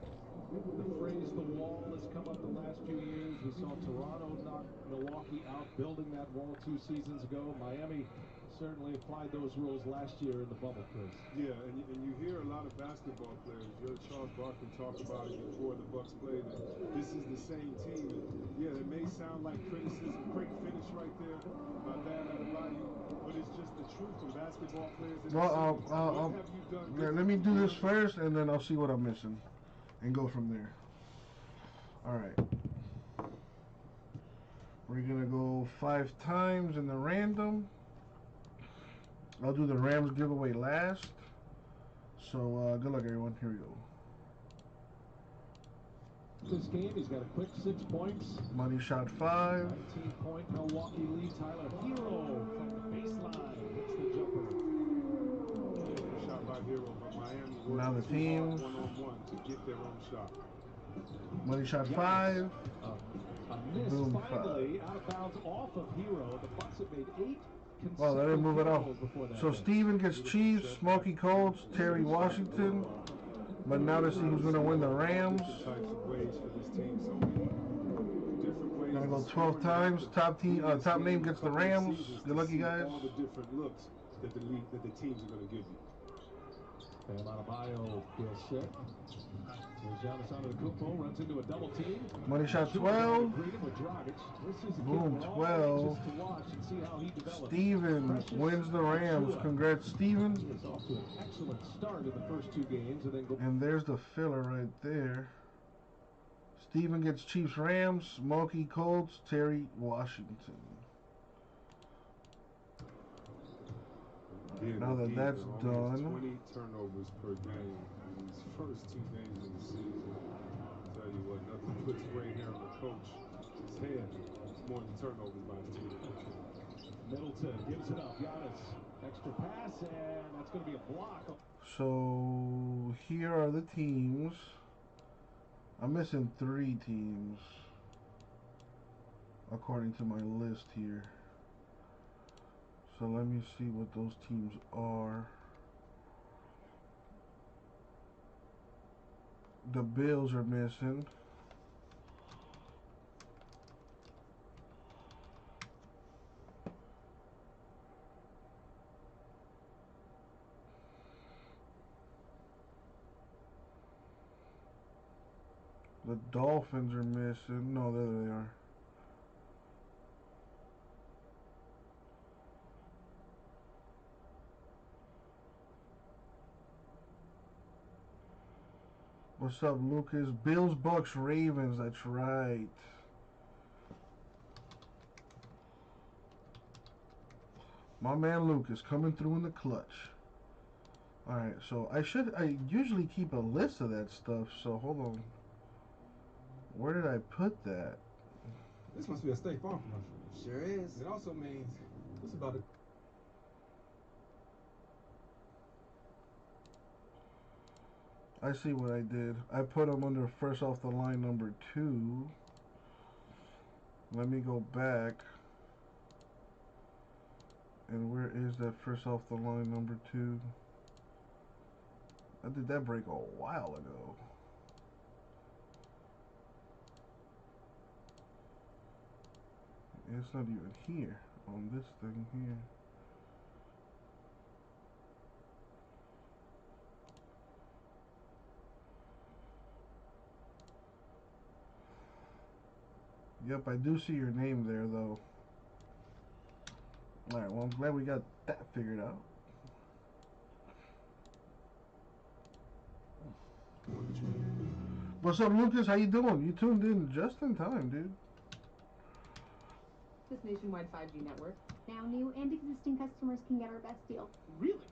the phrase "the wall" has come up the last few years. We saw Toronto knock Milwaukee out building that wall 2 seasons ago. Miami certainly applied those rules last year in the bubble, Chris. Yeah, and you hear a lot of basketball players. You heard Charles Barkley talk about it before the Bucks played it. This is the same team. And yeah, it may sound like criticism. Great finish right there by Bam Adebayo, but it's just the truth from basketball players. Well, let me do this first, and then I'll see what I'm missing, and go from there. Alright. We're gonna go 5 times in the random. I'll do the Rams giveaway last. So, good luck, everyone. Here we go. This game, he's got a quick 6 points. Money shot 5. 19-point Milwaukee lead. Tyler Hero from the baseline hits the jumper. Shot by Hero, but Miami Now the team. One-on-one to get their own shot. Money shot 5. A miss Boom, finally out of bounds off of Hero. The Bucks have made 8 well, they didn't move it off. So Steven gets Chiefs, Smokey Colts, Terry Washington. But now to see who's going to win the Rams. Gonna go 12 times. Top name gets the Rams. Good luck, you guys. All the different looks that the teams are going to give you. Bam Adebayo feels set. Here's Giannis Antetokounmpo, runs into a double team. Money shot 12. Boom, 12. Steven wins the Rams. Congrats, Steven. He is off to an excellent start in the first 2 games. And there's the filler right there. Steven gets Chiefs, Rams, Smokey Colts, Terry Washington. Now that that's done. 20 turnovers per game in these first 2 games of the season. I'll tell you what, nothing puts gray hair on the coach's head more than turnovers by his team. Middleton gives it up. Giannis, extra pass, and that's going to be a block. So here are the teams. I'm missing 3 teams according to my list here. So let me see what those teams are. The Bills are missing. The Dolphins are missing. No, there they are. What's up, Lucas? Bills, Bucks, Ravens. That's right. My man Luke is coming through in the clutch. Alright, so I usually keep a list of that stuff, so hold on. Where did I put that? This must be a State Farm commercial. Sure is. It also means it's about it. I see what I did. I put them under first off the line number 2. Let me go back. And where is that first off the line number 2? I did that break a while ago. It's not even here on this thing here. Yep, I do see your name there, though. Alright, well, I'm glad we got that figured out. What's up, Lucas? How you doing? You tuned in just in time, dude. This nationwide 5G network. Now new and existing customers can get our best deal. Really?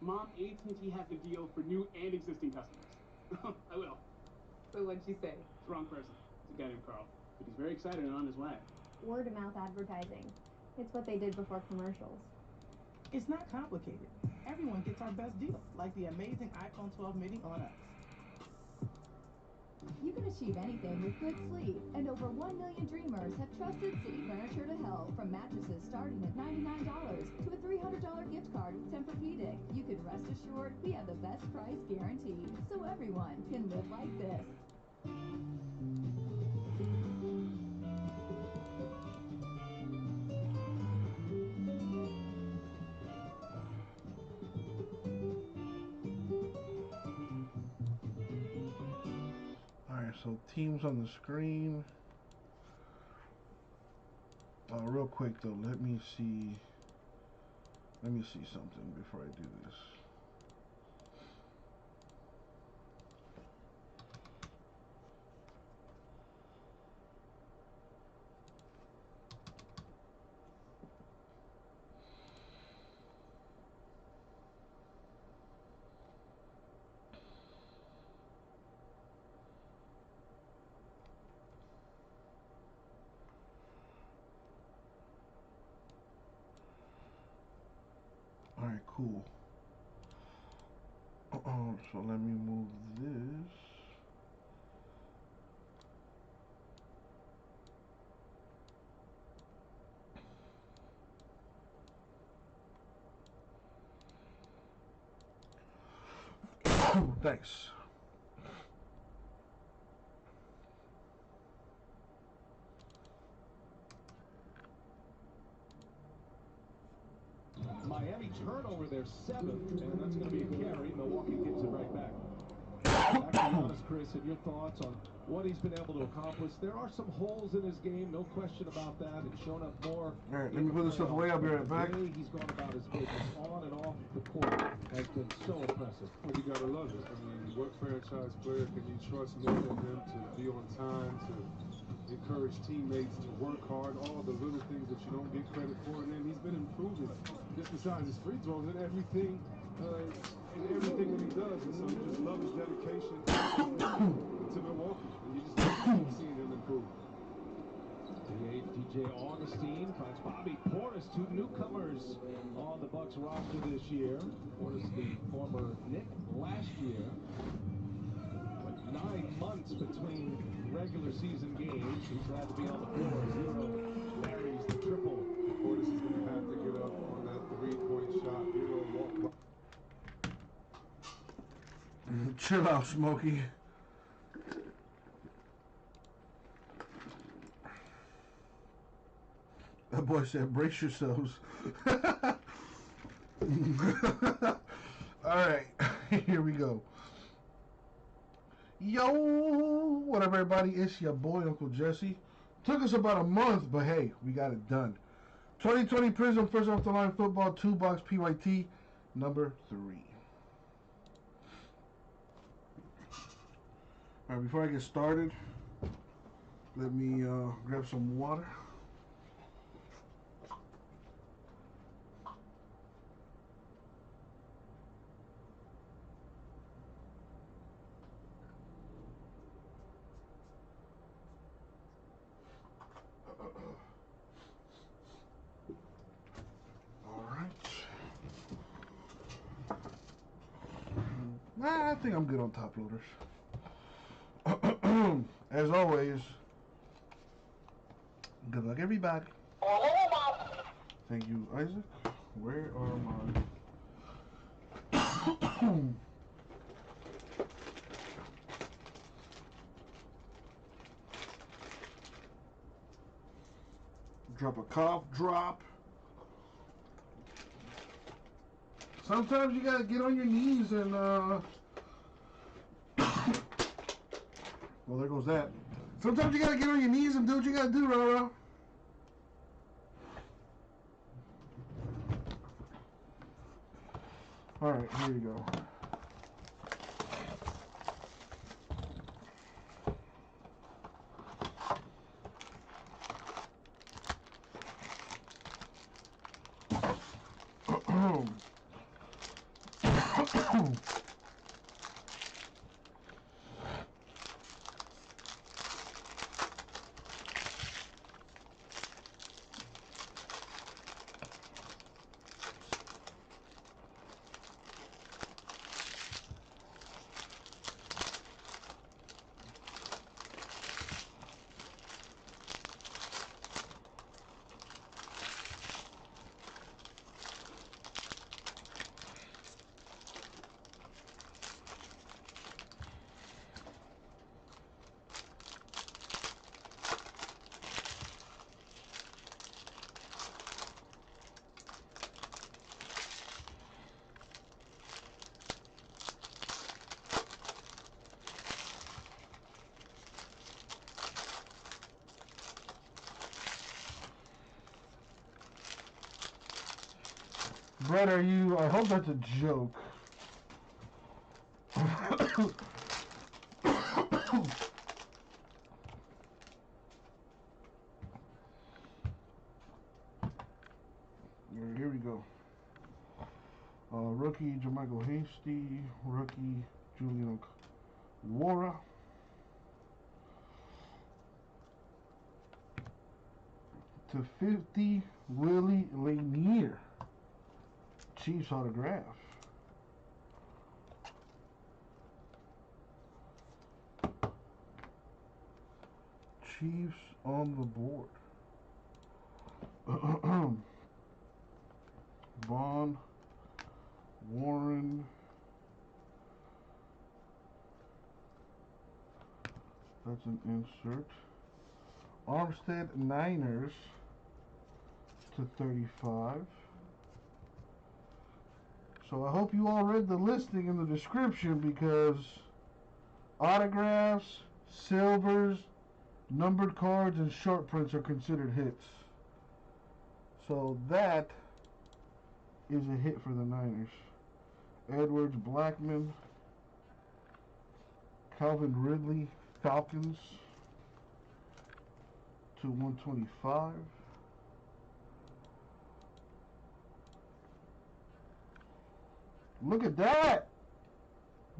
Mom, AT&T has the deal for new and existing customers. I will. So what'd she say? It's the wrong person. It's a guy named Carl. But he's very excited and on his way. Word of mouth advertising. It's what they did before commercials. It's not complicated. Everyone gets our best deal, like the amazing iPhone 12 mini on us. You can achieve anything with good sleep, and over 1 million dreamers have trusted City Furniture to help. From mattresses starting at $99 to a $300 gift card with Tempur-Pedic. You can rest assured we have the best price guaranteed, so everyone can live like this. Alright, so teams on the screen. Real quick though, let me see something before I do this. Alright, cool. So let me move this. Thanks. Miami turnover their 7th, and that's going to be a carry. Milwaukee gives it right back. Back to Giannis, Chris, and your thoughts on what he's been able to accomplish. There are some holes in his game, no question about that. He's shown up more. All right, let me put this stuff away. I'll be right back. The way he's gone about his business on and off the court has been so impressive. Well, you got to love it. I mean, what franchise player can you trust more than him to be on time, to encourage teammates to work hard, all the little things that you don't get credit for, and then he's been improving just besides his free throws and everything that he does, and so you just love his dedication to Milwaukee, and you just keep seeing him improve. The DJ Augustine finds Bobby Portis, 2 newcomers on the Bucks roster this year. Portis, the former Knick last year. 9 months between regular season games. He's had to be on the floor. 0 marries the triple. Portis is going to have to get up on that 3-point shot. 0 walk by. Chill out, Smokey. That boy said, brace yourselves. Alright, here we go. Yo, what up, everybody? It's your boy, Uncle Jesse. Took us about a month, but hey, we got it done. 2020 Prism, first off the line football, 2-box PYT, number 3. Alright, before I get started, let me grab some water. I think I'm good on top loaders. As always, good luck, everybody. Thank you, Isaac. Where are my... Drop a cough drop. Sometimes you gotta get on your knees and well, there goes that. Sometimes you gotta get on your knees and do what you gotta do, Rara. Alright, here you go. Brett, are you... I hope that's a joke. Here we go. Rookie, Jermichael Hasty. Rookie, Julian Wara. /50, Willie Lanier. Chiefs autograph. Chiefs on the board. Vaughn, Warren, that's an insert. Armstead Niners /35. So I hope you all read the listing in the description, because autographs, silvers, numbered cards, and short prints are considered hits. So that is a hit for the Niners. Edwards, Blackman, Calvin Ridley, Falcons /125. Look at that!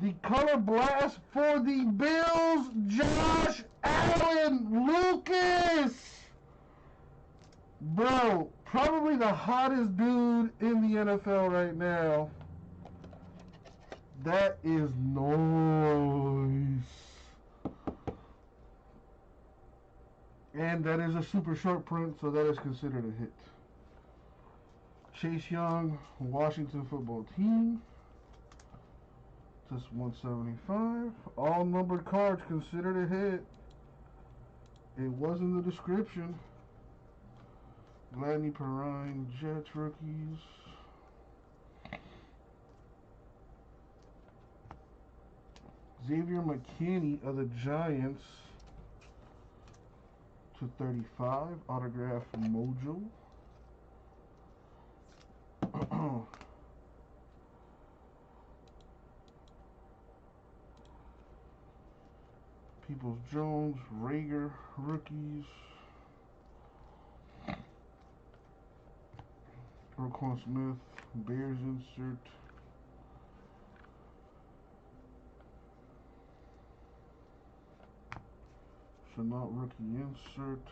The color blast for the Bills, Josh Allen, Lucas! Bro, probably the hottest dude in the NFL right now. That is nice. And that is a super short print, so that is considered a hit. Chase Young, Washington football team. Just /175. All numbered cards considered a hit. It was in the description. Gladney Perrine, Jets rookies. Xavier McKinney of the Giants /35. Autograph Mojo. Peoples Jones, Rager, rookies. Roquan Smith, Bears insert. Chenault rookie insert.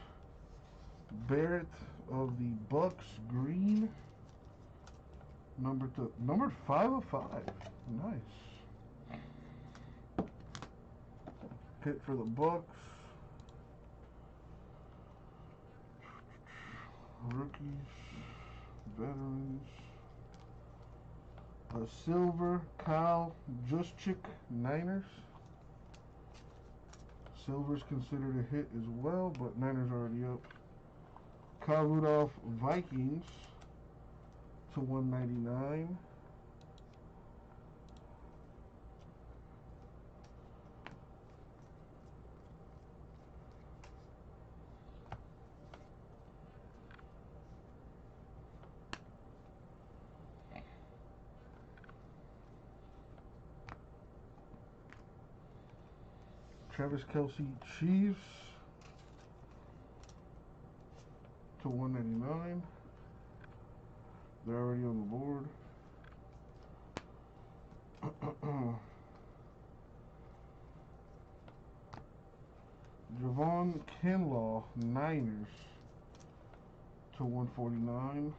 Barrett of the Bucks, green. Number 5 of 5. Nice. Hit for the Bucks. Rookies, veterans. A silver, Kyle Juszczyk, Niners. Silver's considered a hit as well, but Niners already up. Kyle Rudolph, Vikings to 199. Travis Kelce, Chiefs to 199. They're already on the board. Javon Kinlaw, Niners to 149.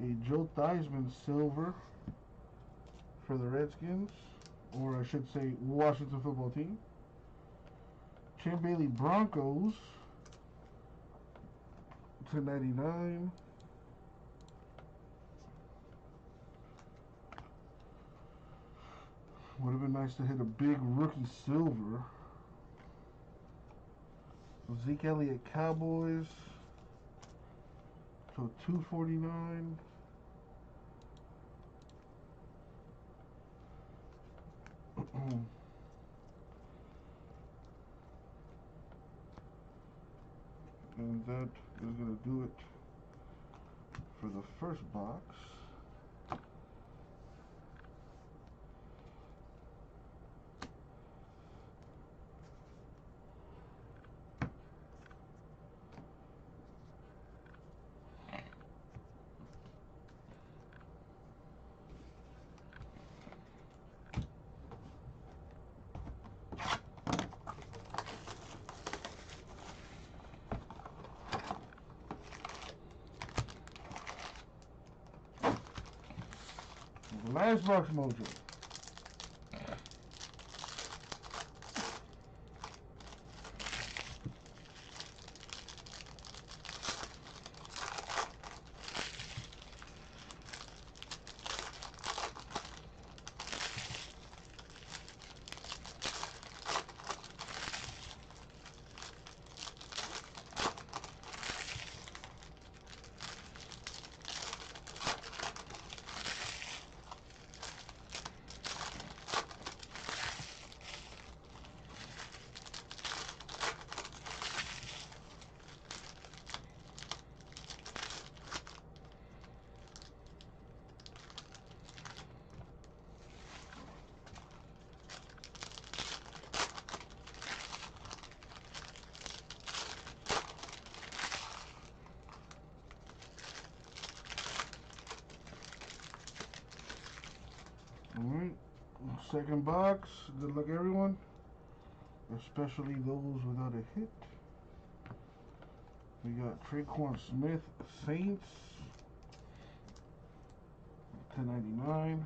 A Joe Theismann silver for the Redskins, or I should say Washington football team. Champ Bailey Broncos to 99. Would have been nice to hit a big rookie silver. Zeke Elliott Cowboys to 249. And that is going to do it for the first box. Last box mojo. Alright, second box. Good luck, everyone, especially those without a hit. We got Traquan Smith, Saints, $10.99.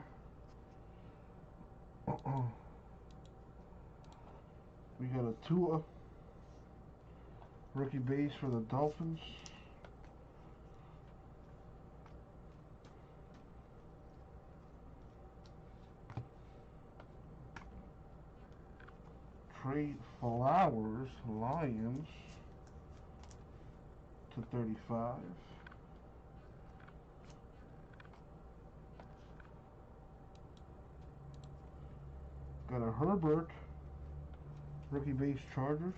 We got a Tua, rookie base for the Dolphins. Trey Flowers, Lions to 35. Got a Herbert, rookie base, Chargers.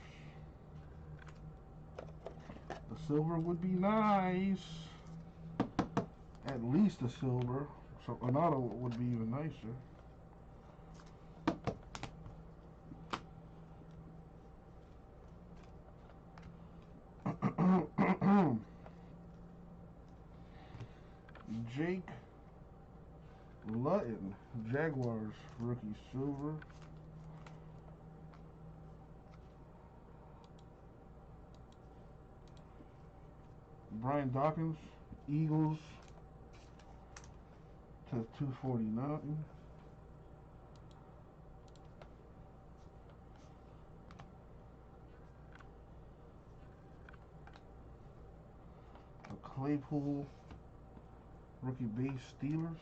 The silver would be nice. At least a silver. So an auto would be even nicer. Jake Luton, Jaguars, rookie silver. Brian Dawkins, Eagles to 249. A Claypool rookie base Steelers.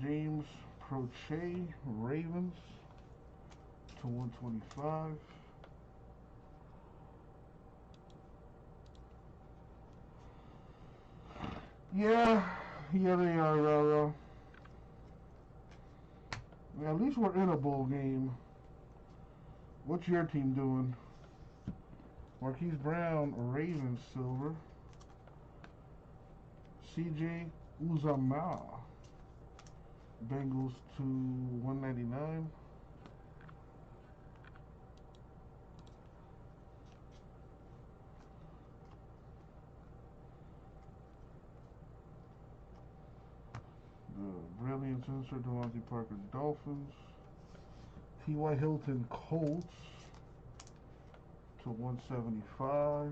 James Prochet, Ravens to 125. Yeah, they are. At least we're in a bowl game. What's your team doing? Marquise Brown, Ravens silver. CJ Uzama, Bengals to 199. The Brilliance insert, Devontae Parker, Dolphins. T.Y. Hilton, Colts to 175.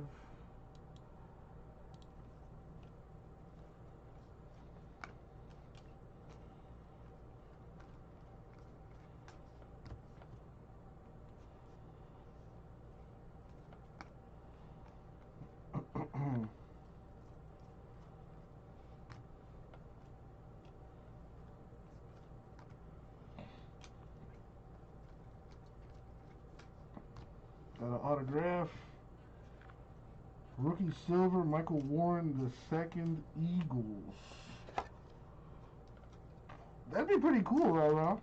Got an autograph. Rookie silver, Michael Warren, the second, Eagles. That'd be pretty cool, right now.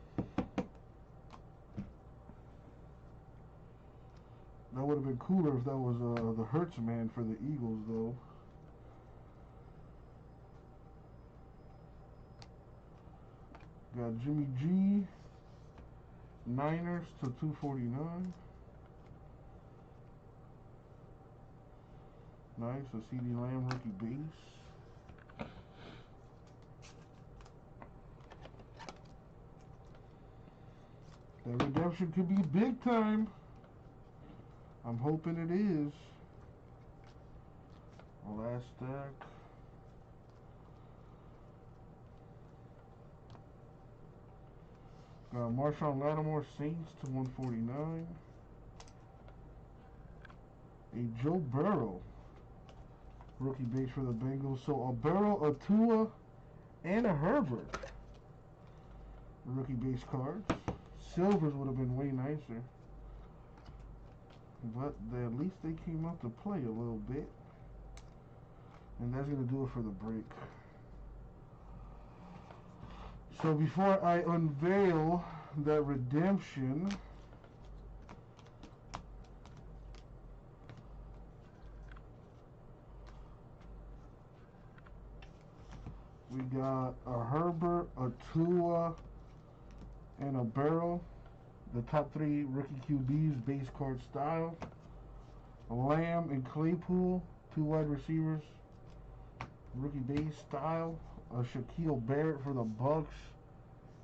That would have been cooler if that was the Hertz man for the Eagles, though. Got Jimmy G, Niners to 249. Nice, a CD Lamb rookie base. That redemption could be big time. I'm hoping it is. Last stack. Got Marshawn Lattimore, Saints to 149. A Joe Burrow rookie base for the Bengals. So a Burrow, a Tua, and a Herbert rookie base cards. Silvers would have been way nicer, but at least they came out to play a little bit. And that's going to do it for the break. So before I unveil that redemption, we got a Herbert, a Tua, and a Burrow. The top three rookie QBs, base card style. A Lamb and Claypool, two wide receivers, rookie base style. A Shaquille Barrett for the Bucks,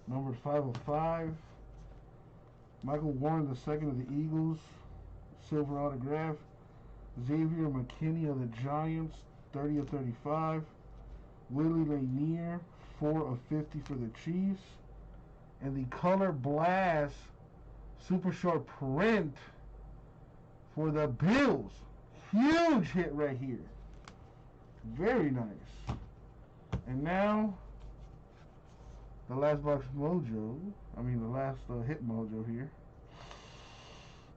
number 505. Michael Warren, the second of the Eagles, silver autograph. Xavier McKinney of the Giants, 30 of 35. Willie Lanier, 4 of 50 for the Chiefs. And the color blast super short print for the Bills. Huge hit right here. Very nice. And now, the last box mojo. I mean, the last hit mojo here.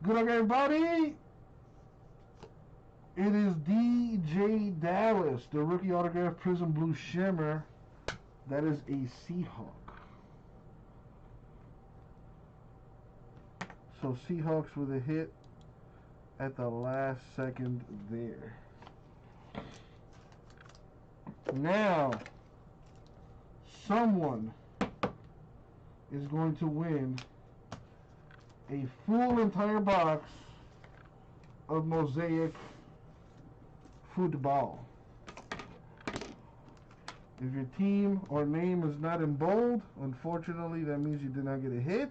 Good luck, everybody. It is DJ Dallas, the rookie autograph Prism Blue Shimmer. That is a Seahawk. So Seahawks with a hit at the last second there. Now, someone is going to win a full entire box of Mosaic football. If your team or name is not in bold, unfortunately, that means you did not get a hit.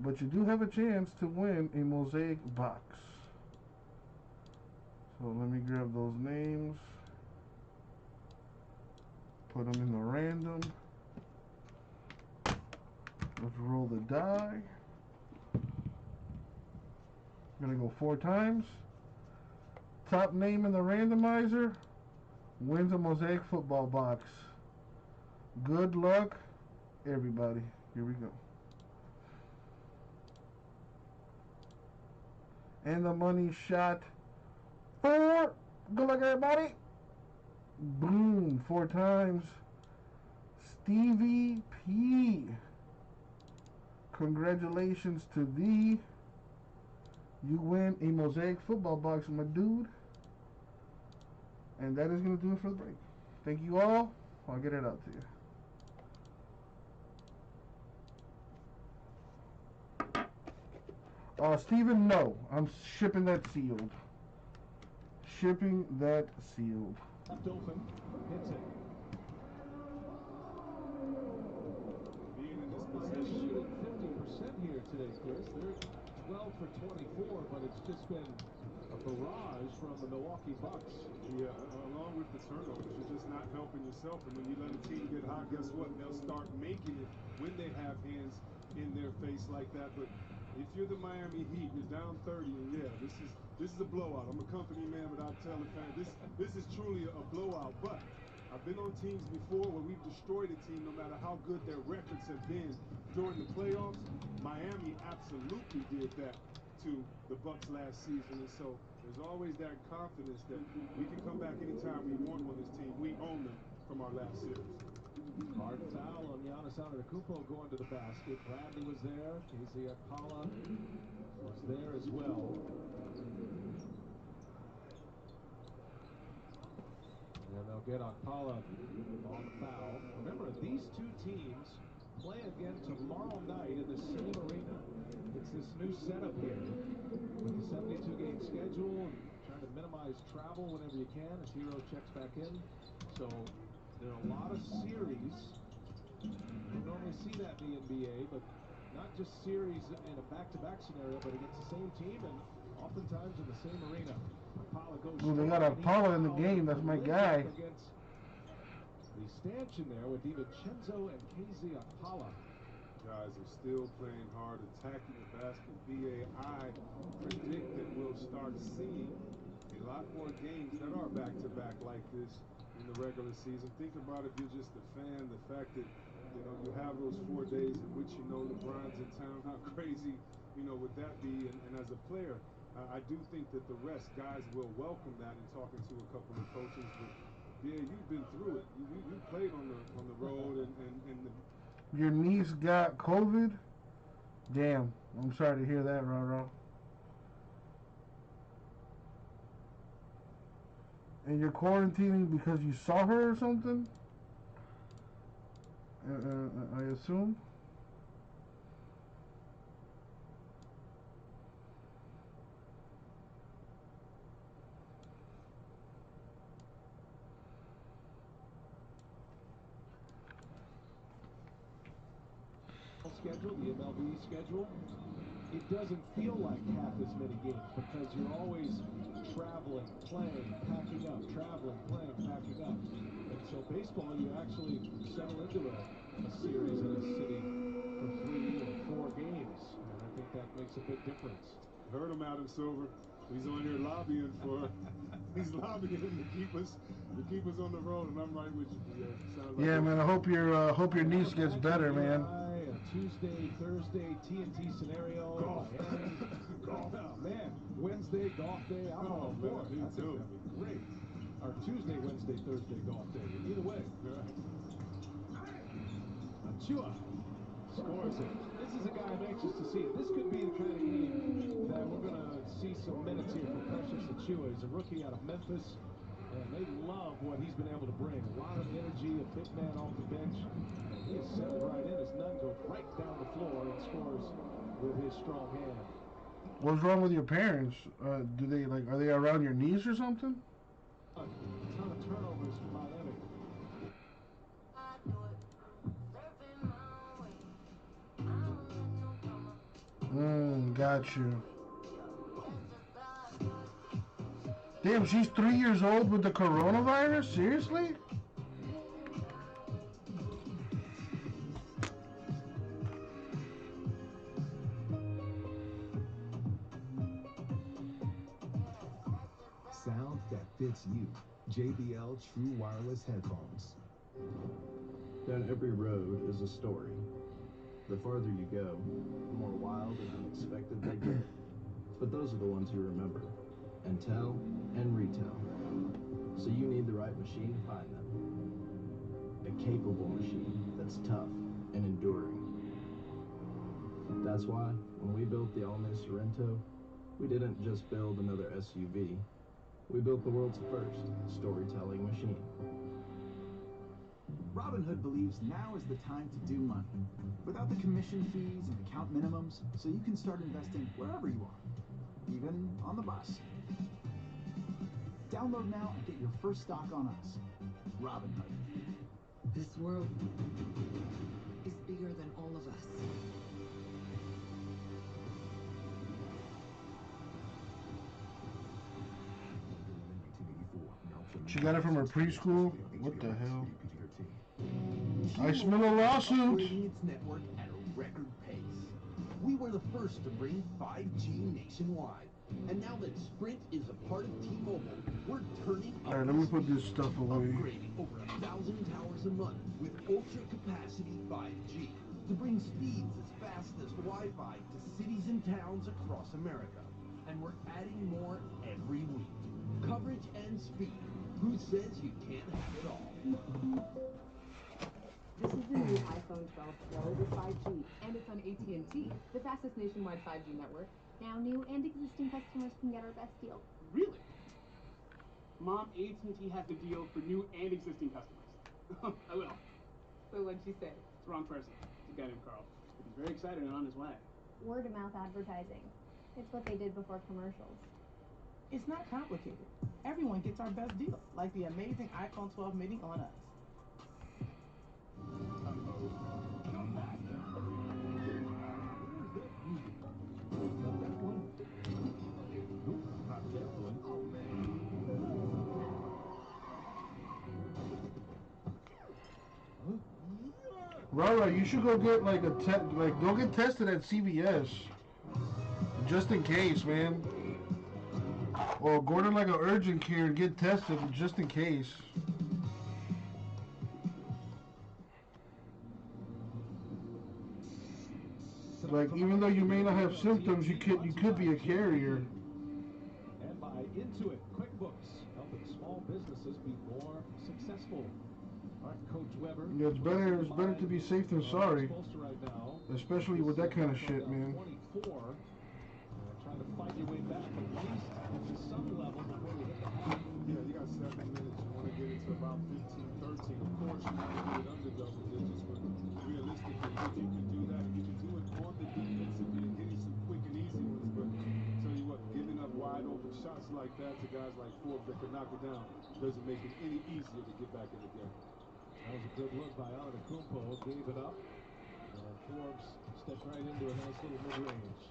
But you do have a chance to win a mosaic box. So let me grab those names. Put them in the random. Let's roll the die. I'm going to go 4 times. Top name in the randomizer wins a mosaic football box. Good luck, everybody. Here we go. And the money shot 4. Good luck, everybody. Boom. 4 times. Stevie P. Congratulations to thee. You win a mosaic football box, my dude. And that is going to do it for the break. Thank you all. I'll get it out to you. Steven, no. I'm shipping that sealed. Shipping that sealed. Left open. Hits it. Being in this position, shooting 50% here today, Chris. They're 12 for 24, but it's just been a barrage from the Milwaukee Bucks. Yeah, along with the turnovers, you're just not helping yourself. And when you let a team get hot, guess what? They'll start making it when they have hands in their face like that. But if you're the Miami Heat, you're down 30, and yeah, this is a blowout. I'm a company man, but I tell the fans, this is truly a blowout. But I've been on teams before where we've destroyed a team no matter how good their records have been during the playoffs. Miami absolutely did that to the Bucks last season, and so there's always that confidence that we can come back anytime we want on this team. We own them from our last series. Hard foul on Giannis Antetokounmpo going to the basket. Bradley was there. Casey Akpala was there as well. And they'll get Akpala on the foul. Remember, these two teams play again tomorrow night in the same arena. It's this new setup here with the 72-game schedule and trying to minimize travel whenever you can as Hero checks back in. So there are a lot of series. You don't normally see that in the NBA, but not just series in a back-to-back scenario, but against the same team and oftentimes in the same arena. Akpala goes Ooh, they got Akpala in the game. That's my guy. Against the stanchion there with DiVincenzo and Casey Akpala. Guys are still playing hard, attacking the basket. BA, I predict that we'll start seeing a lot more games that are back-to-back like this in the regular season. Think about if you're just a fan, the fact that, you know, you have those 4 days in which you know LeBron's in town. How crazy, you know, would that be? And as a player, I do think that the rest, guys, will welcome that in talking to a couple of coaches. But, yeah, you've been through it. You played on the road and Your niece got COVID? Damn. I'm sorry to hear that, Rara. And you're quarantining because you saw her or something? I assume? Schedule, the MLB schedule, it doesn't feel like half as many games because you're always traveling, playing, packing up, traveling, playing, packing up. And so baseball, you actually settle into a series in a city for 3 or 4 games. And I think that makes a big difference. Heard him, Adam Silver. He's on here lobbying for. He's lobbying to keep us on the road, and I'm right with you. Yeah, man. I hope your niece gets better, man. Tuesday, Thursday, TNT scenario. Golf. Golf. Oh, man, Wednesday golf day. I'm all aboard. I think that'd be great. Or Tuesday, Wednesday, Thursday golf day. Either way. Achua scores it. This is a guy I'm anxious to see. This could be the kind of game that we're going to see some minutes here from Precious Achua. He's a rookie out of Memphis, and they love what he's been able to bring. A lot of energy, a big man off the bench, and he has settled right in as Nunn goes right down the floor and scores with his strong hand. What's wrong with your parents? Are they around your niece or something? A ton of turnovers for Miami. Got you. Damn, she's 3 years old with the coronavirus? Seriously? Sound that fits you. JBL True Wireless Headphones. Down every road is a story. The farther you go, the more wild and unexpected they get. But those are the ones you remember, and tell and retell. So you need the right machine to find them. A capable machine that's tough and enduring. That's why, when we built the all-new Sorrento, we didn't just build another SUV. We built the world's first storytelling machine. Robinhood believes now is the time to do money, without the commission fees and account minimums, so you can start investing wherever you are, even on the bus. Download now and get your first stock on us. Robinhood. This world is bigger than all of us. She got it from her preschool? What the hell? I smell a lawsuit. Upgrading its network at a record pace. We were the first to bring 5G nationwide. And now that Sprint is a part of T-Mobile, we're turning up. Alright, let me put this stuff away. Upgrading over 1,000 towers a month with ultra-capacity 5G to bring speeds as fast as Wi-Fi to cities and towns across America. And we're adding more every week. Coverage and speed. Who says you can't have it all? This is the new iPhone 12 Pro with 5G, and it's on AT&T, the fastest nationwide 5G network. Now new and existing customers can get our best deal. Really? Mom, AT&T has the deal for new and existing customers. I will. So what'd she say? It's the wrong person. It's a guy named Carl. But he's very excited and on his way. Word of mouth advertising. It's what they did before commercials. It's not complicated. Everyone gets our best deal, like the amazing iPhone 12 mini on us. Rara, you should go get like a go get tested at CVS. Just in case, man. Or go to like an urgent care and get tested just in case. Like, even though you may not have symptoms, you could be a carrier. And by Intuit QuickBooks, helping small businesses be more successful. All right, Coach Weber. Yeah, it's better to be safe than sorry. Especially with that kind of shit, man. 24. Trying to fight your way back at least to some level before we hit the half. Yeah, you got 7 minutes. You want to get it to about 15, 13. Of course, you want to do it under double digits, but realistically, if you can do that, you can do it on the defensive end, getting some quick and easy ones. But tell you what, giving up wide open shots like that to guys like Forbes that can knock it down doesn't make it any easier to get back in the game. That was a good look by Antetokounmpo, gave it up, and Forbes stepped right into a nice little mid-range.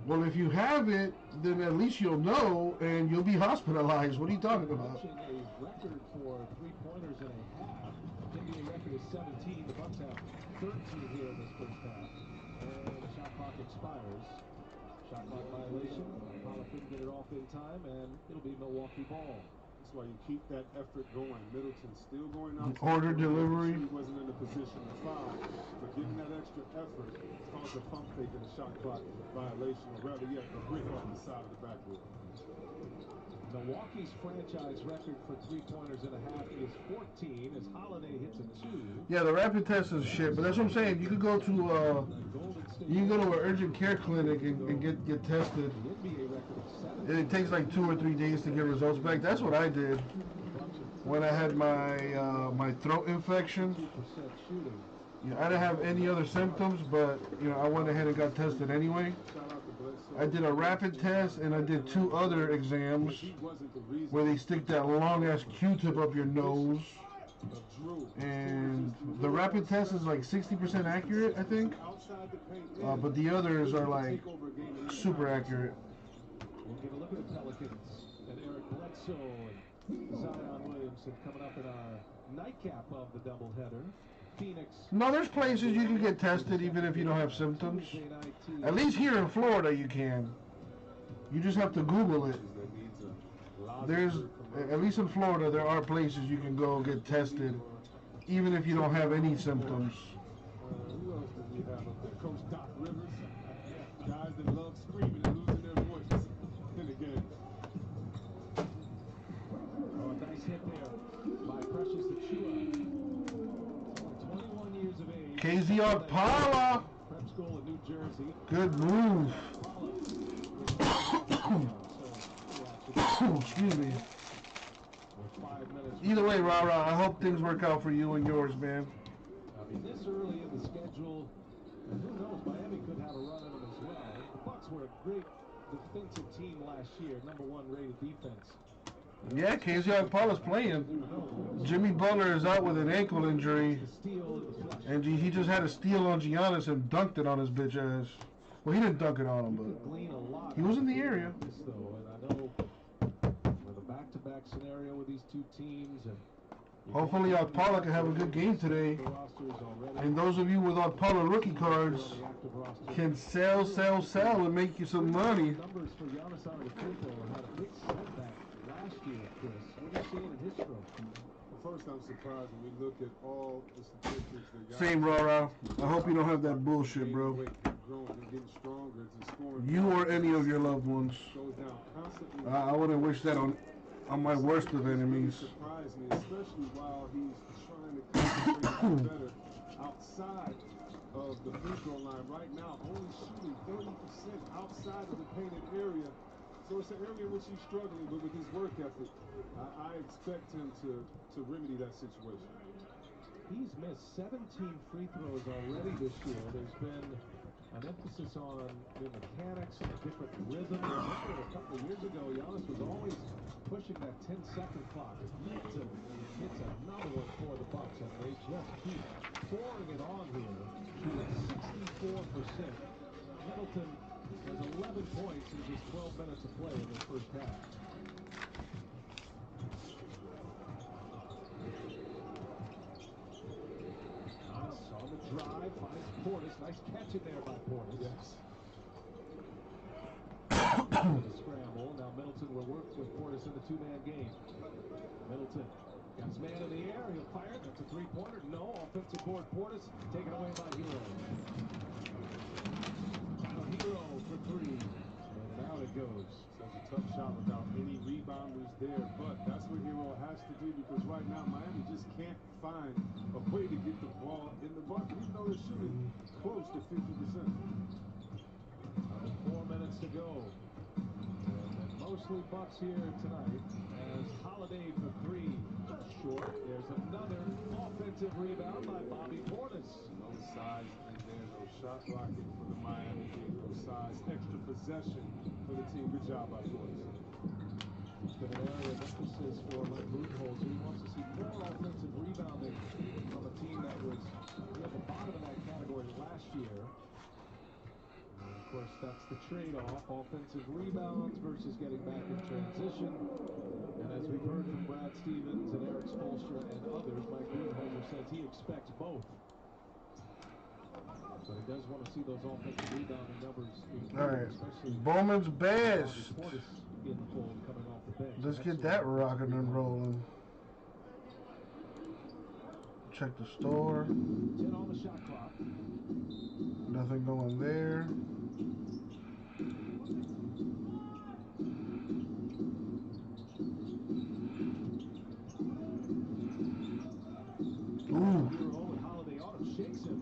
Well, if you have it, then at least you'll know, and you'll be hospitalized. What are you talking about? Approaching a record for three-pointers in a half. NBA record is 17. The Bucks have 13 here in this first half. And the shot clock expires. Shot clock violation. Pollard couldn't get it off in time, and it'll be Milwaukee ball. That's why you keep that effort going. Middleton's still going out. Order delivery. He wasn't in a position to foul, but giving that extra effort caused a pump fake and a shot clock violation, or rather yet a brick off the side of the backboard. Milwaukee's franchise record for three-pointers in a half is 14 as Holiday hits a 2. Yeah, the rapid test is shit, but that's what I'm saying. You could go to an urgent care clinic and get tested. And it takes like 2 or 3 days to get results back. That's what I did when I had my my throat infection. Yeah, I didn't have any other symptoms, but I went ahead and got tested anyway. I did a rapid test and I did 2 other exams where they stick that long ass Q-tip up your nose. And the rapid test is like 60% accurate, I think. But the others are like super accurate. We'll get a look at the Pelicans and Eric Bledsoe and Zion Williamson coming up in our nightcap of the doubleheader. Phoenix. No, there's places you can get tested even if you don't have symptoms. At least here in Florida you can. You just have to Google it. There's, at least in Florida, there are places you can go get tested even if you don't have any symptoms. Who else did we have up there? Coach Doc Rivers. Guys that love screaming and losing their voices in the game. Oh, a nice hit there by Precious Achua. 21 years of age. KZ Okpala. Prep school in New Jersey. Good move. Excuse me. Either way, Rara, I hope things work out for you and yours, man. I mean, this early in the schedule, and who knows, Miami could have a run in them as well. The Bucks were a great defensive team last year, #1 rated defense. Yeah, KZ Okpala's playing. Jimmy Butler is out with an ankle injury, and he just had a steal on Giannis and dunked it on his bitch ass. Well, he didn't dunk it on him, but he was in the area. And I know with a back-to-back scenario with these two teams, and hopefully Okpala can have a good game today. And those of you with Okpala rookie cards can sell, and make you some money. Numbers for Giannis Antetokounmpo had a big setback last year, Chris. What are you seeing in his stroke? Well, first, I'm surprised when we look at all the statistics that Same, Rara. I hope you don't have that bullshit, bro. You or any of your loved ones. I wouldn't wish that on my worst of enemies. Surprised me, especially while he's trying to concentrate better outside of the free throw line. Right now, only shooting 30% outside of the painted area. So it's an area in which he's struggling, but with his work ethic, I expect him to remedy that situation. He's missed 17 free throws already this year. There's been an emphasis on the mechanics and a different rhythm. Remember, a couple of years ago, Giannis was always pushing that 10-second clock. Middleton hits another one for the Bucks, and they just keep pouring it on here, shooting 64%. Middleton has 11 points in just 12 minutes of play in the first half. On the drive, finds Portis. Nice catch in there by Portis. Yes. The scramble. Now Middleton will work with Portis in the two-man game. Middleton got his man in the air. He'll fire. That's a three-pointer. No. Offensive board. Portis taken away by Hero. Now Hero for three. And out it goes. Such a tough shot without any rebounders there, but that's what Hero has to do, because right now Miami just can't find a way to get the ball in the bucket, even though they're shooting close to 50%. 4 minutes to go. And mostly Bucks here tonight as Holiday for three. Short. There's another offensive rebound by Bobby Portis. No size in there, no shot blocking for the Miami Heat, no size, extra possession for the team. Good job by Portis. It's been an area of emphasis for Mike Budenholzer. He wants to see more offensive rebounding from a team that was near the bottom of that category last year. And of course, that's the trade-off, offensive rebounds versus getting back in transition. And as we've heard from Brad Stevens and Eric Spoelstra and others, Mike Budenholzer says he expects both. But he does want to see those offensive rebounding numbers improve, All right, especially Bowman's best. in the fold coming off the bench. Let's get that rocking and rolling. Check the store. 10 on the shot clock. Nothing going there. Ooh. Holiday auto shakes him.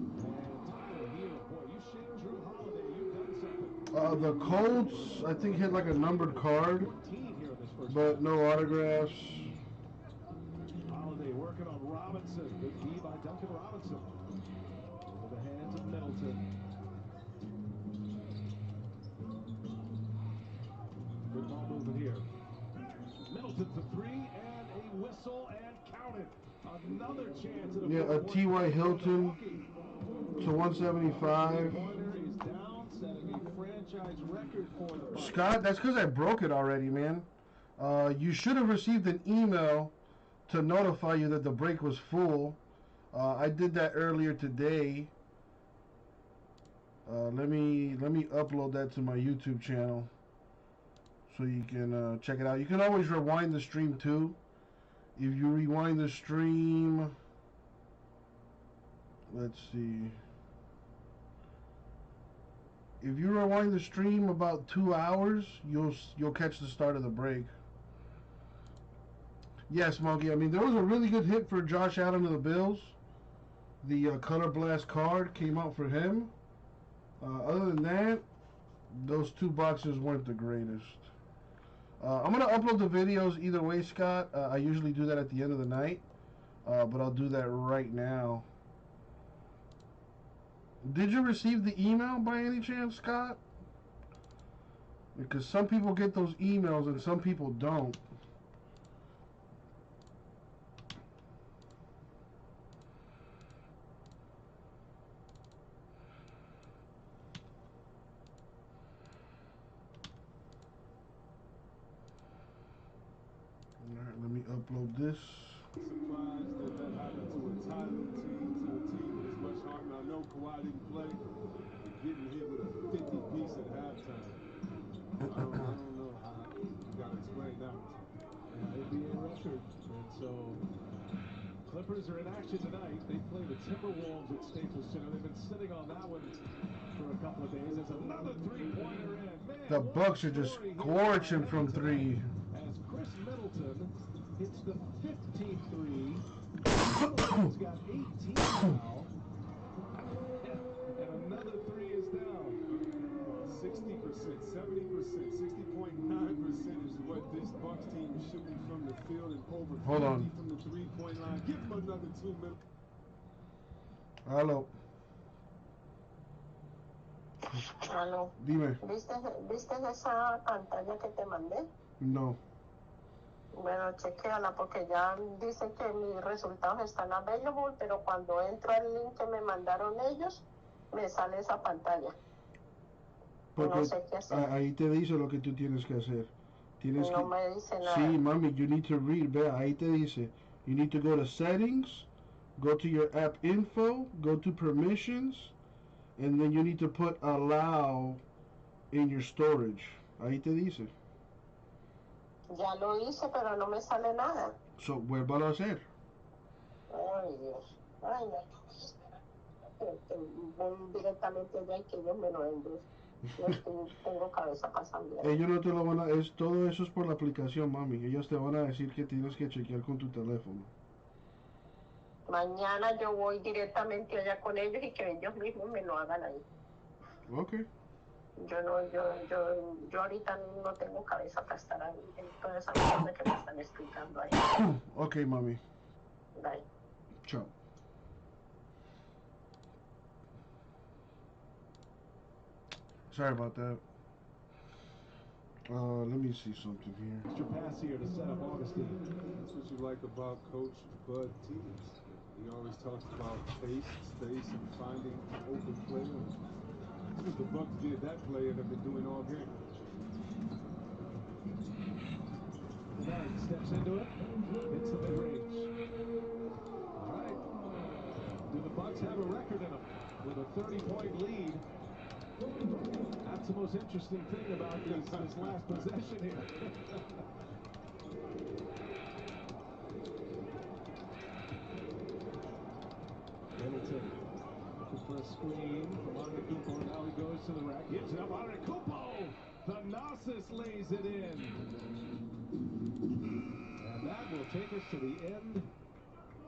And Tyler Hero, boy, you shake Drew Holiday, you've done something. The Colts, I think, hit like a numbered card, but no autographs. Holiday working on Robinson. Good D by Duncan Robinson. Into the hands of Middleton. Good ball movement here. Middleton for three, and a whistle, and counted. Another chance at a Yeah, a T.Y. Hilton to 175. Pointer is down, setting a franchise record for the Bucks. Scott, that's because I broke it already, man. You should have received an email to notify you that the break was full. I did that earlier today. Let me upload that to my YouTube channel so you can check it out. You can always rewind the stream too. If you rewind the stream, let's see. If you rewind the stream about 2 hours, you'll catch the start of the break. Yes, Monkey. I mean, there was a really good hit for Josh Allen of the Bills. The Color Blast card came out for him. Other than that, those two boxes weren't the greatest. I'm going to upload the videos either way, Scott. I usually do that at the end of the night, but I'll do that right now. Did you receive the email by any chance, Scott? Because some people get those emails and some people don't. Alright, let me upload this. Surprised that that happened to a title team, to a team with as much heart. And I know Kawhi didn't play, but getting hit with a 50-piece at halftime. I don't know how you got to explain that one. Yeah, NBA record. And so Clippers are in action tonight. They play the Timberwolves at Staples Center. They've been sitting on that one for a couple of days. There's another three-pointer in. Man, the Bucks are just scorching from three. As Chris Middleton hits the 15th three. Middleton's got 18 now. And another three is down. 60%, 70%, 60.9% is what this Bucks team is shooting from the field, and over 50 from the three-point line. Give them another 2 minutes. Hello. Aló. Dime. ¿Viste esa pantalla que te mandé? No. Bueno, chequéala porque ya dice que mis resultados están available, pero cuando entro al link que me mandaron ellos, me sale esa pantalla. Porque no sé qué hacer. ahí te dice lo que tú tienes que hacer. Tienes No me dice nada. Sí, mami, you need to read. Vea, ahí te dice. You need to go to settings, go to your app info, go to permissions, and then you need to put allow in your storage. Ahí te dice. Ya lo hice, pero no me sale nada. So, vuélvalo a hacer. Ay, Dios. Ay, no. Ven directamente allá y que ellos me lo envíen. Tengo cabeza para cambiar. Ellos no te lo van a... todo eso es por la aplicación, mami. Ellos te van a decir que tienes que chequear con tu teléfono. Mañana yo voy directamente allá con ellos y que ellos mismos me lo hagan ahí. Ok. Yo ahorita no tengo cabeza para estar ahí en toda esa cosa que me están explicando ahí. Ok, mami. Bye. Chao. Sorry about that. Let me see something here. Extra pass here to set up Augustine. That's what you like about Coach Bud teams. He always talks about space, and finding open players. The Bucks did that play and have been doing all game. Knight steps into it, hits the mid-range. All right. Do the Bucks have a record in them with a 30-point lead? That's the most interesting thing about this last possession here. Middleton looking for a screen from Antetokounmpo. Now he goes to the rack. Gives it up. Antetokounmpo! Thanasis lays it in. And that will take us to the end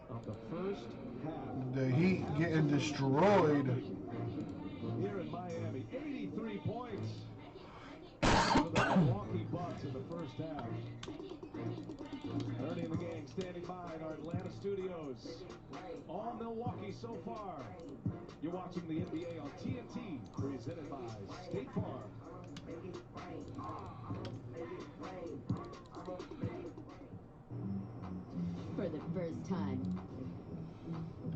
of the first half. The Heat getting destroyed. Here in Miami, 83 points for the Milwaukee Bucks in the first half. Ernie and the gang standing by in our Atlanta studios. All Milwaukee so far. You're watching the NBA on TNT, presented by State Farm. For the first time,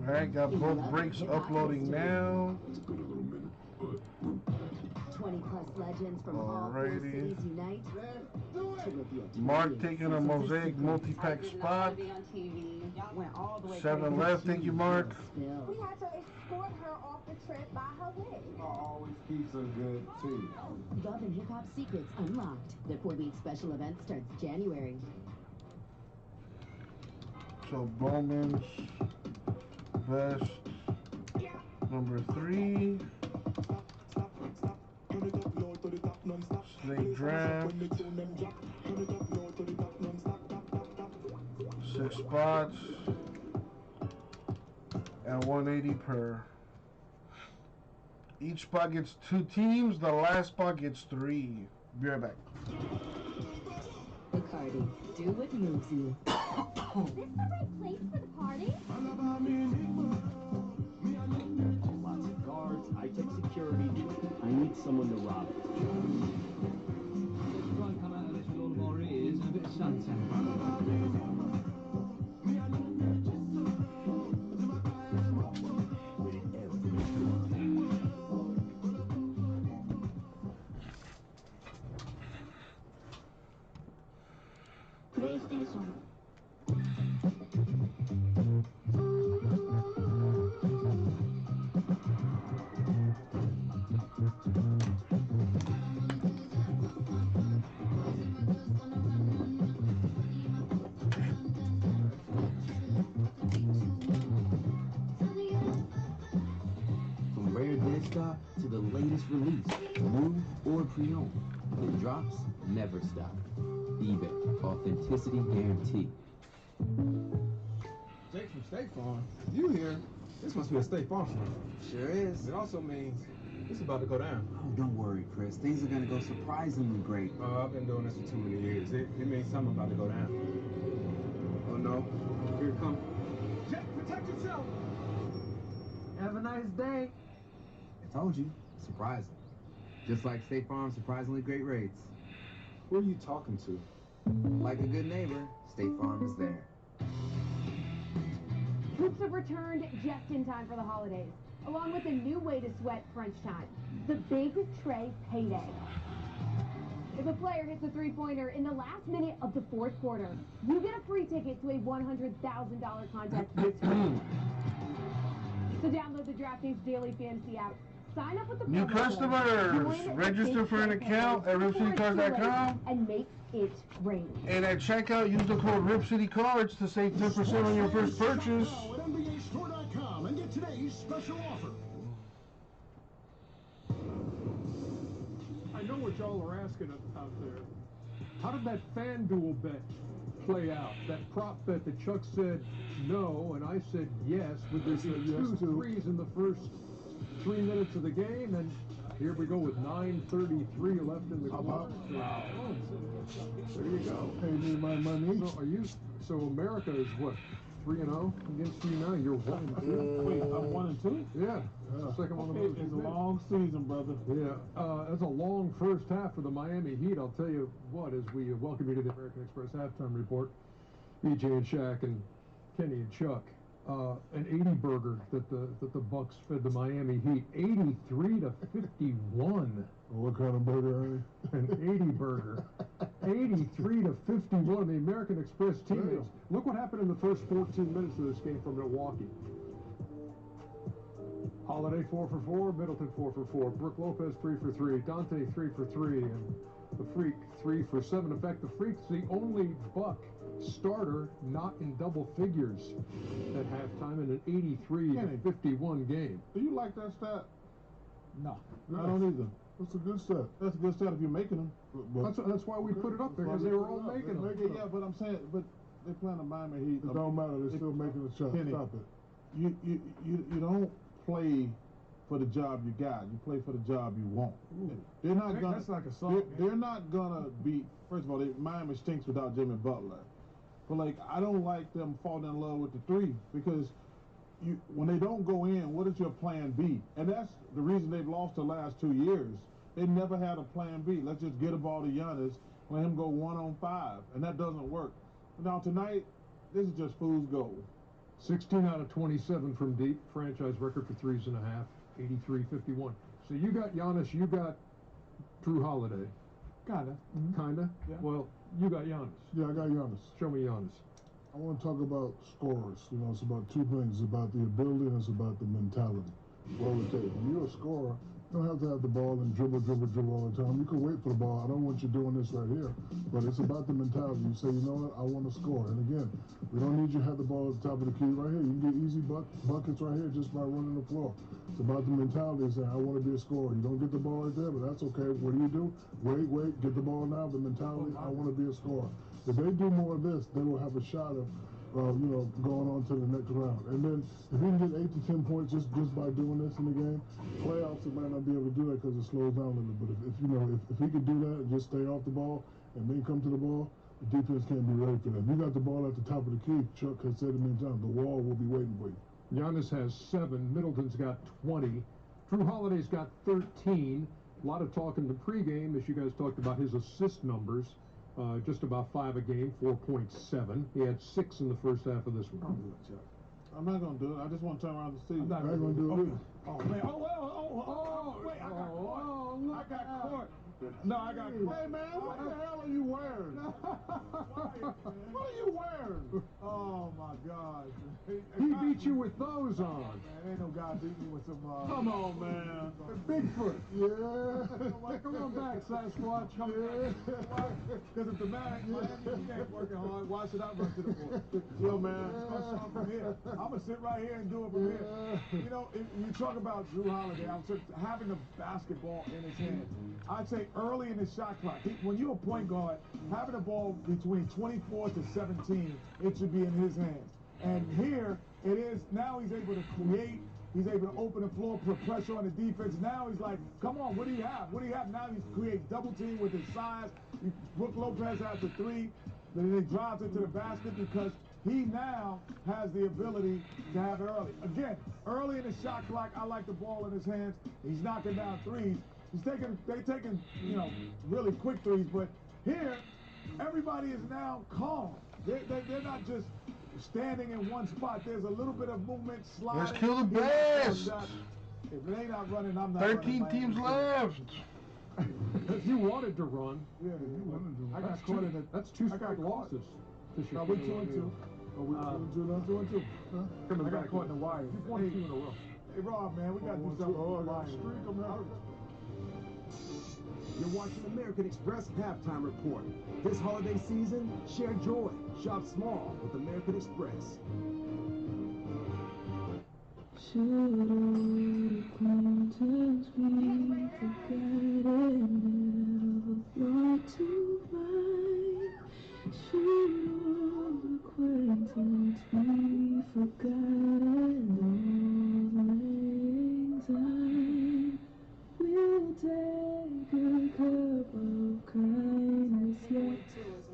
Alright, got In both love breaks with hip-hop uploading history. now. 20 plus legends from all four Alrighty. cities unite to reveal Mark 28 taking a seasons of mosaic secrets. multi-pack spot. Be on TV. Went all the way 7 left, thank you, Mark. We had to escort her off the trip by her wig. Always keeps a good tea. Love and Hip Hop Secrets Unlocked. The 4-week special event starts January. So Bowman's vest number 3. Snake draft. 6 spots. And 180 per. Each spot gets 2 teams. The last spot gets 3. Be right back. Bacardi, do what moves you. Is this the right place for the party? Lots of guards, high-tech security. I need someone to rob it. Let's try and come out of this with all of our ears and a bit of suntan. PlayStation. From rare dead stock to the latest release, new or pre-owned, the drops never stop. eBay, authenticity guaranteed. Jake from State Farm. You here? This must be a State Farm commercial. Sure is. It also means it's about to go down. Oh, don't worry, Chris. Things are gonna go surprisingly great. I've been doing this for too many years. It means something about to go down. Oh no, here it comes. Jet, protect yourself! Have a nice day. I told you, surprising. Just like State Farm's surprisingly great rates. Who are you talking to? Like a good neighbor, State Farm is there. Troops have returned just in time for the holidays, along with a new way to sweat French time, the Big Tray Payday. If a player hits a three-pointer in the last minute of the fourth quarter, you get a free ticket to a $100,000 contest this week. So download the DraftKings Daily Fantasy app. Sign up with the New promo code. customers, Join the register Big for an Tray account at Payday before it's too late ripcitycards.com. and make it rain. And at checkout, use the code RipCityCards to save 10% on your first purchase. Now at NBAStore.com and get today's special offer. I know what y'all are asking out there. How did that FanDuel bet play out? That prop bet that Chuck said no, and I said yes, with the two threes in the first 3 minutes of the game, and here we go with 9:33 left in the clock. Wow. There you go. Pay me my money. So America is what? 3-0 against you now. You're 1-2. Wait, I'm 1-2? Yeah, it's the second one of those. It's a long season, brother. Yeah, that's a long first half for the Miami Heat. I'll tell you what, as we welcome you to the American Express halftime report, EJ and Shaq and Kenny and Chuck, an 80 burger that the Bucks fed the Miami Heat, 83-51. What kind of burger, Ernie? An 80 burger, 83-51. The American Express teammates. Look what happened in the first 14 minutes of this game for Milwaukee. Holiday 4 for 4, Middleton 4 for 4, Brook Lopez 3 for 3, Dante 3 for 3, and the Freak 3 for 7. In fact, the Freak's the only Buck starter not in double figures at halftime in an 83-51 game. Do you like that stat? No. I don't either. That's a good stat. That's a good stat if you're making them. That's why we put it up there, because they were all making them. Yeah, but I'm saying, but they're playing the Miami Heat. It don't matter. They're still making the shot. Kenny, Stop it. You don't play for the job you got. You play for the job you want. They're not gonna. That's like a song. They're not gonna beat. First of all, Miami stinks without Jimmy Butler. But like, I don't like them falling in love with the three, because when they don't go in, what is your plan B? And that's the reason they've lost the last 2 years. They never had a plan B. Let's just get a ball to Giannis, let him go 1-on-5, and that doesn't work. Now tonight, this is just fool's gold. 16 out of 27 from deep. Franchise record for 3.5, 83-51. So you got Giannis, you got Drew Holiday. Kinda. Kinda? Yeah. Well, you got Giannis. Yeah, I got Giannis. Show me Giannis. I want to talk about scorers. You know, it's about two things. It's about the ability and it's about the mentality. What would take? When you're a scorer, you don't have to have the ball and dribble all the time. You can wait for the ball. I don't want you doing this right here. But it's about the mentality. You say, you know what, I want to score. And again, we don't need you to have the ball at the top of the key right here. You can get easy buckets right here just by running the floor. It's about the mentality saying, I want to be a scorer. You don't get the ball right there, but that's okay. What do? Wait, get the ball now. The mentality, I want to be a scorer. If they do more of this, they will have a shot of you know, going on to the next round. And then if he can get 8 to 10 points just by doing this in the game, playoffs, it might not be able to do that because it slows down a little bit. But if you know, if he could do that and just stay off the ball and then come to the ball, the defense can't be ready for that. If you got the ball at the top of the key, Chuck has said it many times, the wall will be waiting for you. Giannis has 7. Middleton's got 20. Drew Holiday's got 13. A lot of talk in the pregame, as you guys talked about his assist numbers. Just about 5 a game, 4.7. He had 6 in the first half of this one. Don't do it, Chuck. I'm not going to do it. I just want to turn around and see. I'm not going to do it either. Oh, man. Wait, I got caught. I got caught. No, I got caught. Hey, man, what the hell are you wearing? What are you wearing? Oh, my God. He beat you with those on. Man, ain't no guy beat me with some... Come on, man. Bigfoot. Yeah. Come on back, Sasquatch. Come back. Because if the Miami Heat ain't working hard, why should I run to the board? Yo, man, it's going to start from here. I'm going to sit right here and do it from here. You know, if you talk about Drew Holiday, having the basketball in his hands. I'd say early in his shot clock, when you're a point guard, having the ball between 24 to 17, it should be in his hands. And here, it is, now he's able to create, he's able to open the floor, put pressure on the defense. Now he's like, come on, what do you have? What do you have? Now he's creating double team with his size. Brook Lopez has the 3, then he drives it to the basket because he now has the ability to have it early. Again, early in the shot clock, I like the ball in his hands. He's knocking down threes. They're taking, you know, really quick threes, but here, everybody is now calm. They're not just standing in one spot. There's a little bit of movement, sliding. Let's kill the best. If they not running, I'm not 13 running. teams left. You wanted to run. Yeah, you wanted to run. I got caught in it. That's 2 straight losses. No, we're 2-2. Are we 2-2 now? 2-2. Coming I got back caught in the wire. You've won 2 in a row. Hey, Rob, man, we got to do something. Oh, I got a streak. I'm out. You're watching American Express Halftime Report. This holiday season, share joy. Shop small with American Express. Should old acquaintance be forgotten, never brought to mind? Should old acquaintance be forgotten, all the anxiety? We'll take a cup of kindness yet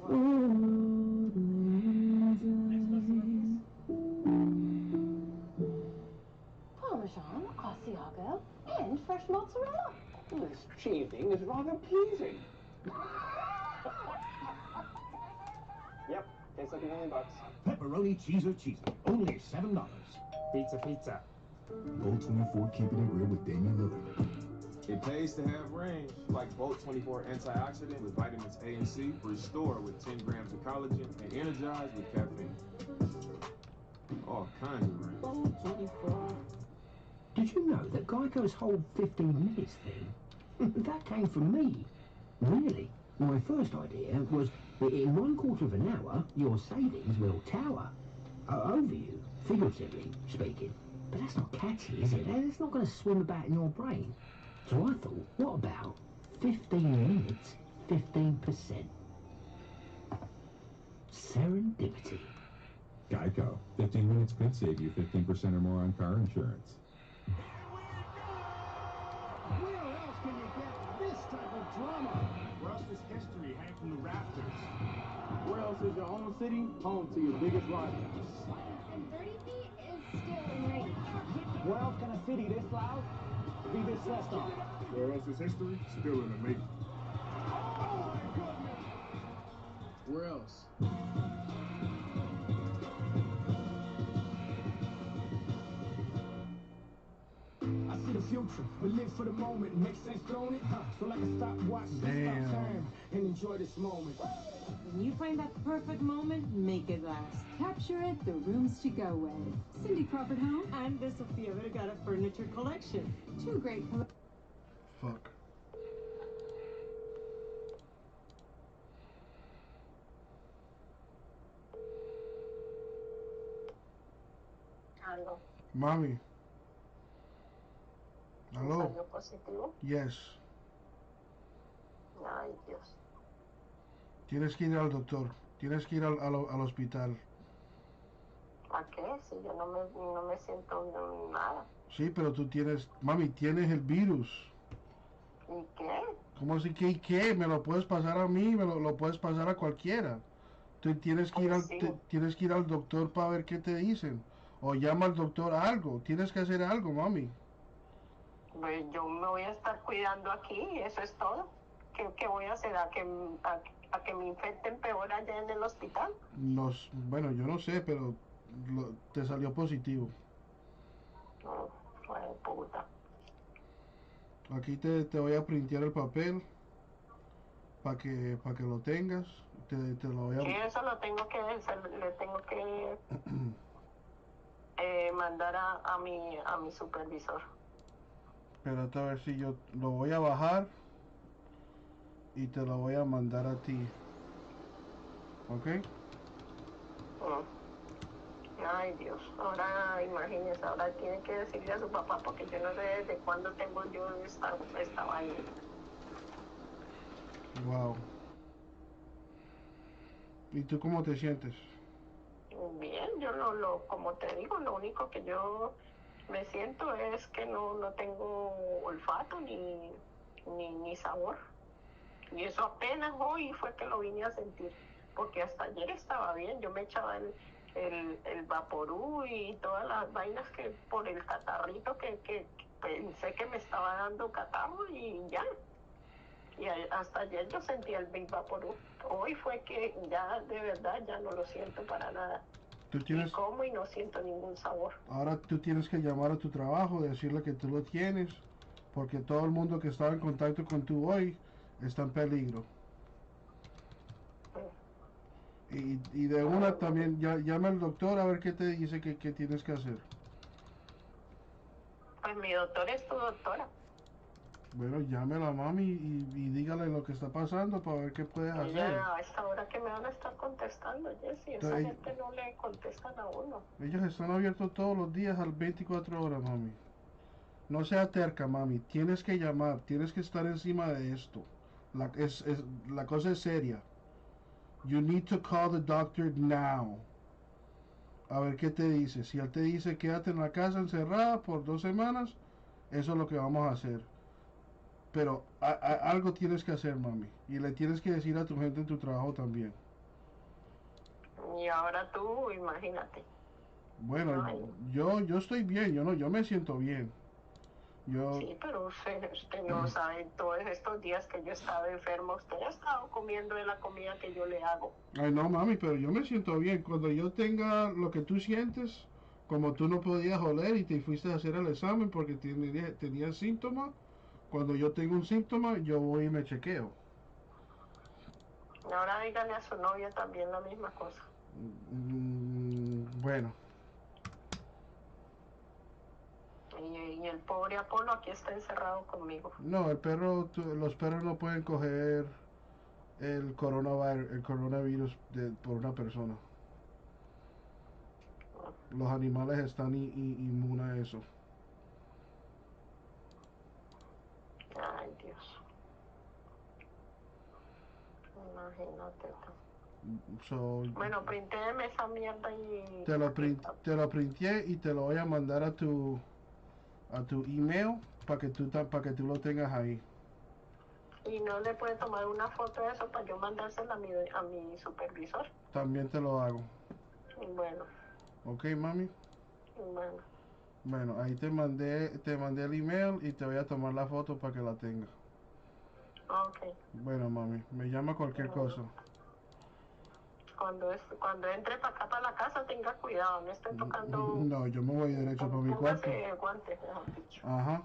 for old lang syne. Parmesan, Asiago, and fresh mozzarella. This cheesing is rather pleasing. Yep, tastes like $1 million. Pepperoni cheeser cheeser, only $7. Pizza. Bolt 24 keeping it real with Damian Lillard. It pays to have range, like Bolt 24 antioxidant with vitamins A and C, restore with 10 grams of collagen, and energize with caffeine. All kinds of range. Bolt 24. Did you know that Geico's whole 15 minutes thing, that came from me? Really? My first idea was that in 1/4 of an hour, your savings will tower over you, figuratively speaking. But that's not catchy, is it? It's not going to swim about in your brain. So I thought, what about 15 minutes, 15%? Serendipity. Geico. 15 minutes could save you 15% or more on car insurance. Where else can you get this type of drama? Where else is history hang from the rafters? Where else is your own city home to your biggest rival? And 30 feet is still in range. Where else can a city this loud be this stressed on? Where else is history still in the making? Oh my goodness! Where else? future, but live for the moment. Make sense, don't it? So like a stopwatch, stop time and enjoy this moment. When you find that perfect moment, make it last. Capture it the rooms to go with. Cindy Crawford Home and the Sofia Vergara Furniture Collection. Two great Fuck. Aló. Mami. Aló. ¿Salió positivo? Yes. Ay, Dios. Tienes que ir al doctor. Tienes que ir al hospital. ¿A qué? Si yo no me siento nada. Sí, pero tú tienes... Mami, tienes el virus. ¿Y qué? ¿Cómo así que y qué? Me lo puedes pasar a mí, lo puedes pasar a cualquiera. Tú tienes que tienes que ir al doctor para ver qué te dicen. O llama al doctor algo. Tienes que hacer algo, mami. Pues yo me voy a estar cuidando aquí, eso es todo. ¿Qué voy a hacer? ¿A que me infecten peor allá en el hospital? Bueno, yo no sé, pero te salió positivo. No, ay, puta. Aquí te voy a printear el papel para que lo tengas. Te lo voy a... Sí, eso lo tengo que le tengo que mandar a mi supervisor. Espérate a ver si yo lo voy a bajar y te lo voy a mandar a ti. ¿Ok? Ay, Dios. Ahora, imagínese, ahora tiene que decirle a su papá porque yo no sé desde cuándo tengo yo esta vaina. Wow. ¿Y tú cómo te sientes? Bien, yo como te digo, lo único que yo me siento es que no tengo olfato ni sabor. Y eso apenas hoy fue que lo vine a sentir, porque hasta ayer estaba bien. Yo me echaba el vaporú y todas las vainas que por el catarrito que pensé que me estaba dando catarro y ya. Y hasta ayer yo sentía el Big Vaporú. Hoy fue que ya de verdad ya no lo siento para nada. Y como y no siento ningún sabor. Ahora tú tienes que llamar a tu trabajo, decirle que tú lo tienes, porque todo el mundo que estaba en contacto con tú hoy está en peligro. Y de una también llama al doctor a ver qué te dice que tienes que hacer. Pues mi doctor es tu doctora. Bueno, llámela a mami y dígale lo que está pasando para ver qué puedes hacer. Ella, a esta hora que me van a estar contestando, Jessy, esa gente no le contestan a uno. Ellos están abiertos todos los días a las 24 horas, mami. No sea terca, mami. Tienes que llamar, tienes que estar encima de esto. La cosa es seria. You need to call the doctor now. A ver qué te dice. Si él te dice quédate en la casa encerrada por 2 semanas, eso es lo que vamos a hacer. Pero algo tienes que hacer, mami. Y le tienes que decir a tu gente en tu trabajo también. Y ahora tú, imagínate. Bueno, yo estoy bien, yo me siento bien. Sí, pero usted no sabe, todos estos días que yo he estado enfermo, usted ha estado comiendo de la comida que yo le hago. Ay, no, mami, pero yo me siento bien. Cuando yo tenga lo que tú sientes, como tú no podías oler y te fuiste a hacer el examen porque tenías síntomas, cuando yo tengo un síntoma, yo voy y me chequeo. Y ahora dígale a su novia también la misma cosa. Bueno. Y el pobre Apolo aquí está encerrado conmigo. No, los perros no pueden coger el coronavirus por una persona. Los animales están inmunes a eso. Ay, Dios. Imagínate tú. Bueno, printéme esa mierda y... Te lo printé y te lo voy a mandar a tu email para que tú lo tengas ahí. ¿Y no le puede tomar una foto de eso para yo mandársela a mi supervisor? También te lo hago. Bueno. Ok, mami. Bueno. Bueno, ahí te mandé el email y te voy a tomar la foto para que la tenga. Ok. Bueno, mami, me llama cualquier cosa. Cuando entre para acá para la casa tenga cuidado, no esté tocando... No, yo me voy derecho para mi cuarto. Póngase guantes, mejor dicho. Ajá.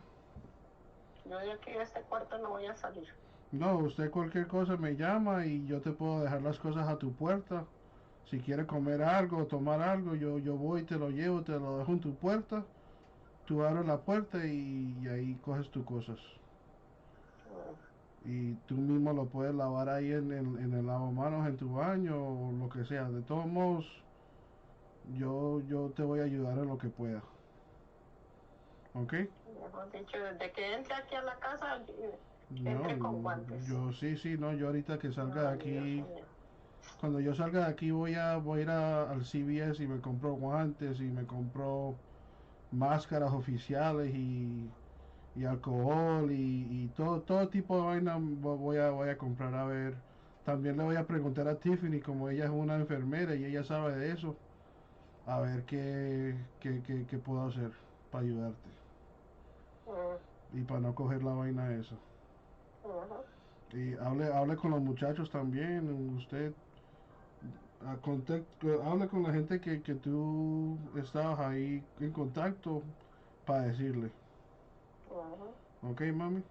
Yo de aquí de este cuarto no voy a salir. No, usted cualquier cosa me llama y yo te puedo dejar las cosas a tu puerta. Si quiere comer algo o tomar algo, yo voy, te lo llevo, te lo dejo en tu puerta. Tú abres la puerta y ahí coges tus cosas. Y tú mismo lo puedes lavar ahí en el lavamanos, en tu baño o lo que sea. De todos modos, yo te voy a ayudar en lo que pueda. ¿Ok? Mejor dicho, desde que entre aquí a la casa, entre con No, guantes. yo sí, no, yo ahorita que salga de Ay, Dios aquí, mío. cuando yo salga de aquí voy a ir al CVS y me compro guantes y me compro máscaras oficiales y alcohol y todo tipo de vaina voy a comprar. A ver, también le voy a preguntar a Tiffany, como ella es una enfermera y ella sabe de eso, a ver qué puedo hacer para ayudarte y para no coger la vaina esa. Y hable con los muchachos también, usted hable con la gente que tú estabas ahí en contacto para decirle. ¿Ok, mami?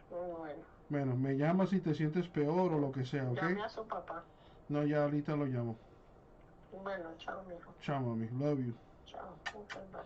Bueno, Bueno, me llama si te sientes peor o lo que sea, ¿ok? llame a su papá. No, ya ahorita lo llamo. Bueno, chao, mijo. Chao, mami. Love you. Chao. Okay, bye.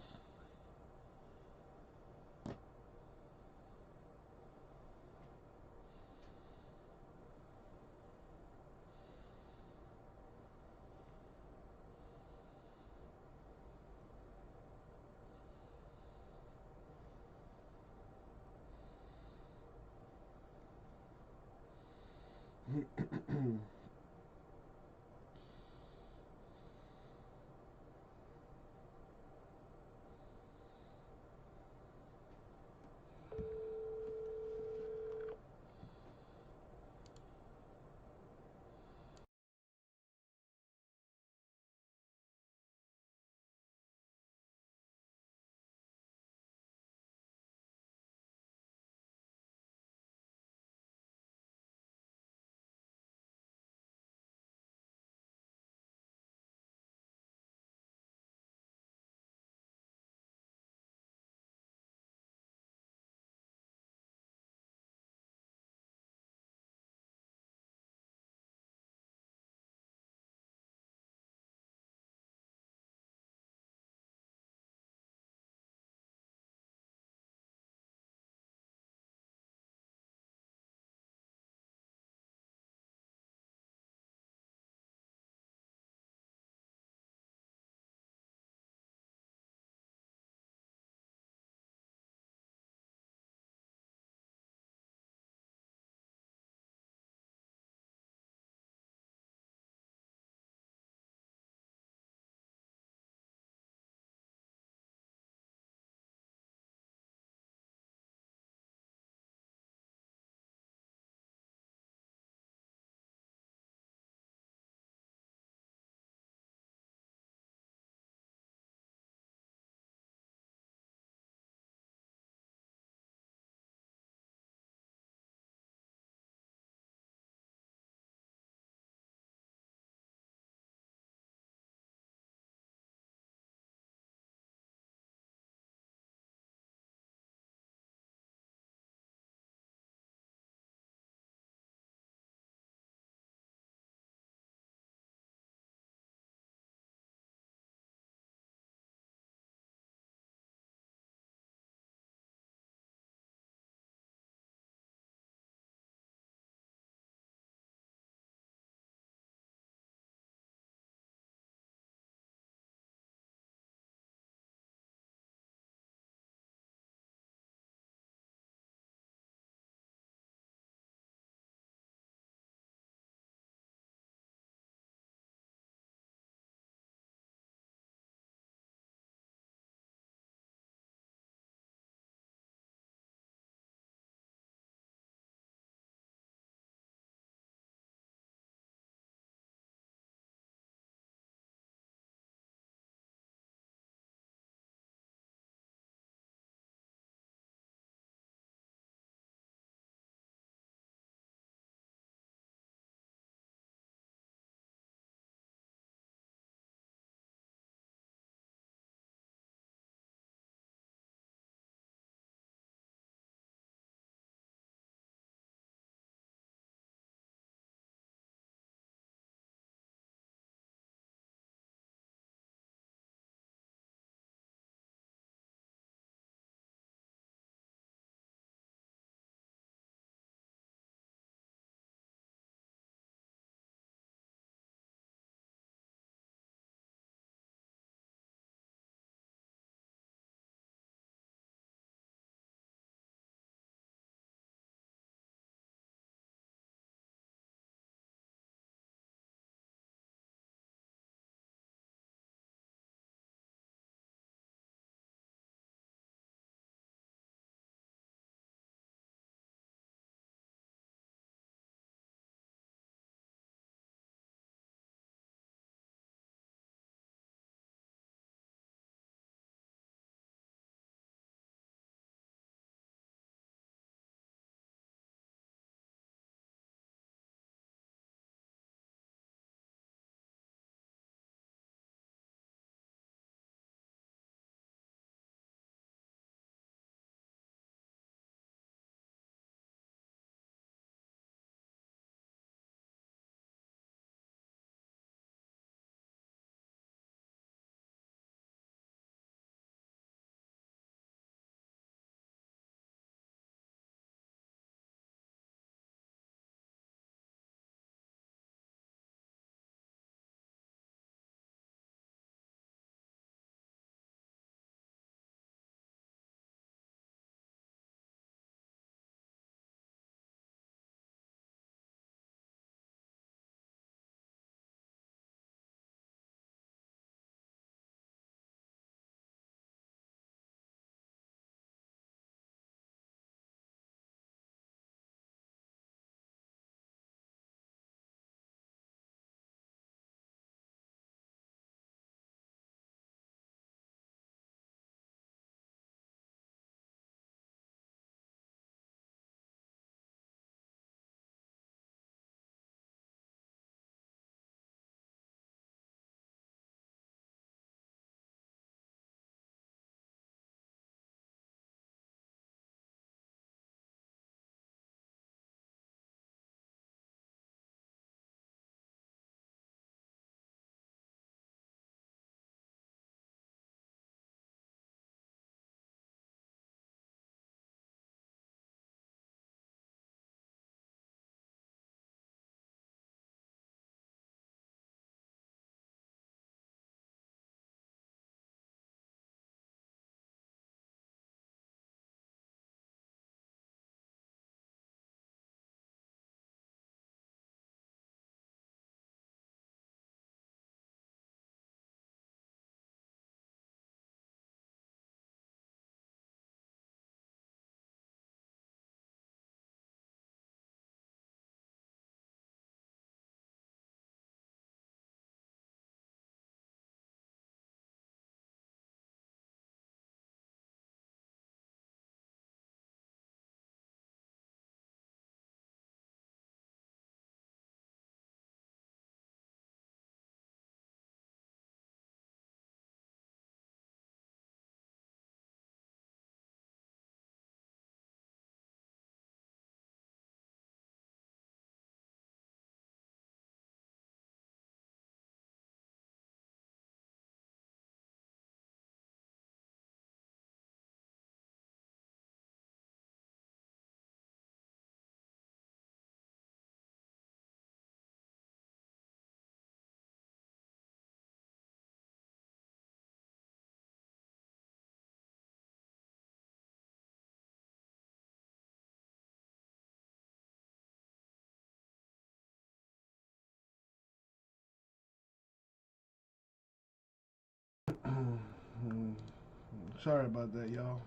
Sorry about that, y'all.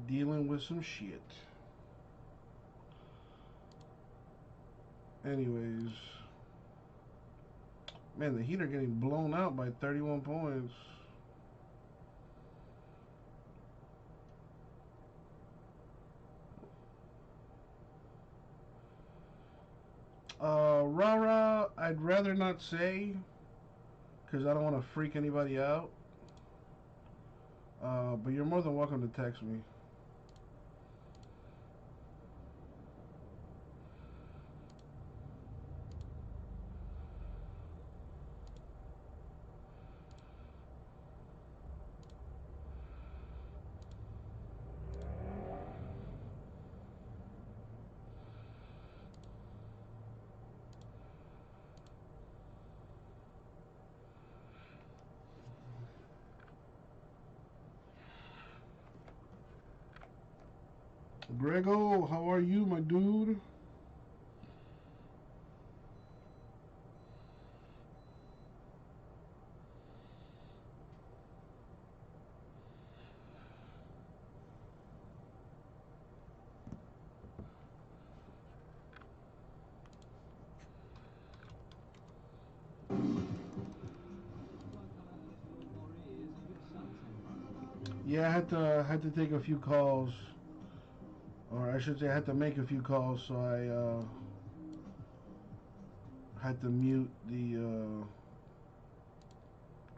Dealing with some shit. Anyways, man, the Heat are getting blown out by 31 points. Rah-rah, I'd rather not say, because I don't want to freak anybody out. But you're more than welcome to text me. Grego, how are you, my dude? Yeah, I had to take a few calls, or I should say, I had to make a few calls, so I had to mute the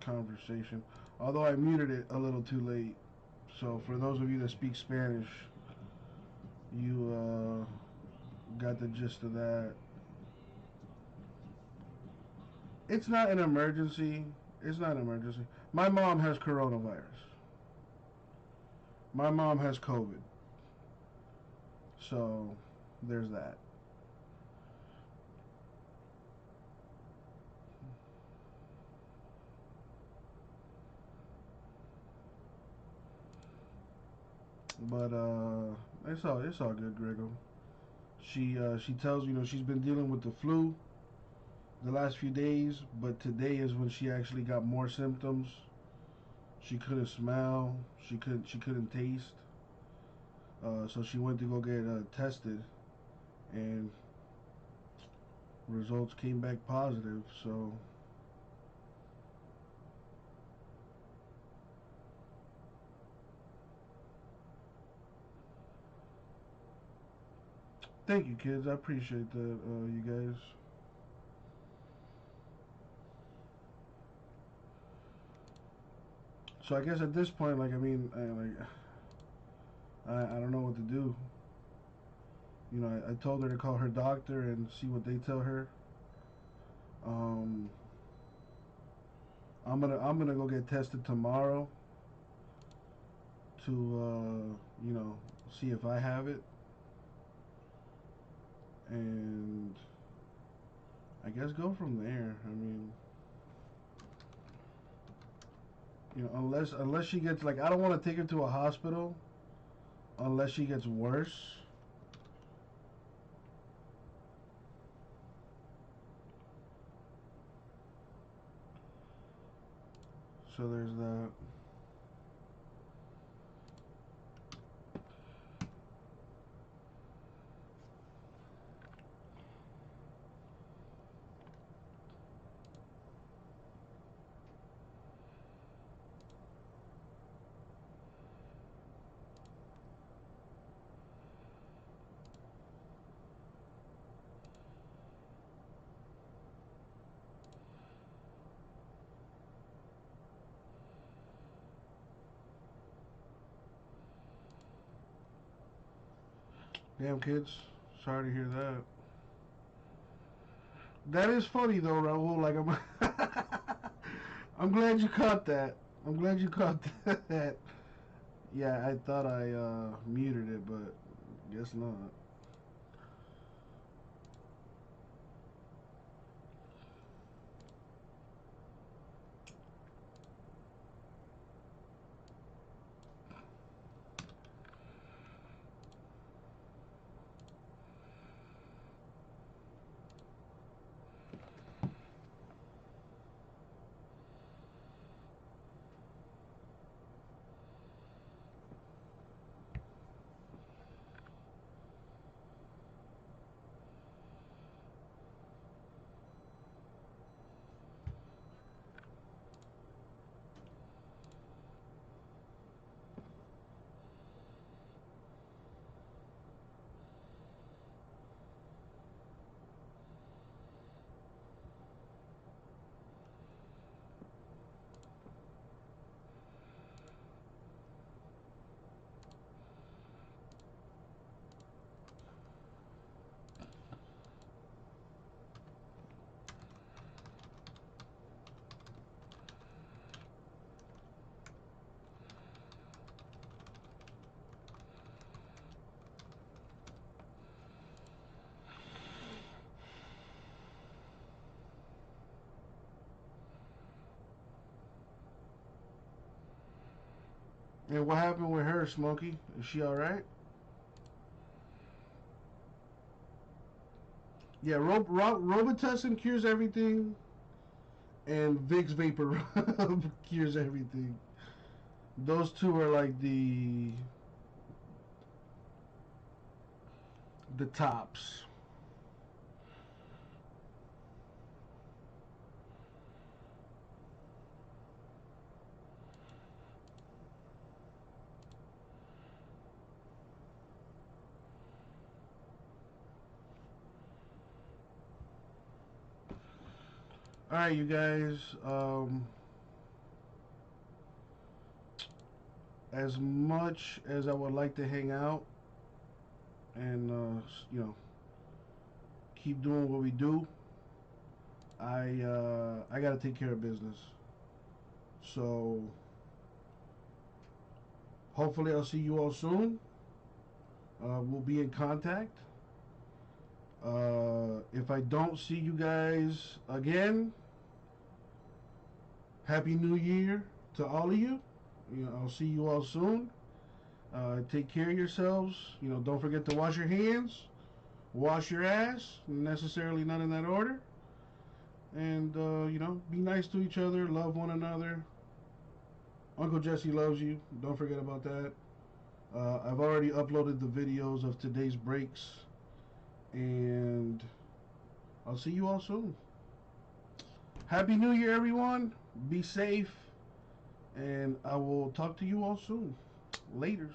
conversation. Although I muted it a little too late, so for those of you that speak Spanish, you got the gist of that. It's not an emergency. It's not an emergency. My mom has coronavirus. My mom has COVID. So, there's that. But it's all good, Grego. She tells me, she's been dealing with the flu the last few days, but today is when she actually got more symptoms. She couldn't smell, she couldn't taste. So she went to go get tested, and results came back positive. So thank you, kids. I appreciate that, you guys. So I guess at this point, like, I mean, I don't know what to do. I told her to call her doctor and see what they tell her. I'm gonna go get tested tomorrow to see if I have it, and I guess go from there. I mean, unless she gets, like, I don't want to take her to a hospital unless she gets worse. So there's that. Damn, kids. Sorry to hear that. That is funny though, Raul. Like, I'm glad you caught that. I'm glad you caught that. Yeah, I thought I muted it, but guess not. And what happened with her, Smokey? Is she alright? Yeah, Robitussin cures everything, and Vicks Vapor Rub cures everything. Those two are like the tops. Alright, you guys, as much as I would like to hang out and, you know, keep doing what we do, I gotta take care of business. So, hopefully I'll see you all soon. We'll be in contact. If I don't see you guys again, Happy New Year to all of you. You know, I'll see you all soon. Take care of yourselves. You know, don't forget to wash your hands, wash your ass, necessarily not in that order. And, you know, be nice to each other, love one another. Uncle Jesse loves you. Don't forget about that. I've already uploaded the videos of today's breaks. And I'll see you all soon. Happy New Year, everyone. Be safe. And I will talk to you all soon. Laters.